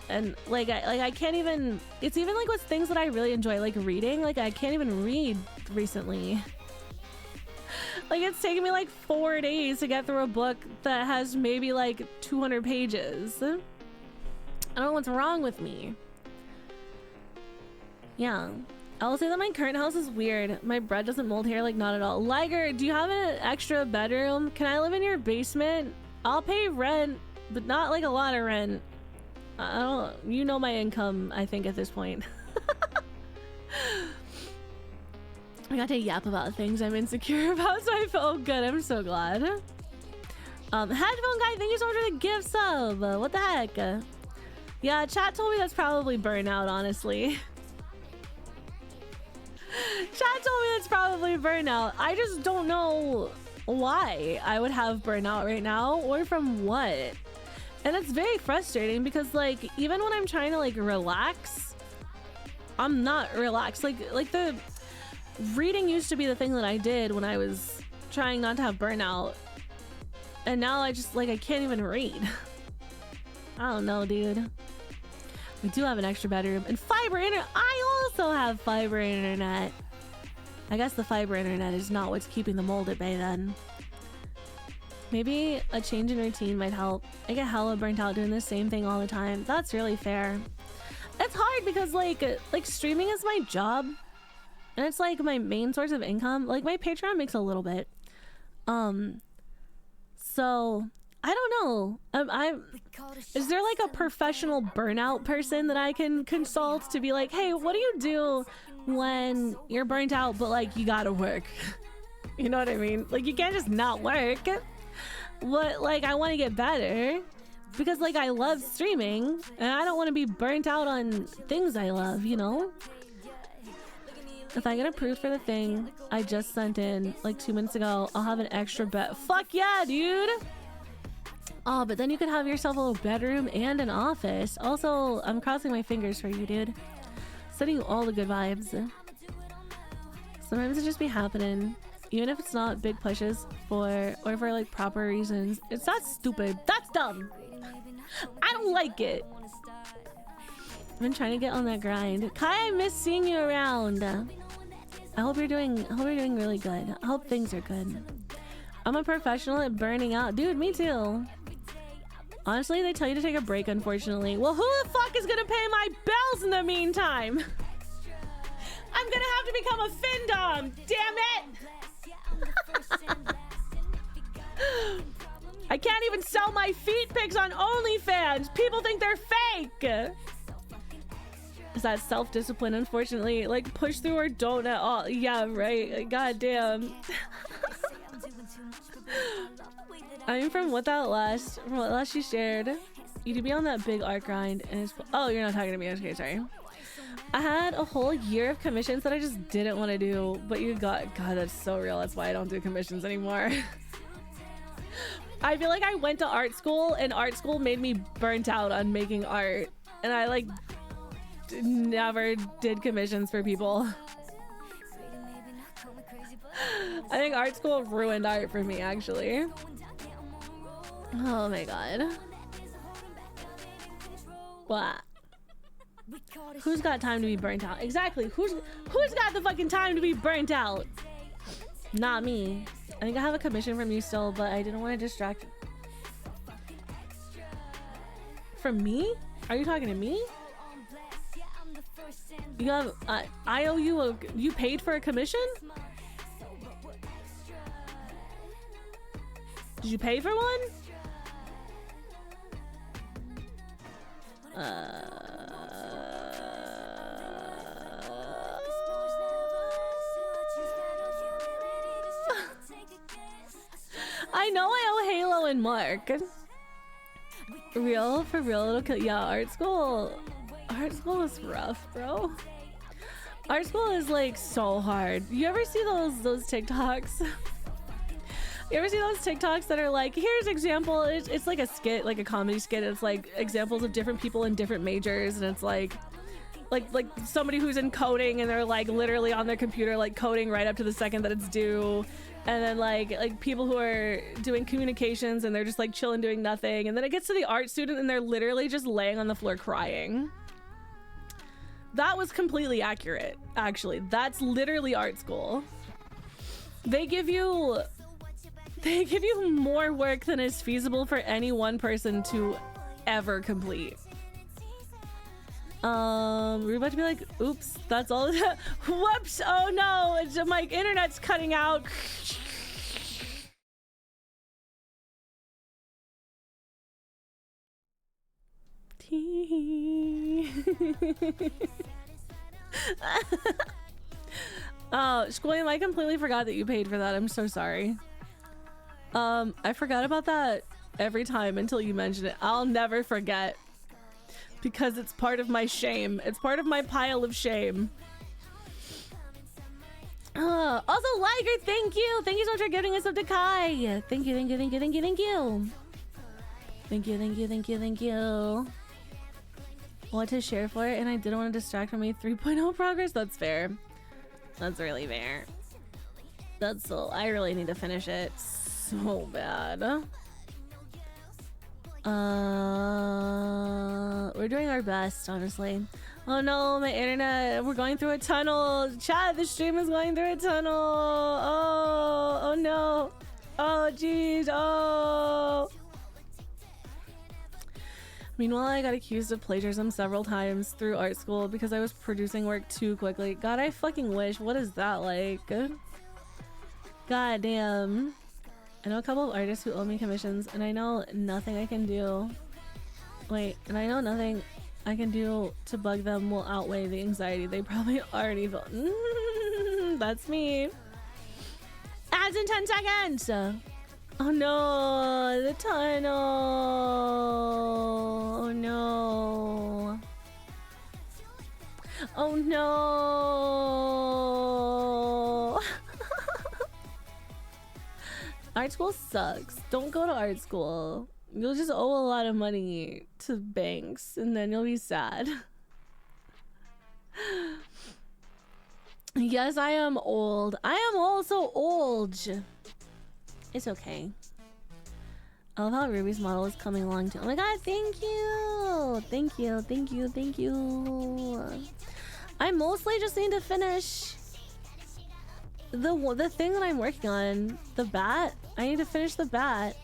And I can't even, it's even with things that I really enjoy, like reading. I can't even read recently. It's taken me 4 days to get through a book that has maybe 200 pages. I don't know what's wrong with me. Yeah. I'll say that my current house is weird. My bread doesn't mold here, not at all. Liger, do you have an extra bedroom? Can I live in your basement? I'll pay rent, but not a lot of rent. I don't, you know my income, I think, at this point. I got to yap about things I'm insecure about, so I felt good. I'm so glad. Headphone guy, thank you so much for the gift sub. What the heck? Yeah, chat told me that's probably burnout, honestly. Chat told me it's probably burnout. I just don't know why I would have burnout right now, or from what. And it's very frustrating because even when I'm trying to relax, I'm not relaxed. The reading used to be the thing that I did when I was trying not to have burnout, and now I just I can't even read. I don't know, dude. We do have an extra bedroom and fiber internet. I also have fiber internet. I guess the fiber internet is not what's keeping the mold at bay then. Maybe a change in routine might help. I get hella burnt out doing the same thing all the time. That's really fair. It's hard because like streaming is my job. And it's like my main source of income. Like my Patreon makes a little bit. So I don't know. Is there like a professional burnout person that I can consult to be like, hey, what do you do when you're burnt out, but like you gotta work? You know what I mean? Like you can't just not work. What, like I want to get better because like I love streaming and I don't want to be burnt out on things I love, you know? If I get approved for the thing I just sent in like 2 minutes ago, I'll have an extra bed. Fuck yeah, dude. Oh, but then you could have yourself a little bedroom and an office. Also, I'm crossing my fingers for you, dude. Sending you all the good vibes. Sometimes it just be happening, even if it's not big pushes for like proper reasons. It's not stupid. That's dumb. I don't like it. I've been trying to get on that grind. Kai, I miss seeing you around. I hope you're doing really good. I hope things are good. I'm a professional at burning out. Dude, me too. Honestly, they tell you to take a break, unfortunately. Well, who the fuck is gonna pay my bills in the meantime? I'm gonna have to become a findom. Damn it! I can't even sell my feet pics on OnlyFans. People think they're fake. Is that self-discipline? Unfortunately, like push through or don't at all. Yeah, right. God damn. I'm from what last she shared. You could be on that big art grind and it's, oh, you're not talking to me. Okay, sorry. I had a whole year of commissions that I just didn't want to do, but you got, God, that's so real. That's why I don't do commissions anymore. I feel like I went to art school and art school made me burnt out on making art, and I like never did commissions for people. I think art school ruined art for me, actually. Oh my god. What? Who's got time to be burnt out? Exactly. Who's got the fucking time to be burnt out? Not me. I think I have a commission from you still, but I didn't want to distract. From me? Are you talking to me? You have I owe you you paid for a commission? Did you pay for one? I know I owe Halo and Mark. Real, for real, it'll kill. Yeah, art school is rough, bro. Art school is like so hard. You ever see those TikToks? You ever see those TikToks that are like, here's example, it's like a skit, like a comedy skit. It's like examples of different people in different majors, and it's like somebody who's in coding and they're like literally on their computer like coding right up to the second that it's due. And then like people who are doing communications and they're just like chilling doing nothing. And then it gets to the art student and they're literally just laying on the floor crying. That was completely accurate, actually. That's literally art school. They give you more work than is feasible for any one person to ever complete. We're about to be like, oops, that's all. Whoops, oh no, it's my internet's cutting out. Oh, 𝐶, I completely forgot that you paid for that. I'm so sorry. I forgot about that every time until you mention it. I'll never forget. Because it's part of my shame. It's part of my pile of shame. Also, Liger, thank you. Thank you so much for giving us up to Kai. Thank you, thank you, thank you, thank you, thank you. Thank you, thank you, thank you, thank you. What to share for it, and I didn't want to distract from my 3.0 progress. That's fair. That's really fair. That's so, I really need to finish it so bad. We're doing our best, honestly. Oh no, my internet, we're going through a tunnel. Chat, the stream is going through a tunnel. Oh no. Oh geez. Oh. Meanwhile, I got accused of plagiarism several times through art school because I was producing work too quickly. God, I fucking wish. What is that like? God damn. I know a couple of artists who owe me commissions, and I know nothing I can do. Wait, and I know nothing I can do to bug them will outweigh the anxiety they probably already feel. That's me. Ads in 10 seconds! Oh no, the tunnel. Oh no. Oh no. Art school sucks. Don't go to art school. You'll just owe a lot of money to banks and then you'll be sad. Yes, I am old. I am also old. It's okay. I love how Ruby's model is coming along too. Oh my god, thank you! Thank you, thank you, thank you. I mostly just need to finish the thing that I'm working on. The bat. I need to finish the bat.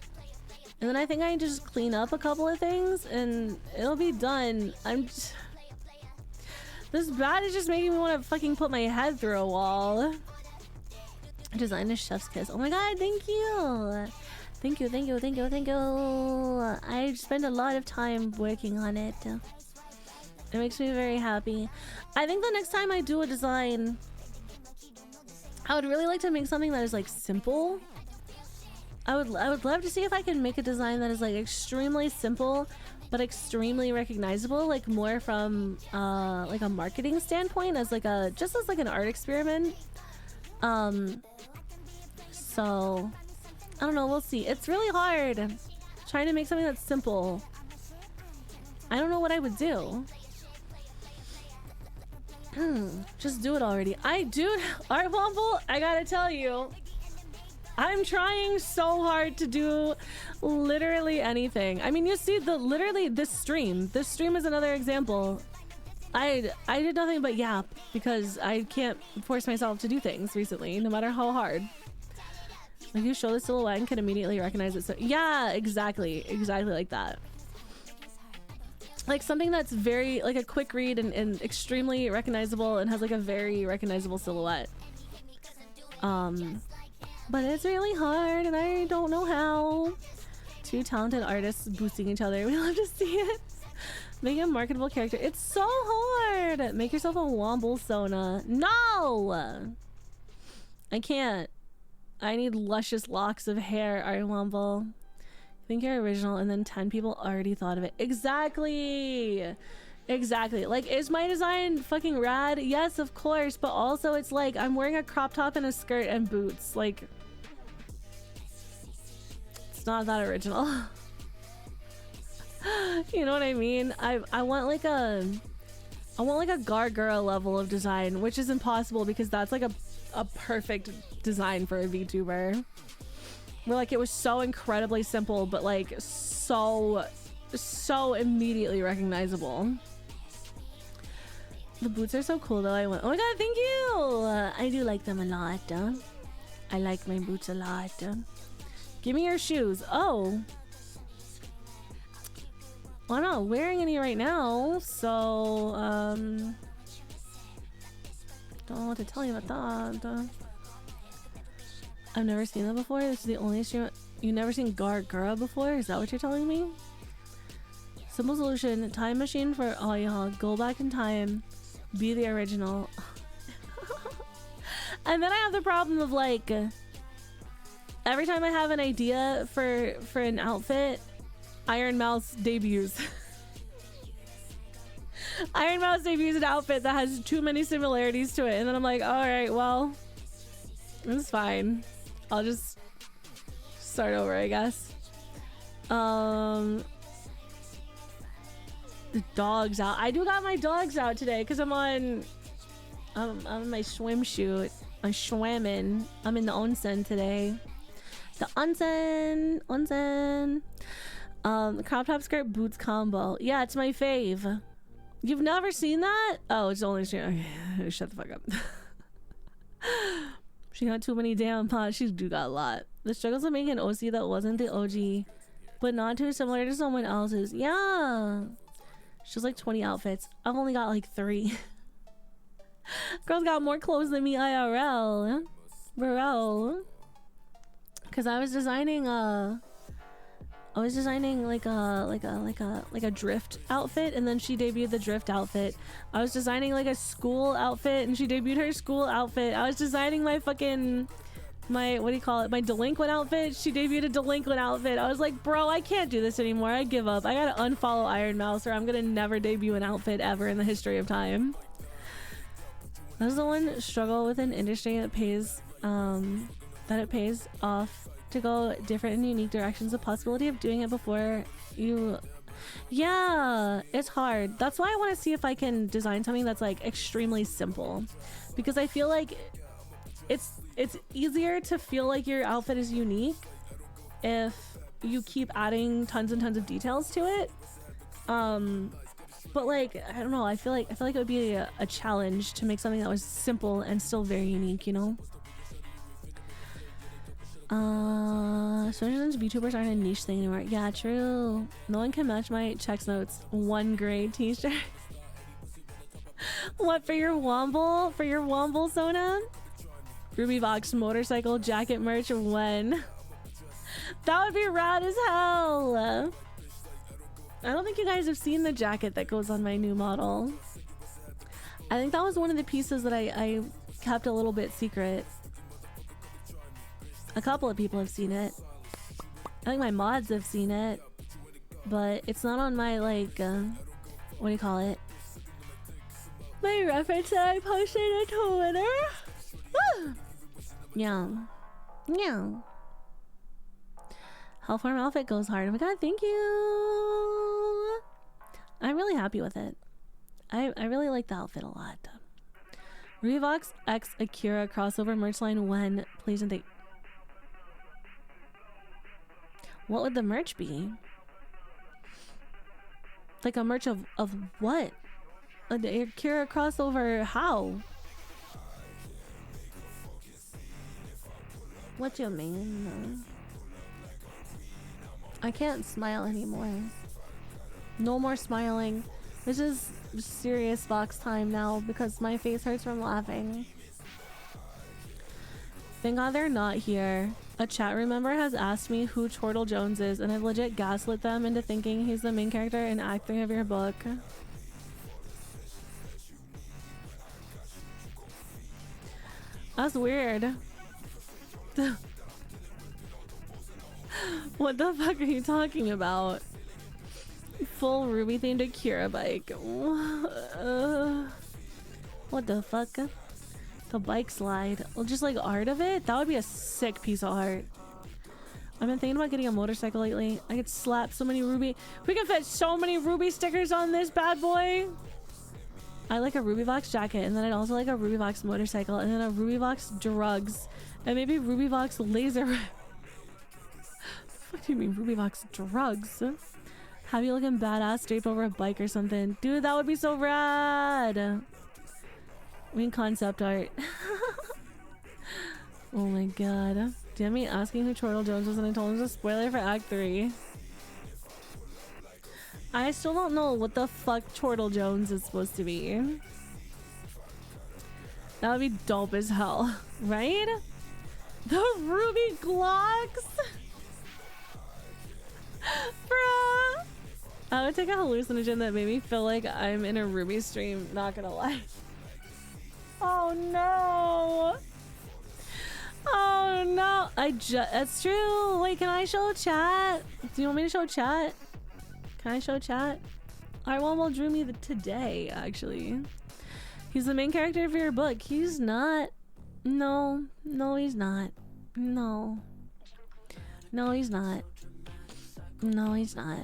And then I think I need to just clean up a couple of things and it'll be done. This bat is just making me want to fucking put my head through a wall. I designed a chef's kiss. Oh my god, thank you. Thank you, thank you, thank you, thank you. I spent a lot of time working on it. It makes me very happy. I think the next time I do a design, I would really like to make something that is like simple. I would love to see if I can make a design that is like extremely simple but extremely recognizable, like more from like a marketing standpoint, as like a just as like an art experiment. So I don't know, we'll see. It's really hard trying to make something that's simple. I don't know what I would do. Just do it already. Dude, Art Womble, I gotta tell you, I'm trying so hard to do literally anything. I mean, you see literally this stream. This stream is another example. I did nothing but yap because I can't force myself to do things recently, no matter how hard. Like, you show the silhouette and can immediately recognize it. So yeah, exactly like that. Like something that's very like a quick read and extremely recognizable and has like a very recognizable silhouette. But it's really hard and I don't know how. Two talented artists boosting each other. We love to see it. Make a marketable character. It's so hard. Make yourself a Womble Sona. No! I can't. I need luscious locks of hair, Art Womble. Think you're original and then 10 people already thought of it. Exactly! Exactly. Like, is my design fucking rad? Yes, of course. But also it's like I'm wearing a crop top and a skirt and boots. Like, it's not that original. You know what I mean? I want like a 𝗪𝗓 level of design, which is impossible because that's like a perfect design for a VTuber. Where like it was so incredibly simple but like so immediately recognizable. The boots are so cool though. Oh my god, thank you! I do like them a lot. I like my boots a lot. Give me your shoes. Oh. Well, I'm not wearing any right now, so don't know what to tell you about that. I've never seen that before. This is the only stream. You've never seen 𝗪𝗓 before? Is that what you're telling me? Simple solution. Time machine for 𝗂𝐻. Go back in time. Be the original. And then I have the problem of like, every time I have an idea for an outfit, Ironmouse debuts. Ironmouse debuts an outfit that has too many similarities to it, and then I'm like, all right, well, it's fine. I'll just start over, I guess. The dog's out. I do got my dogs out today because I'm on my swimsuit. I'm swimming. I'm in the onsen today. The onsen. Crop top skirt boots combo. Yeah, it's my fave. You've never seen that? Oh, it's only okay, shut the fuck up. She got too many damn pots. She do got a lot. The struggles of making an OC that wasn't the OG but not too similar to someone else's. Yeah. She has like 20 outfits. I've only got like 3. Girl's got more clothes than me IRL. Bro. Cause I was designing like a drift outfit, and then she debuted the drift outfit. I was designing like a school outfit, and she debuted her school outfit. I was designing my fucking my my delinquent outfit. She debuted a delinquent outfit. I was like, bro, I can't do this anymore. I give up. I gotta unfollow Iron Mouse, or I'm gonna never debut an outfit ever in the history of time. That's the one struggle with an industry that pays that it pays off to go different and unique directions. The possibility of doing it before you, yeah, it's hard. That's why I want to see if I can design something that's like extremely simple, because I feel like it's easier to feel like your outfit is unique if you keep adding tons and tons of details to it. But like, I don't know, I feel like it would be a challenge to make something that was simple and still very unique, you know? Especially since VTubers aren't a niche thing anymore. Yeah, true. No one can match my checks notes 1 grade t-shirt. What, for your Womble? For your Womble, Sona? Voxx motorcycle jacket merch when? That would be rad as hell. I don't think you guys have seen the jacket that goes on my new model. I think that was one of the pieces that I kept a little bit secret. A couple of people have seen it. I think my mods have seen it, but it's not on my like what do you call it? My reference that I posted on Twitter. Yeah. Yeah. Hellform outfit goes hard. Oh my god, thank you. I'm really happy with it. I really like the outfit a lot. Voxx X Akira crossover merch line when, please, and thank. What would the merch be? Like a merch of what? The Akira crossover how? What do you mean? I can't smile anymore. No more smiling. This is serious Voxx time now because my face hurts from laughing. Thank God they're not here. A chat room member has asked me who 𝗏𝗏 is, and I've legit gaslit them into thinking he's the main character in Act 3 of your book. That's weird. What the fuck are you talking about? Full Ruby themed Akira bike. What the fuck? The bike slide. Well, just like art of it? That would be a sick piece of art. I've been thinking about getting a motorcycle lately. I could slap so many Ruby. We can fit so many Ruby stickers on this bad boy. I like a Voxx jacket, and then I'd also like a Voxx motorcycle, and then a Voxx drugs, and maybe Voxx laser. What do you mean Voxx drugs? Have you looking badass draped over a bike or something? Dude, that would be so rad. I mean concept art. Oh my god. Damn me asking who 𝗏𝗏 was, and I told him it's a spoiler for Act 3. I still don't know what the fuck 𝗏𝗏 is supposed to be. That would be dope as hell, right? The Ruby Glocks! Bruh! I would take a hallucinogen that made me feel like I'm in a Ruby stream, not gonna lie. Oh no! Oh no! That's true! Wait, can I show chat? Do you want me to show chat? Can I show chat? 𝗏𝗏 drew me today, actually. He's the main character of your book. He's not. No. No, he's not. No. No, he's not. No, he's not.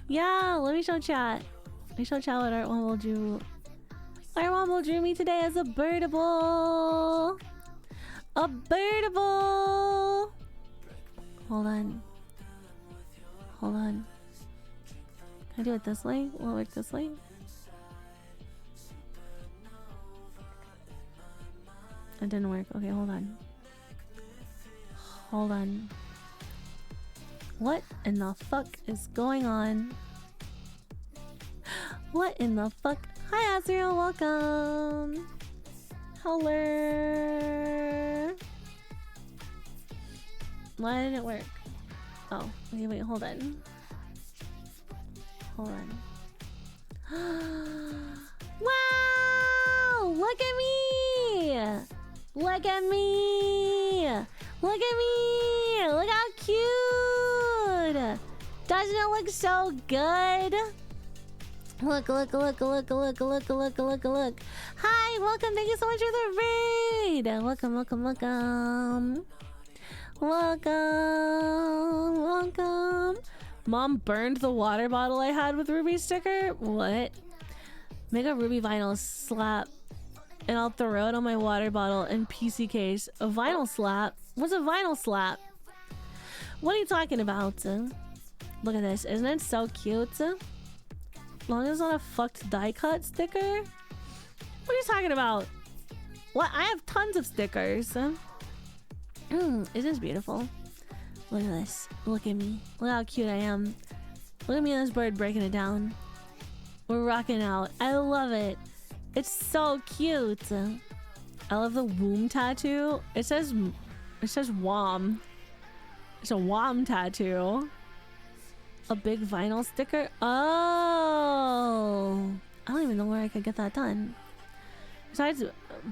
Yeah, let me show chat. Let me show chat what 𝗏𝗏 drew. 𝗏𝗏 drew me today as a birdable. A birdable. Hold on. Hold on. Can I do it this way? Will it work this way? It didn't work. Okay, hold on. Hold on. What in the fuck is going on? What in the fuck? Hi 𝗓𝐿, welcome. Hello. Why didn't it work? Oh, okay, wait, hold on. Hold on. Wow! Look at me! Look at me! Look at me! Look how cute! Doesn't it look so good? Look, look, look, look, look, look, look, look, look. Hi, welcome. Thank you so much for the raid. Welcome, welcome, welcome. Welcome, welcome. Mom burned the water bottle I had with Ruby sticker? What? Make a Ruby vinyl slap and I'll throw it on my water bottle and PC case. A vinyl slap? What's a vinyl slap? What are you talking about? Look at this. Isn't it so cute? As long as it's not a fucked die cut sticker? What are you talking about? What? I have tons of stickers. Isn't this beautiful? Look at this. Look at me. Look how cute I am. Look at me and this bird breaking it down. We're rocking out. I love it. It's so cute. I love the womb tattoo. It says WOM. It's a WOM tattoo. A big vinyl sticker. Oh, I don't even know where I could get that done.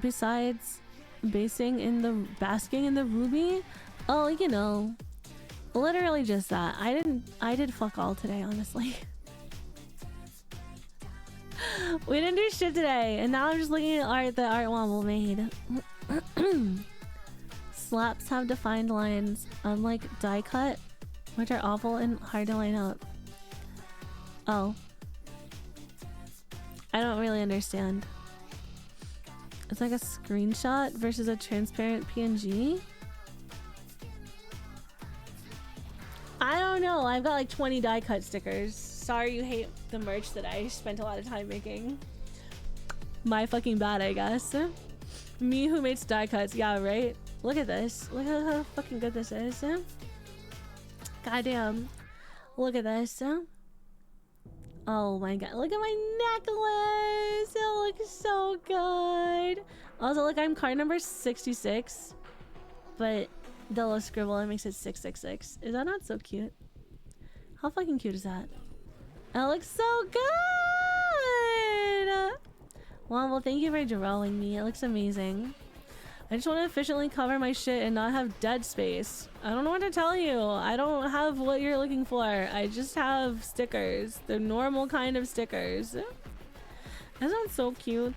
Besides basking in the ruby. Oh, you know, literally just that. I did fuck all today, honestly. We didn't do shit today, and now I'm just looking at art that 𝗏𝗏 made. Slaps have defined lines, unlike die cut, which are awful and hard to line up. Oh. I don't really understand. It's like a screenshot versus a transparent PNG? I don't know. I've got like 20 die cut stickers. Sorry you hate the merch that I spent a lot of time making. My fucking bad, I guess. Me who makes die cuts. Yeah, right? Look at this. Look at how fucking good this is. Goddamn. Look at this. Oh my god. Look at my necklace. It looks so good. Also, look, I'm card number 66. But the little scribble, it makes it 666. Is that not so cute? How fucking cute is that? It looks so good! Well, thank you for drawing me. It looks amazing. I just want to efficiently cover my shit and not have dead space. I don't know what to tell you. I don't have what you're looking for. I just have stickers. The normal kind of stickers. That sounds so cute.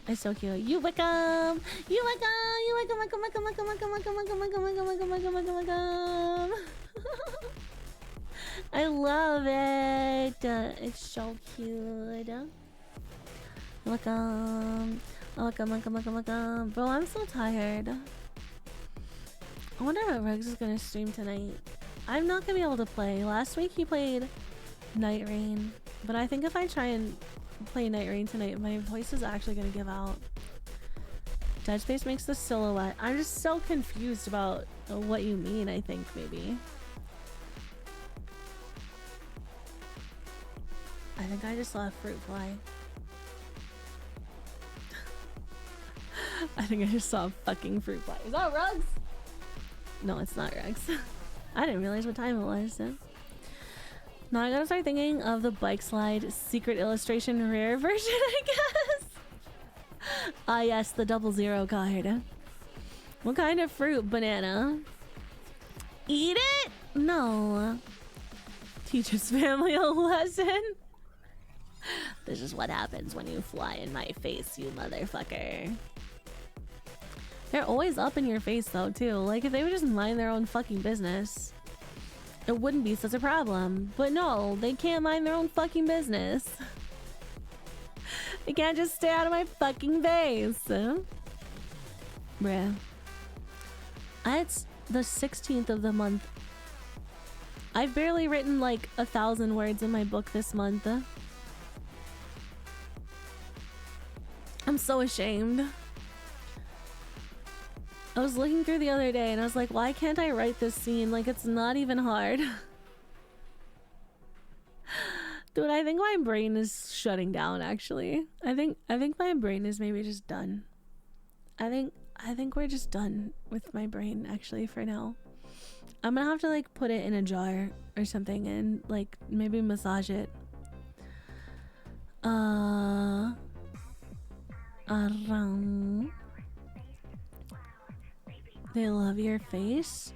It's so cute. You welcome! You welcome! You welcome! Welcome! Welcome! Welcome! Welcome! Welcome! Welcome! Welcome! Welcome! Welcome! Welcome! Welcome! I love it. It's so cute. Welcome. Welcome, welcome, welcome, welcome. Bro, I'm so tired. I wonder what Rugs is gonna stream tonight. I'm not gonna be able to play. Last week he played Night Rain, but I think if I try and play Night Rain tonight, my voice is actually gonna give out. Dead space makes the silhouette. I'm just so confused about what you mean, I think, maybe. I think I just saw a fruit fly. I think I just saw a fucking fruit fly. Is that Rugs? No, it's not Rugs. I didn't realize what time it was. Now I gotta start thinking of the bike slide secret illustration rare version, I guess. Ah, yes, the 00 card. What kind of fruit? Banana. Eat it? No. Teach his family a lesson. This is what happens when you fly in my face, you motherfucker. They're always up in your face though, too. Like, if they would just mind their own fucking business, it wouldn't be such a problem. But no, they can't mind their own fucking business. They can't just stay out of my fucking face. Bruh. It's the 16th of the month. I've barely written like 1,000 words in my book this month. I'm so ashamed. I was looking through the other day and I was like, why can't I write this scene? Like, it's not even hard. Dude, I think my brain is shutting down, actually. I think my brain is maybe just done. I think we're just done with my brain, actually, for now. I'm gonna have to, like, put it in a jar or something and, like, maybe massage it. They love your face?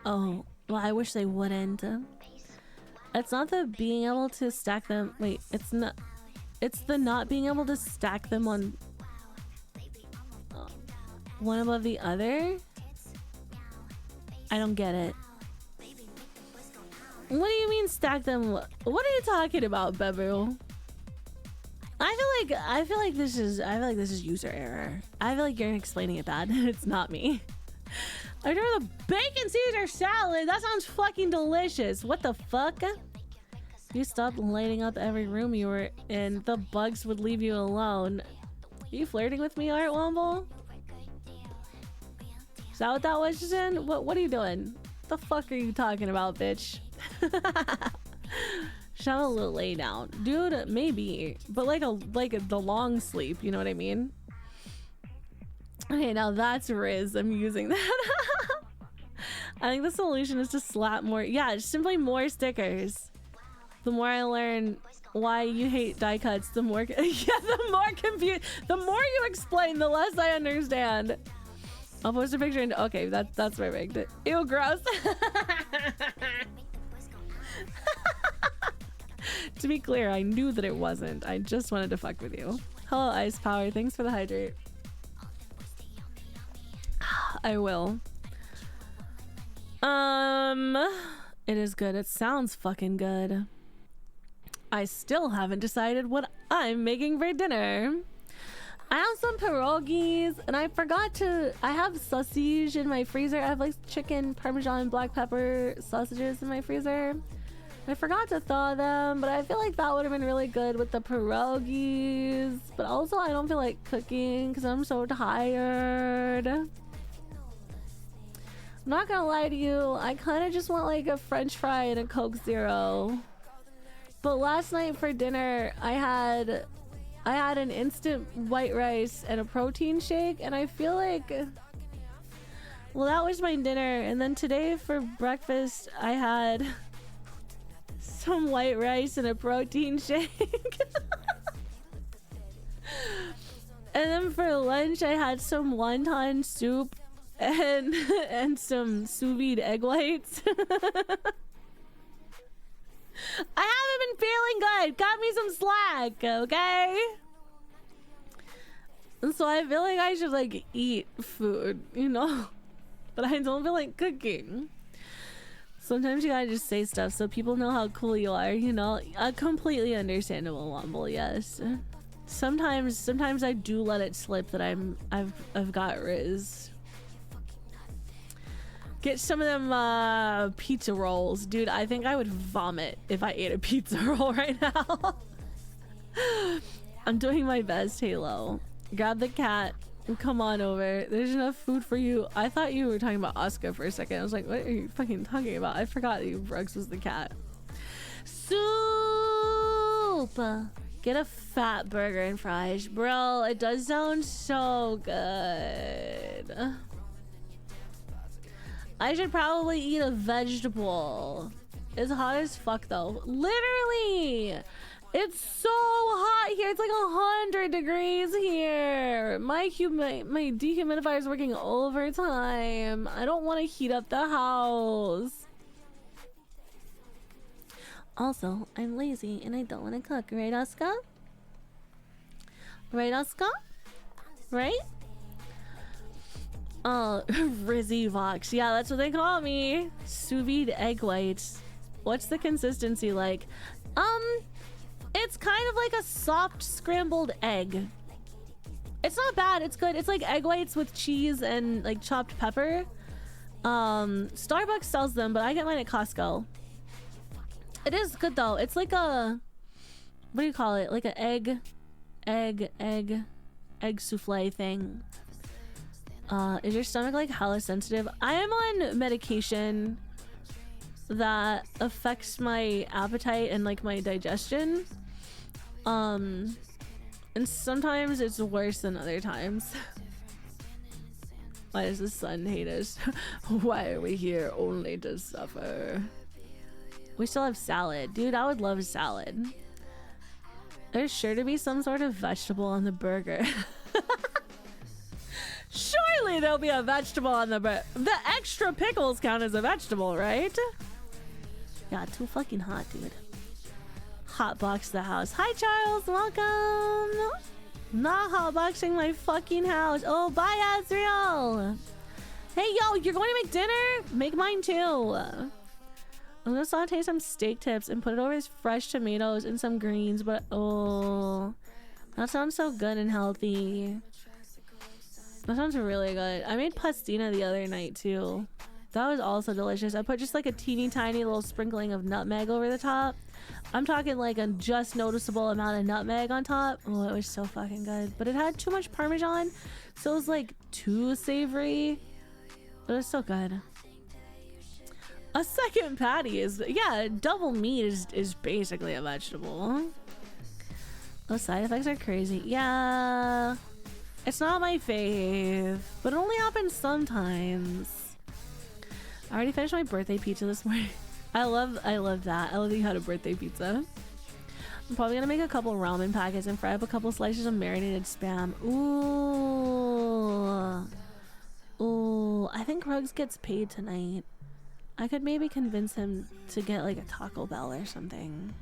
Oh, well, I wish they wouldn't. It's not the being able to stack them. Wait, it's not. It's the not being able to stack them on one above the other. I don't get it. What do you mean stack them? What are you talking about, Bebu? I feel like this is user error. I feel like you're explaining it bad. It's not me. I remember the bacon Caesar salad. That sounds fucking delicious. What the fuck? You stopped lighting up every room you were in. The bugs would leave you alone. Are you flirting with me, 𝗏𝗏? Is that what that was, Jen? What are you doing? What the fuck are you talking about, bitch? Should have a little lay down, dude. Maybe, but like the long sleep. You know what I mean? Okay, now that's Riz. I'm using that. I think the solution is to slap more. Yeah, just simply more stickers. The more I learn why you hate die cuts, the more the more confused. The more you explain, the less I understand. I'll post a picture and okay, that's perfect. Ew, gross. To be clear, I knew that it wasn't. I just wanted to fuck with you. Hello, Ice Power. Thanks for the hydrate. I will. It is good. It sounds fucking good. I still haven't decided what I'm making for dinner. I have some pierogies and I forgot to. I have sausage in my freezer. I have like chicken, parmesan, black pepper sausages in my freezer. I forgot to thaw them, but I feel like that would have been really good with the pierogies. But also, I don't feel like cooking because I'm so tired. I'm not gonna lie to you, I kind of just want like a French fry and a Coke Zero. But last night for dinner, I had an instant white rice and a protein shake, and I feel like, well, that was my dinner. And then today for breakfast, I had some white rice and a protein shake. And then for lunch, I had some wonton soup and some sous vide egg whites. I haven't been feeling good. Got me some slack, okay? And so I feel like I should like eat food, you know? But I don't feel like cooking. Sometimes you gotta just say stuff so people know how cool you are, you know? Completely understandable, 𝗏𝗏, yes. Sometimes I do let it slip that I've got Riz. Get some of them pizza rolls. Dude, I think I would vomit if I ate a pizza roll right now. I'm doing my best, Halo. Grab the cat and come on over. There's enough food for you. I thought you were talking about Oscar for a second. I was like, what are you fucking talking about? I forgot you Brooks was the cat. Soup! Get a fat burger and fries. Bro, it does sound so good. I should probably eat a vegetable. It's hot as fuck though. Literally! It's so hot here. It's like 100 degrees here. My dehumidifier is working overtime. I don't want to heat up the house. Also, I'm lazy and I don't want to cook. Right, Oscar? Right, Oscar? Right? Oh, Rizzy Voxx. Yeah, that's what they call me. Sous vide egg whites. What's the consistency like? It's kind of like a soft scrambled egg. It's not bad. It's good. It's like egg whites with cheese and like chopped pepper. Starbucks sells them, but I get mine at Costco. It is good though. It's like a, what do you call it? Like an egg souffle thing. Is your stomach like hella sensitive? I am on medication that affects my appetite and like my digestion. And sometimes it's worse than other times. Why does the sun hate us? Why are we here only to suffer? We still have salad. Dude, I would love salad. There's sure to be some sort of vegetable on the burger. Surely there'll be a vegetable on the burger. The extra pickles count as a vegetable, right? Yeah, too fucking hot, dude. Hotbox the house. Hi, Charles. Welcome. Not hotboxing my fucking house. Oh, bye, Azriel. Hey, yo, you're going to make dinner? Make mine too. I'm gonna saute some steak tips and put it over his fresh tomatoes and some greens, but oh, that sounds so good and healthy. That sounds really good. I made pastina the other night too. That was also delicious. I put just like a teeny tiny little sprinkling of nutmeg over the top. I'm talking like a just noticeable amount of nutmeg on top. Oh, it was so fucking good. But it had too much Parmesan, so it was like too savory. But it's so good. A second patty is, yeah, double meat is basically a vegetable. Those side effects are crazy. Yeah. It's not my fave, but it only happens sometimes. I already finished my birthday pizza this morning. I love that. I love that you had a birthday pizza. I'm probably gonna make a couple ramen packets and fry up a couple slices of marinated spam. Ooh. Ooh, I think Rugs gets paid tonight. I could maybe convince him to get like a Taco Bell or something.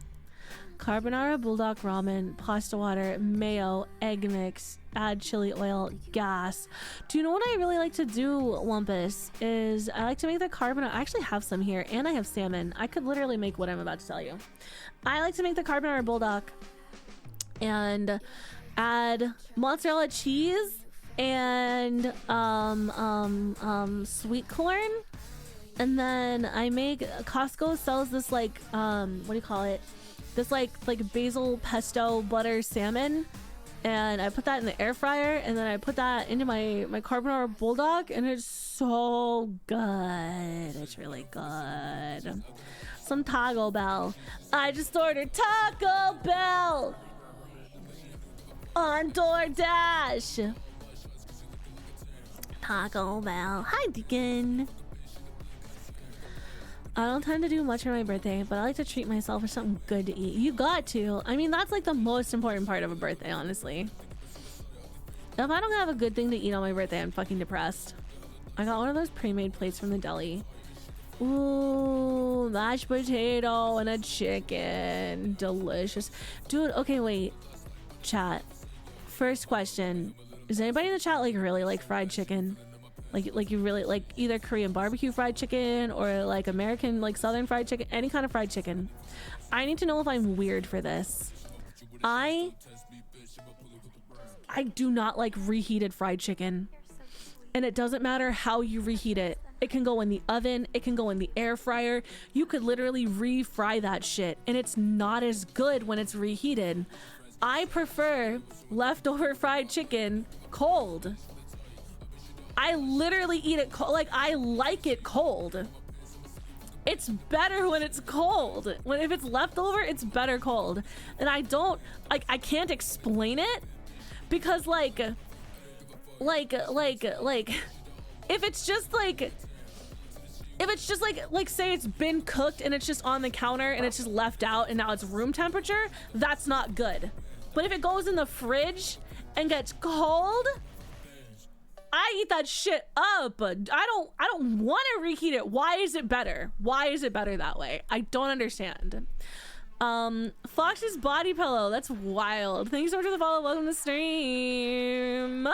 Carbonara, bulldog ramen, pasta water, mayo, egg mix, add chili oil, gas. Do you know what I really like to do, Wumpus? Is I like to make the carbonara. I actually have some here and I have salmon. I could literally make what I'm about to tell you. I like to make the carbonara bulldog and add mozzarella cheese and sweet corn. And then I make, Costco sells this like, what do you call it? This like basil pesto butter salmon, and I put that in the air fryer, and then I put that into my carbonara bulldog, and it's so good. It's really good. Some Taco Bell. I just ordered Taco Bell on DoorDash. Taco Bell. Hi, Deacon. I don't tend to do much for my birthday, but I like to treat myself with something good to eat. You got to. I mean, that's like the most important part of a birthday, honestly. If I don't have a good thing to eat on my birthday, I'm fucking depressed. I got one of those pre-made plates from the deli. Ooh, mashed potato and a chicken. Delicious. Dude, okay, wait. Chat. First question. Does anybody in the chat like really like fried chicken? Like you really like either Korean barbecue fried chicken or like American like Southern fried chicken, any kind of fried chicken. I need to know if I'm weird for this. I do not like reheated fried chicken, and it doesn't matter how you reheat it. It can go in the oven, it can go in the air fryer. You could literally refry that shit, and it's not as good when it's reheated. I prefer leftover fried chicken cold. I literally eat it cold. Like, I like it cold. It's better when it's cold. If it's leftover, it's better cold. And I don't, like, I can't explain it because like, if it's just like, say it's been cooked and it's just on the counter and it's just left out and now it's room temperature, that's not good. But if it goes in the fridge and gets cold, I eat that shit up. I don't want to reheat it. Why is it better? Why is it better that way? I don't understand. Fox's body pillow. That's wild. Thanks so much for the follow. Welcome to the stream.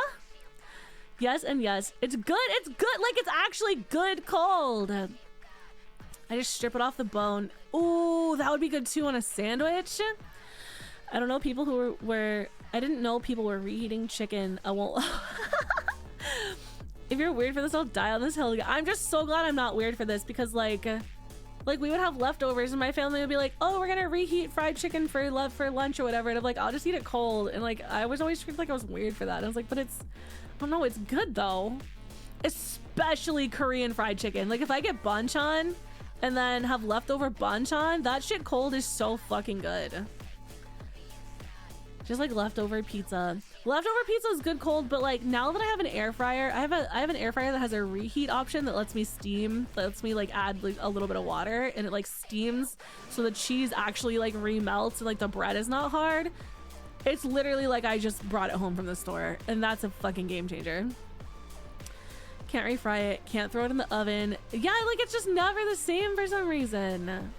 Yes and yes. It's good. It's good. Like, it's actually good cold. I just strip it off the bone. Ooh, that would be good too on a sandwich. I don't know people who were I didn't know people were reheating chicken. I won't. If you're weird for this, I'll die on this hill. I'm just so glad I'm not weird for this because like we would have leftovers and my family would be like, oh, we're gonna reheat fried chicken for lunch or whatever, and I'm like, I'll just eat it cold. And like I was always treated like I was weird for that. I was like, but it's, I don't know, it's good though. especially Korean fried chicken. Like if I get banchan and then have leftover banchan, that shit cold is so fucking good. Just like leftover pizza. Leftover pizza is good cold, but like now that I have an air fryer, I have an air fryer that has a reheat option that lets me steam, that lets me like add like a little bit of water and it like steams so the cheese actually like remelts and like the bread is not hard. It's literally like I just brought it home from the store, and that's a fucking game changer. Can't refry it, can't throw it in the oven. Yeah, like it's just never the same for some reason.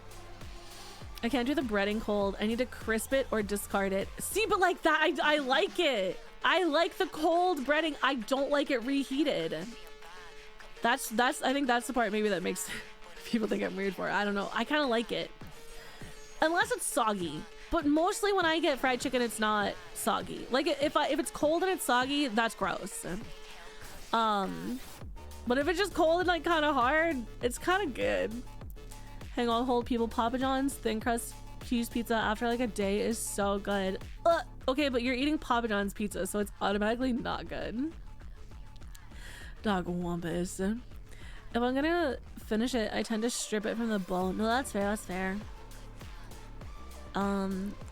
I can't do the breading cold. I need to crisp it or discard it. See, but like that, I like it. I like the cold breading. I don't like it reheated. That's I think that's the part maybe that makes people think I'm weird for it. I don't know. I kind of like it. Unless it's soggy. But mostly when I get fried chicken, it's not soggy. Like if it's cold and it's soggy, that's gross. But if it's just cold and like kind of hard, it's kind of good. Hang on, hold people. Papa John's thin crust cheese pizza after like a day is so good. Okay, but you're eating Papa John's pizza, so it's automatically not good. 𝗪𝗏𝗶𝗹. If I'm gonna finish it, I tend to strip it from the bone. No, that's fair. That's fair.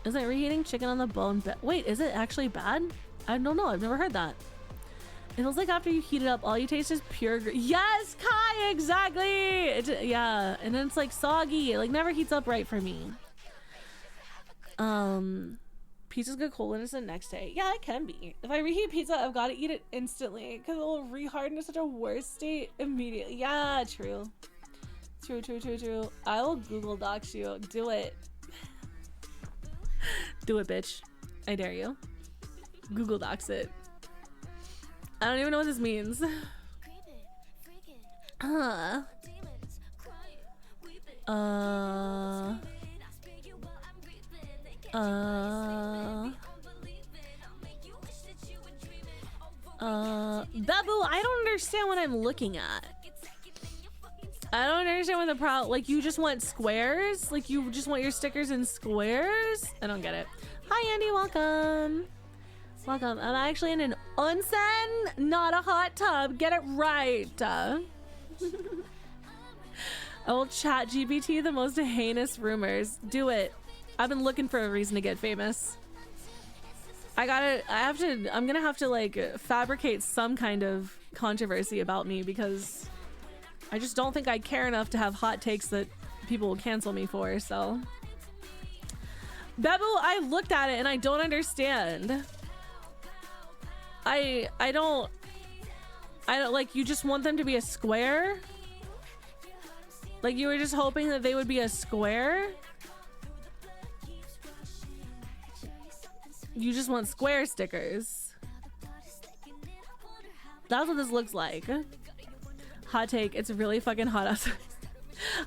Is it reheating chicken on the bone? Wait, is it actually bad? I don't know. I've never heard that. It feels like after you heat it up, all you taste is pure. Yes, Kai, exactly. Yeah, and then it's like soggy. It like never heats up right for me. Pizza's good cold and it's the next day. Yeah, it can be. If I reheat pizza, I've got to eat it instantly because it will reharden to such a worse state immediately. Yeah, true. True. I will Google Docs you. Do it. Do it, bitch. I dare you. Google Docs it. I don't even know what this means. Babu, I don't understand what I'm looking at. I don't understand what the problem. Like, you just want squares? Like, you just want your stickers in squares? I don't get it. Hi, Andy. Welcome. Welcome. I'm actually in an onsen, not a hot tub. Get it right. I will chat GPT the most heinous rumors. Do it. I've been looking for a reason to get famous. I'm gonna have to like fabricate some kind of controversy about me because I just don't think I care enough to have hot takes that people will cancel me for, so. Bebu, I looked at it and I don't understand. I don't like, you just want them to be a square? Like you were just hoping that they would be a square? You just want square stickers. That's what this looks like. Hot take, it's really fucking hot outside.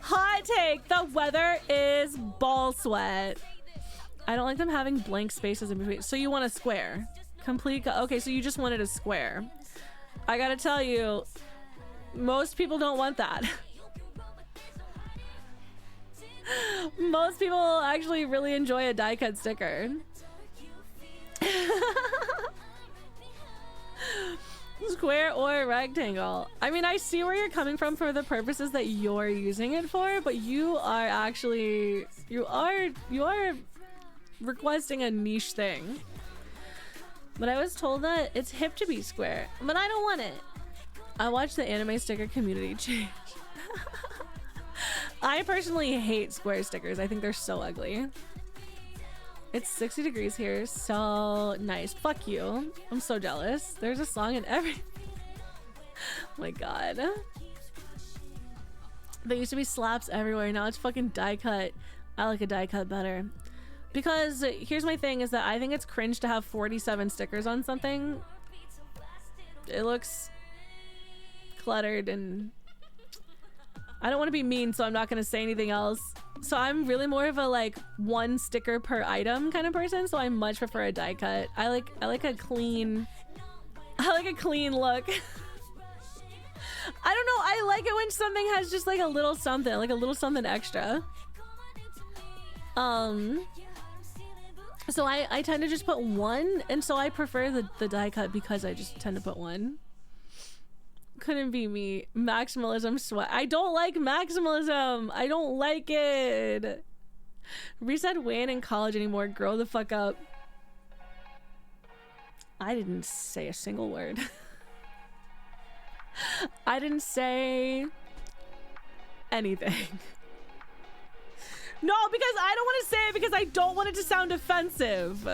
Hot take, the weather is ball sweat. I don't like them having blank spaces in between. So you want a square. Complete, okay, so you just wanted a square. I gotta tell you, most people don't want that. Most people actually really enjoy a die cut sticker. Square or rectangle. I mean, I see where you're coming from for the purposes that you're using it for, but you are actually, you are requesting a niche thing. But I was told that it's hip to be square, but I don't want it. I watched the anime sticker community change. I personally hate square stickers. I think they're so ugly. It's 60 degrees here. So nice. Fuck you. I'm so jealous. There's a song in every... Oh my god. There used to be slaps everywhere. Now it's fucking die cut. I like a die cut better. Because here's my thing is that I think it's cringe to have 47 stickers on something. It looks cluttered and I don't want to be mean, so I'm not going to say anything else. So I'm really more of a like one sticker per item kind of person, so I much prefer a die cut. I like a clean look. I don't know, I like it when something has just like a little something extra. So I tend to just put one, and so I prefer the die cut because I just tend to put one. couldn't be me. Maximalism sweat. I don't like maximalism. I don't like it. Reset, we ain't in college anymore. Grow the fuck up. I didn't say a single word. I didn't say anything. No, because I don't want to say it because I don't want it to sound offensive.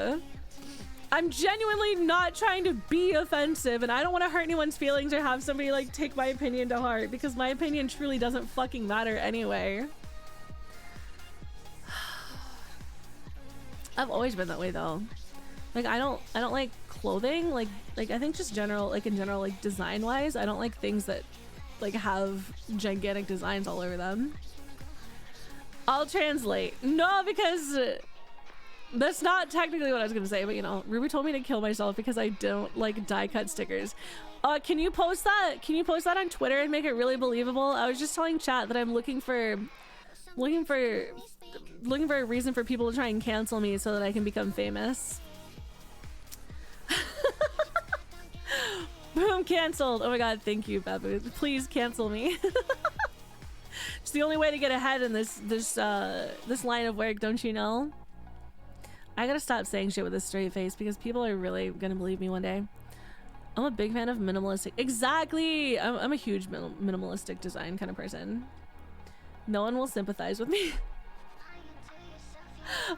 I'm genuinely not trying to be offensive, and I don't want to hurt anyone's feelings or have somebody like take my opinion to heart, because my opinion truly doesn't fucking matter anyway. I've always been that way though. Like I don't like clothing, like I think just general, like in general, like design wise, I don't like things that like have gigantic designs all over them. I'll translate. No, because that's not technically what I was gonna say, but you know, Ruby told me to kill myself because I don't like die cut stickers. Can you post that? Can you post that on Twitter and make it really believable? I was just telling chat that I'm looking for a reason for people to try and cancel me so that I can become famous. Boom, canceled. Oh my god, thank you, Babu. Please cancel me. It's the only way to get ahead in this line of work, don't you know? I gotta stop saying shit with a straight face because people are really gonna believe me one day. I'm a big fan of minimalistic. Exactly! I'm a huge minimalistic design kind of person. No one will sympathize with me.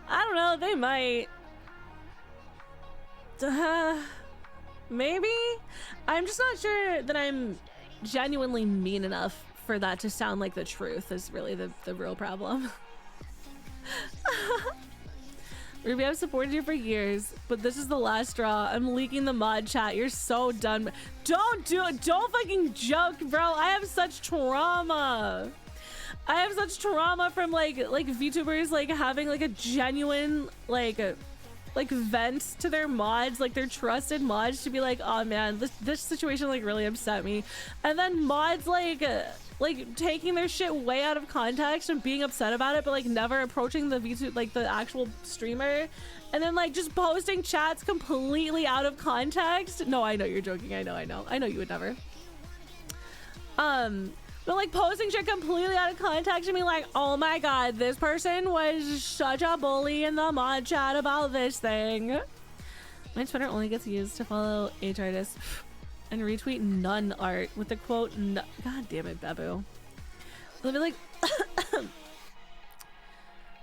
I don't know, they might. Maybe? I'm just not sure that I'm genuinely mean enough for that to sound like the truth is really the real problem. Ruby, I've supported you for years, but this is the last straw. I'm leaking the mod chat. You're so done. Don't do it. Don't fucking joke, bro. I have such trauma. I have such trauma from like VTubers like having like a genuine like vent to their mods, like their trusted mods, to be like, oh man, this situation like really upset me, and then mods like taking their shit way out of context and being upset about it, but like never approaching the VTuber, like the actual streamer, and then like just posting chats completely out of context. No, I know you're joking. I know you would never. But like posting shit completely out of context and being like, oh my god, this person was such a bully in the mod chat about this thing. My Twitter only gets used to follow H artists and retweet none art with the quote, god damn it, Babu. They'll be like,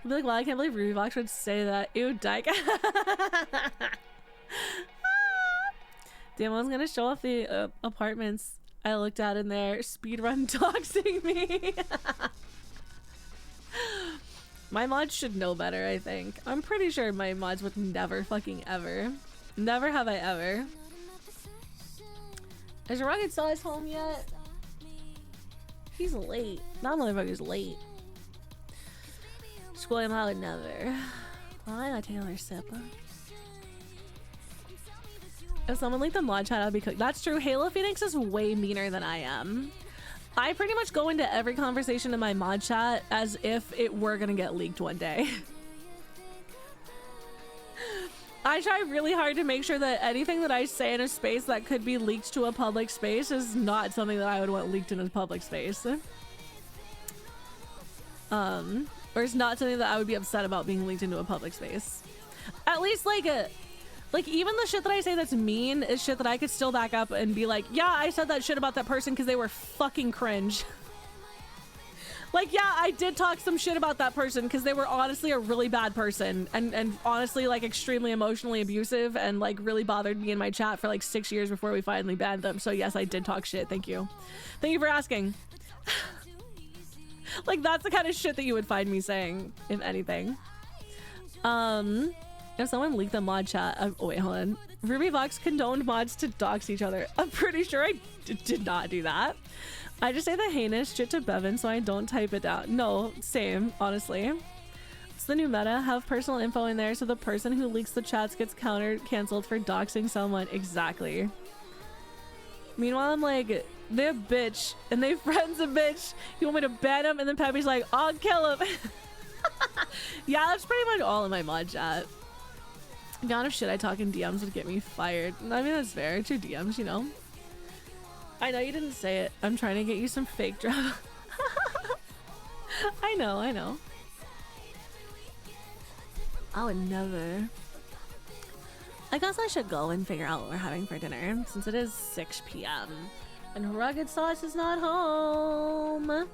wow, I can't believe Ruby Voxx would say that. Ew, dyke. Damn, I was gonna show off the apartments I looked at in there. Speedrun doxing me. My mods should know better, I think. I'm pretty sure my mods would never fucking ever. Never have I ever. Is Rugged Sauce home yet? He's late. That motherfucker's late. School him out, never. Well, I got Taylor Sippa. If someone leaked the mod chat, I'd be cooked. That's true. Halo Phoenix is way meaner than I am. I pretty much go into every conversation in my mod chat as if it were gonna get leaked one day. I try really hard to make sure that anything that I say in a space that could be leaked to a public space is not something that I would want leaked in a public space. Or it's not something that I would be upset about being leaked into a public space. At least like even the shit that I say that's mean is shit that I could still back up and be like, yeah, I said that shit about that person because they were fucking cringe. Like, yeah, I did talk some shit about that person because they were honestly a really bad person and honestly like extremely emotionally abusive and like really bothered me in my chat for like 6 years before we finally banned them. So yes, I did talk shit. Thank you. Thank you for asking. Like, that's the kind of shit that you would find me saying, if anything. If someone leaked the mod chat, oh wait, hold on. Ruby Voxx condoned mods to dox each other. I'm pretty sure I did not do that. I just say the heinous shit to Bevan so I don't type it down. No, same, honestly. It's the new meta. Have personal info in there so the person who leaks the chats gets canceled for doxing someone. Exactly. Meanwhile, I'm like, they're a bitch and they friends a bitch. You want me to ban them? And then Peppy's like, I'll kill him. Yeah, that's pretty much all in my mod chat. The amount of shit I talk in DMs would get me fired. I mean, that's fair. It's your DMs, you know. I know you didn't say it. I'm trying to get you some fake drama. I know, I know. I would never. I guess I should go and figure out what we're having for dinner since it is 6 p.m. and Rugged Sauce is not home.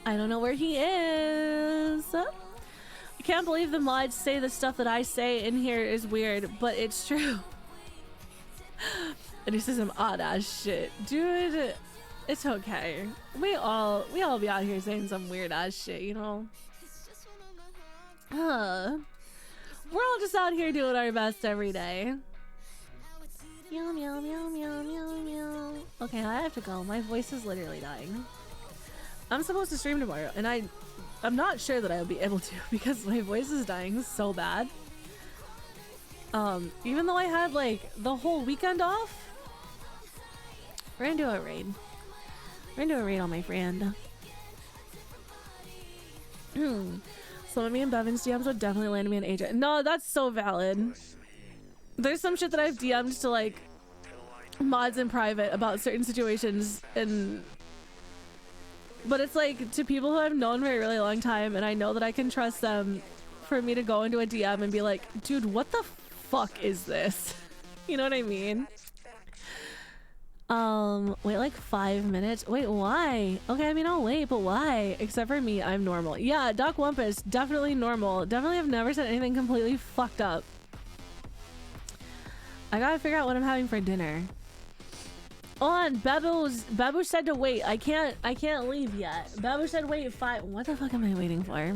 I don't know where he is. I can't believe the mods say the stuff that I say in here is weird, but it's true. And he says some odd ass shit. Dude, it's okay. We all be out here saying some weird ass shit, you know? We're all just out here doing our best every day. Meow, meow, meow, meow, meow, meow. Okay, I have to go. My voice is literally dying. I'm supposed to stream tomorrow, and I'm not sure that I'll be able to because my voice is dying so bad. Even though I had like the whole weekend off, we're gonna do a raid. We're gonna do a raid on my friend. Some of me and Bevan's DMs would definitely land me an agent. No, that's so valid. There's some shit that I've DM'd to like mods in private about certain situations, but it's like to people who I've known for a really long time and I know that I can trust them for me to go into a DM and be like, dude, what the fuck is this? You know what I mean? Wait like 5 minutes. Wait, why? Okay, I mean I'll wait, but why? Except for me, I'm normal. Yeah, Doc Wumpus, definitely normal. Definitely have never said anything completely fucked up. I gotta figure out what I'm having for dinner. On Babu said to wait. I can't leave yet. Babu said wait 5. What the fuck am I waiting for?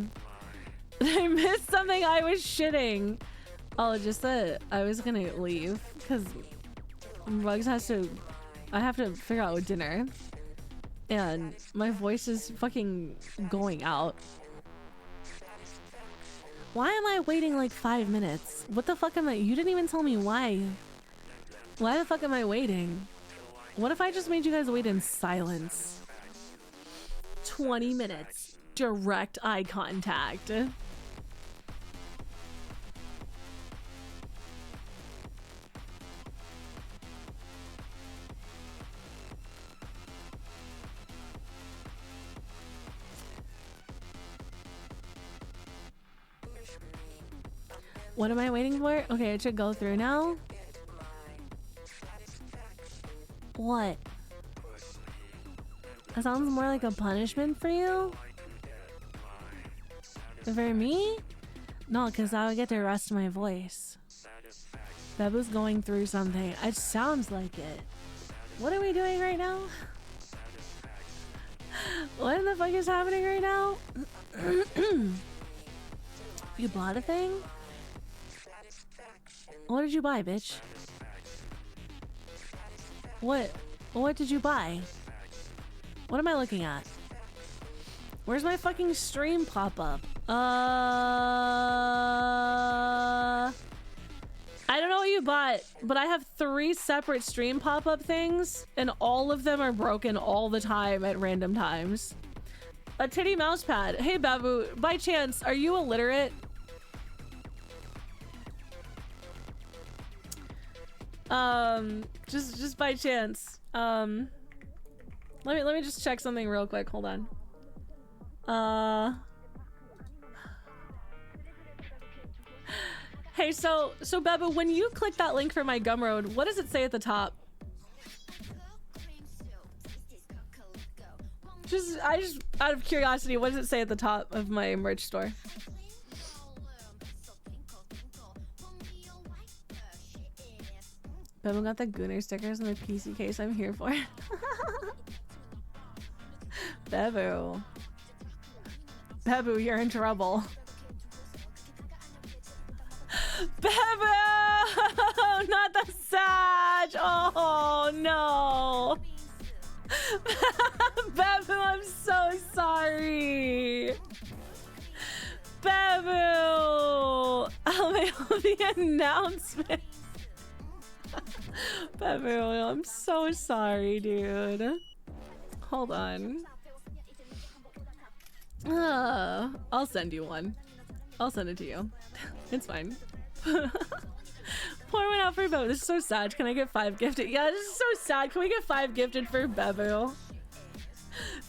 I missed something. I was shitting. Oh, just that I was gonna leave because Bugs has to. I have to figure out dinner, and my voice is fucking going out. Why am I waiting like 5 minutes? What the fuck am I? You didn't even tell me why. Why the fuck am I waiting? What if I just made you guys wait in silence? 20 minutes. Direct eye contact. What am I waiting for? Okay, it should go through now. What? That sounds more like a punishment for you? For me? No, because I would get to rest my voice. Bebu's going through something. It sounds like it. What are we doing right now? What in the fuck is happening right now? You bought a thing? What did you buy, bitch? What did you buy? What am I looking at? Where's my fucking stream pop-up? I don't know what you bought, but I have 3 separate stream pop-up things, and all of them are broken all the time at random times. A titty mouse pad. Hey, Babu, by chance, are you illiterate? Just by chance. Let me just check something real quick. Hold on. Hey, so Babu, when you click that link for my Gumroad, what does it say at the top? I just out of curiosity, what does it say at the top of my merch store? Babu got the Gooner stickers in the PC case. I'm here for. Babu. Babu, you're in trouble. Babu! Not the Sag! Oh no! Babu, I'm so sorry! Babu! I'll make the announcement. Babu, I'm so sorry, dude. Hold on. I'll send you one. I'll send it to you. It's fine. Pour one out for Bebu. This is so sad. Can I get 5 gifted? Yeah, this is so sad. Can we get 5 gifted for Bebu?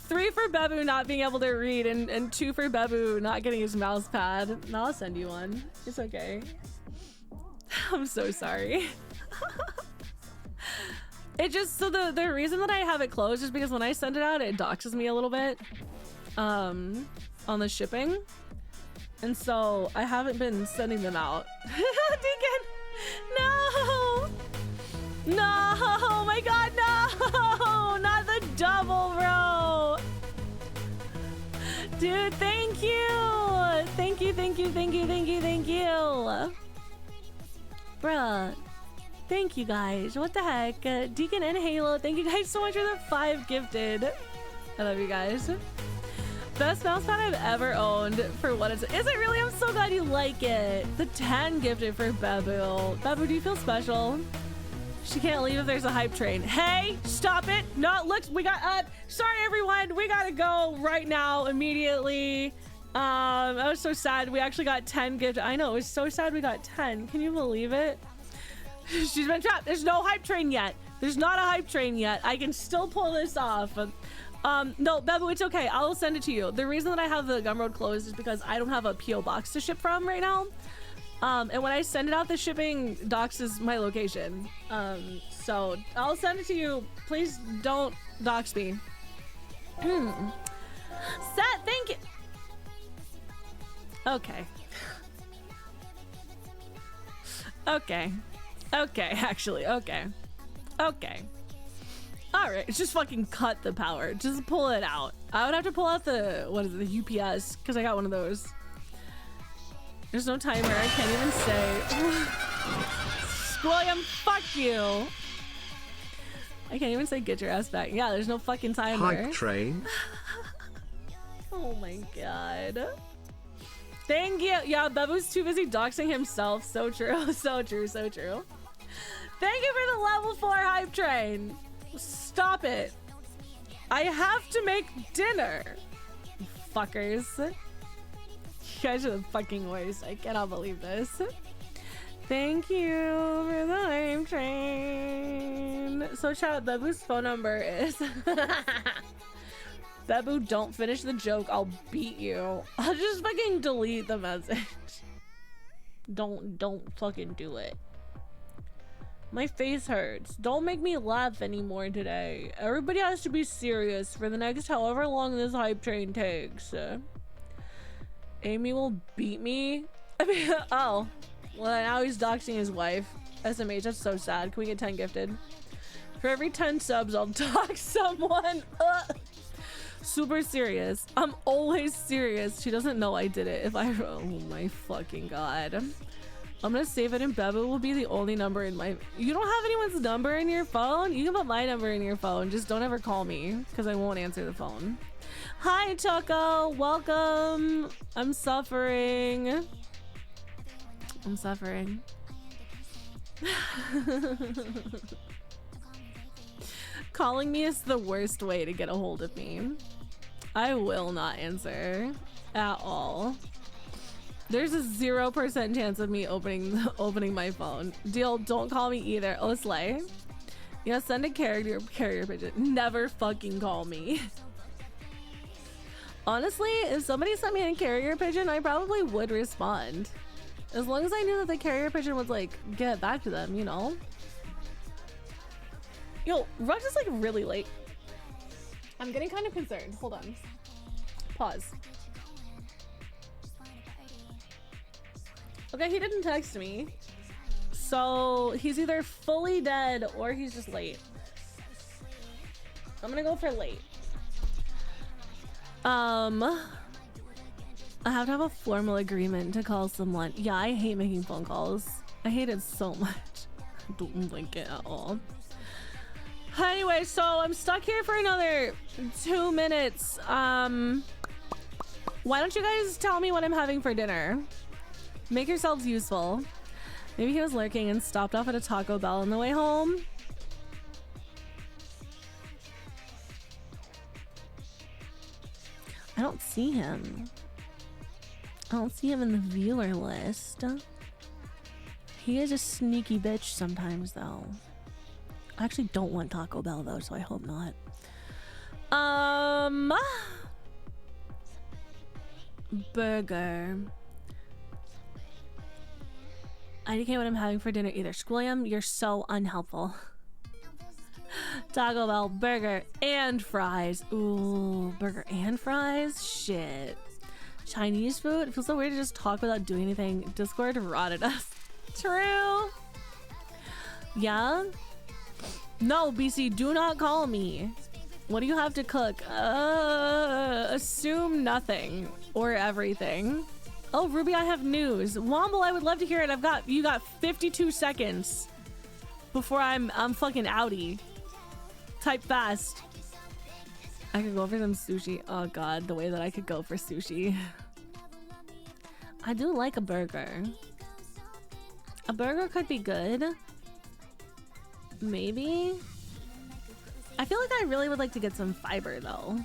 3 for Bebu not being able to read, and 2 for Bebu not getting his mouse pad. No, I'll send you one. It's okay. I'm so sorry. It just, so the reason that I have it closed is because when I send it out, it doxes me a little bit on the shipping. And so I haven't been sending them out. Deacon! No! No! Oh my god, no! Not the double, bro! Dude, thank you! Thank you, thank you, thank you, thank you, thank you! Bruh. Thank you guys. What the heck? Deacon and Halo, thank you guys so much for the 5 gifted. I love you guys. Best mousepad I've ever owned for what it's. Is it really? I'm so glad you like it. The 10 gifted for Bebu. Bebu, do you feel special? She can't leave if there's a hype train. Hey, stop it. No, look, we got, sorry everyone. We gotta go right now, immediately. I was so sad. We actually got 10 gifted. I know, it was so sad we got 10. Can you believe it? She's been trapped. There's no hype train yet. There's not a hype train yet. I can still pull this off. No, Bebu, it's okay. I'll send it to you. The reason that I have the Gumroad closed is because I don't have a PO box to ship from right now. And when I send it out, the shipping doxes my location. So I'll send it to you. Please don't dox me. Set, thank you. Okay. Okay. Okay, actually, okay. Okay. Alright, just fucking cut the power. Just pull it out. I would have to pull out the, what is it, the UPS, because I got one of those. There's no timer, I can't even say. William, fuck you. I can't even say get your ass back. Yeah, there's no fucking timer. Hype train. Oh my god. Thank you. Yeah, Bebu's too busy doxing himself. So true, so true, so true. Thank you for the level 4 hype train. Stop it. I have to make dinner. You fuckers. You guys are the fucking worst. I cannot believe this. Thank you for the hype train. So chat, Bebu's phone number is... Bebu, don't finish the joke. I'll beat you. I'll just fucking delete the message. Don't fucking do it. My face hurts. Don't make me laugh anymore today. Everybody has to be serious for the next however long this hype train takes. Amy will beat me? I mean, oh. Well, now he's doxing his wife. SMH, that's so sad. Can we get 10 gifted? For every 10 subs, I'll dox someone. Super serious. I'm always serious. She doesn't know I did it. If I... Oh my fucking god. I'm gonna save it and Bebu will be the only number in my... You don't have anyone's number in your phone? You can put my number in your phone. Just don't ever call me because I won't answer the phone. Hi, Choco. Welcome. I'm suffering. I'm suffering. Calling me is the worst way to get a hold of me. I will not answer at all. There's a 0% chance of me opening my phone. Deal, don't call me either. Oh, Slay. Yeah, send a carrier pigeon. Never fucking call me. Honestly, if somebody sent me a carrier pigeon, I probably would respond. As long as I knew that the carrier pigeon would, like, get back to them, you know? Yo, Rux is, like, really late. I'm getting kind of concerned. Hold on. Pause. Okay, he didn't text me. So he's either fully dead or he's just late. I'm gonna go for late. I have to have a formal agreement to call someone. Yeah, I hate making phone calls. I hate it so much. I don't like it at all. Anyway, so I'm stuck here for another 2 minutes. Why don't you guys tell me what I'm having for dinner? Make yourselves useful. Maybe he was lurking and stopped off at a Taco Bell on the way home. I don't see him. I don't see him in the viewer list. He is a sneaky bitch sometimes, though. I actually don't want Taco Bell, though, so I hope not. Burger. I don't care what I'm having for dinner either. Squilliam, you're so unhelpful. Taco Bell, burger, and fries. Ooh, burger and fries? Shit. Chinese food? It feels so weird to just talk without doing anything. Discord rotted us. True. Yeah? No, BC, do not call me. What do you have to cook? Assume nothing or everything. Oh, Ruby, I have news. Womble, I would love to hear it. You got 52 seconds before I'm fucking outie. Type fast. I could go for some sushi. Oh god, the way that I could go for sushi. I do like a burger. A burger could be good. Maybe. I feel like I really would like to get some fiber though.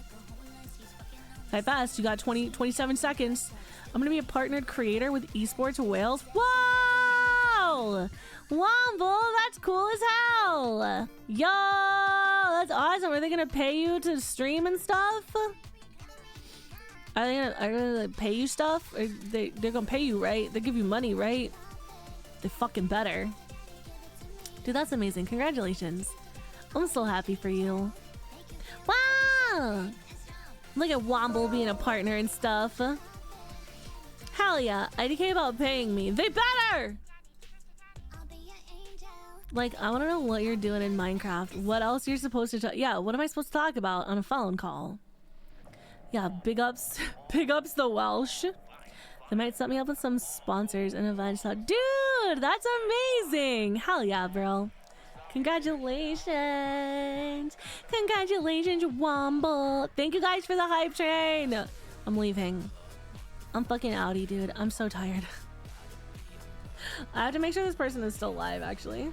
Type fast. You got 27 seconds. I'm gonna be a partnered creator with Esports Wales. Whoa! Womble, that's cool as hell. Yo, that's awesome. Are they gonna pay you to stream and stuff? Are they gonna pay you stuff? Or they're gonna pay you, right? They give you money, right? They fucking better. Dude, that's amazing. Congratulations. I'm so happy for you. Wow! Look at Womble being a partner and stuff. Hell yeah. IDK about paying me. They better! Like, I want to know what you're doing in Minecraft. What else you're supposed to talk? Yeah, what am I supposed to talk about on a phone call? Yeah, big ups. Big ups the Welsh. They might set me up with some sponsors and events. Dude, that's amazing. Hell yeah, bro. Congratulations. Congratulations, Womble. Thank you guys for the hype train. I'm leaving. I'm fucking outie, dude. I'm so tired. I have to make sure this person is still live, actually.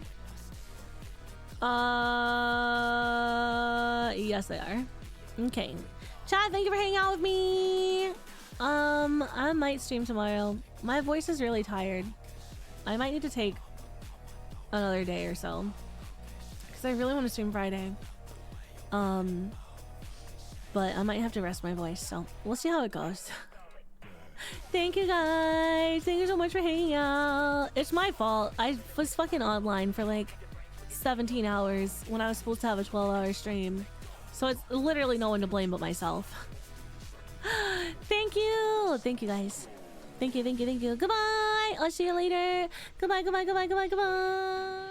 Yes, they are. Okay. Chat, thank you for hanging out with me. I might stream tomorrow. My voice is really tired. I might need to take another day or so. Because I really want to stream Friday. But I might have to rest my voice, so we'll see how it goes. Thank you guys. Thank you so much for hanging out. It's my fault. I was fucking online for like 17 hours when I was supposed to have a 12-hour stream. So it's literally no one to blame but myself. Thank you. Thank you guys. Thank you, thank you, thank you. Goodbye. I'll see you later. Goodbye, goodbye, goodbye, goodbye, goodbye.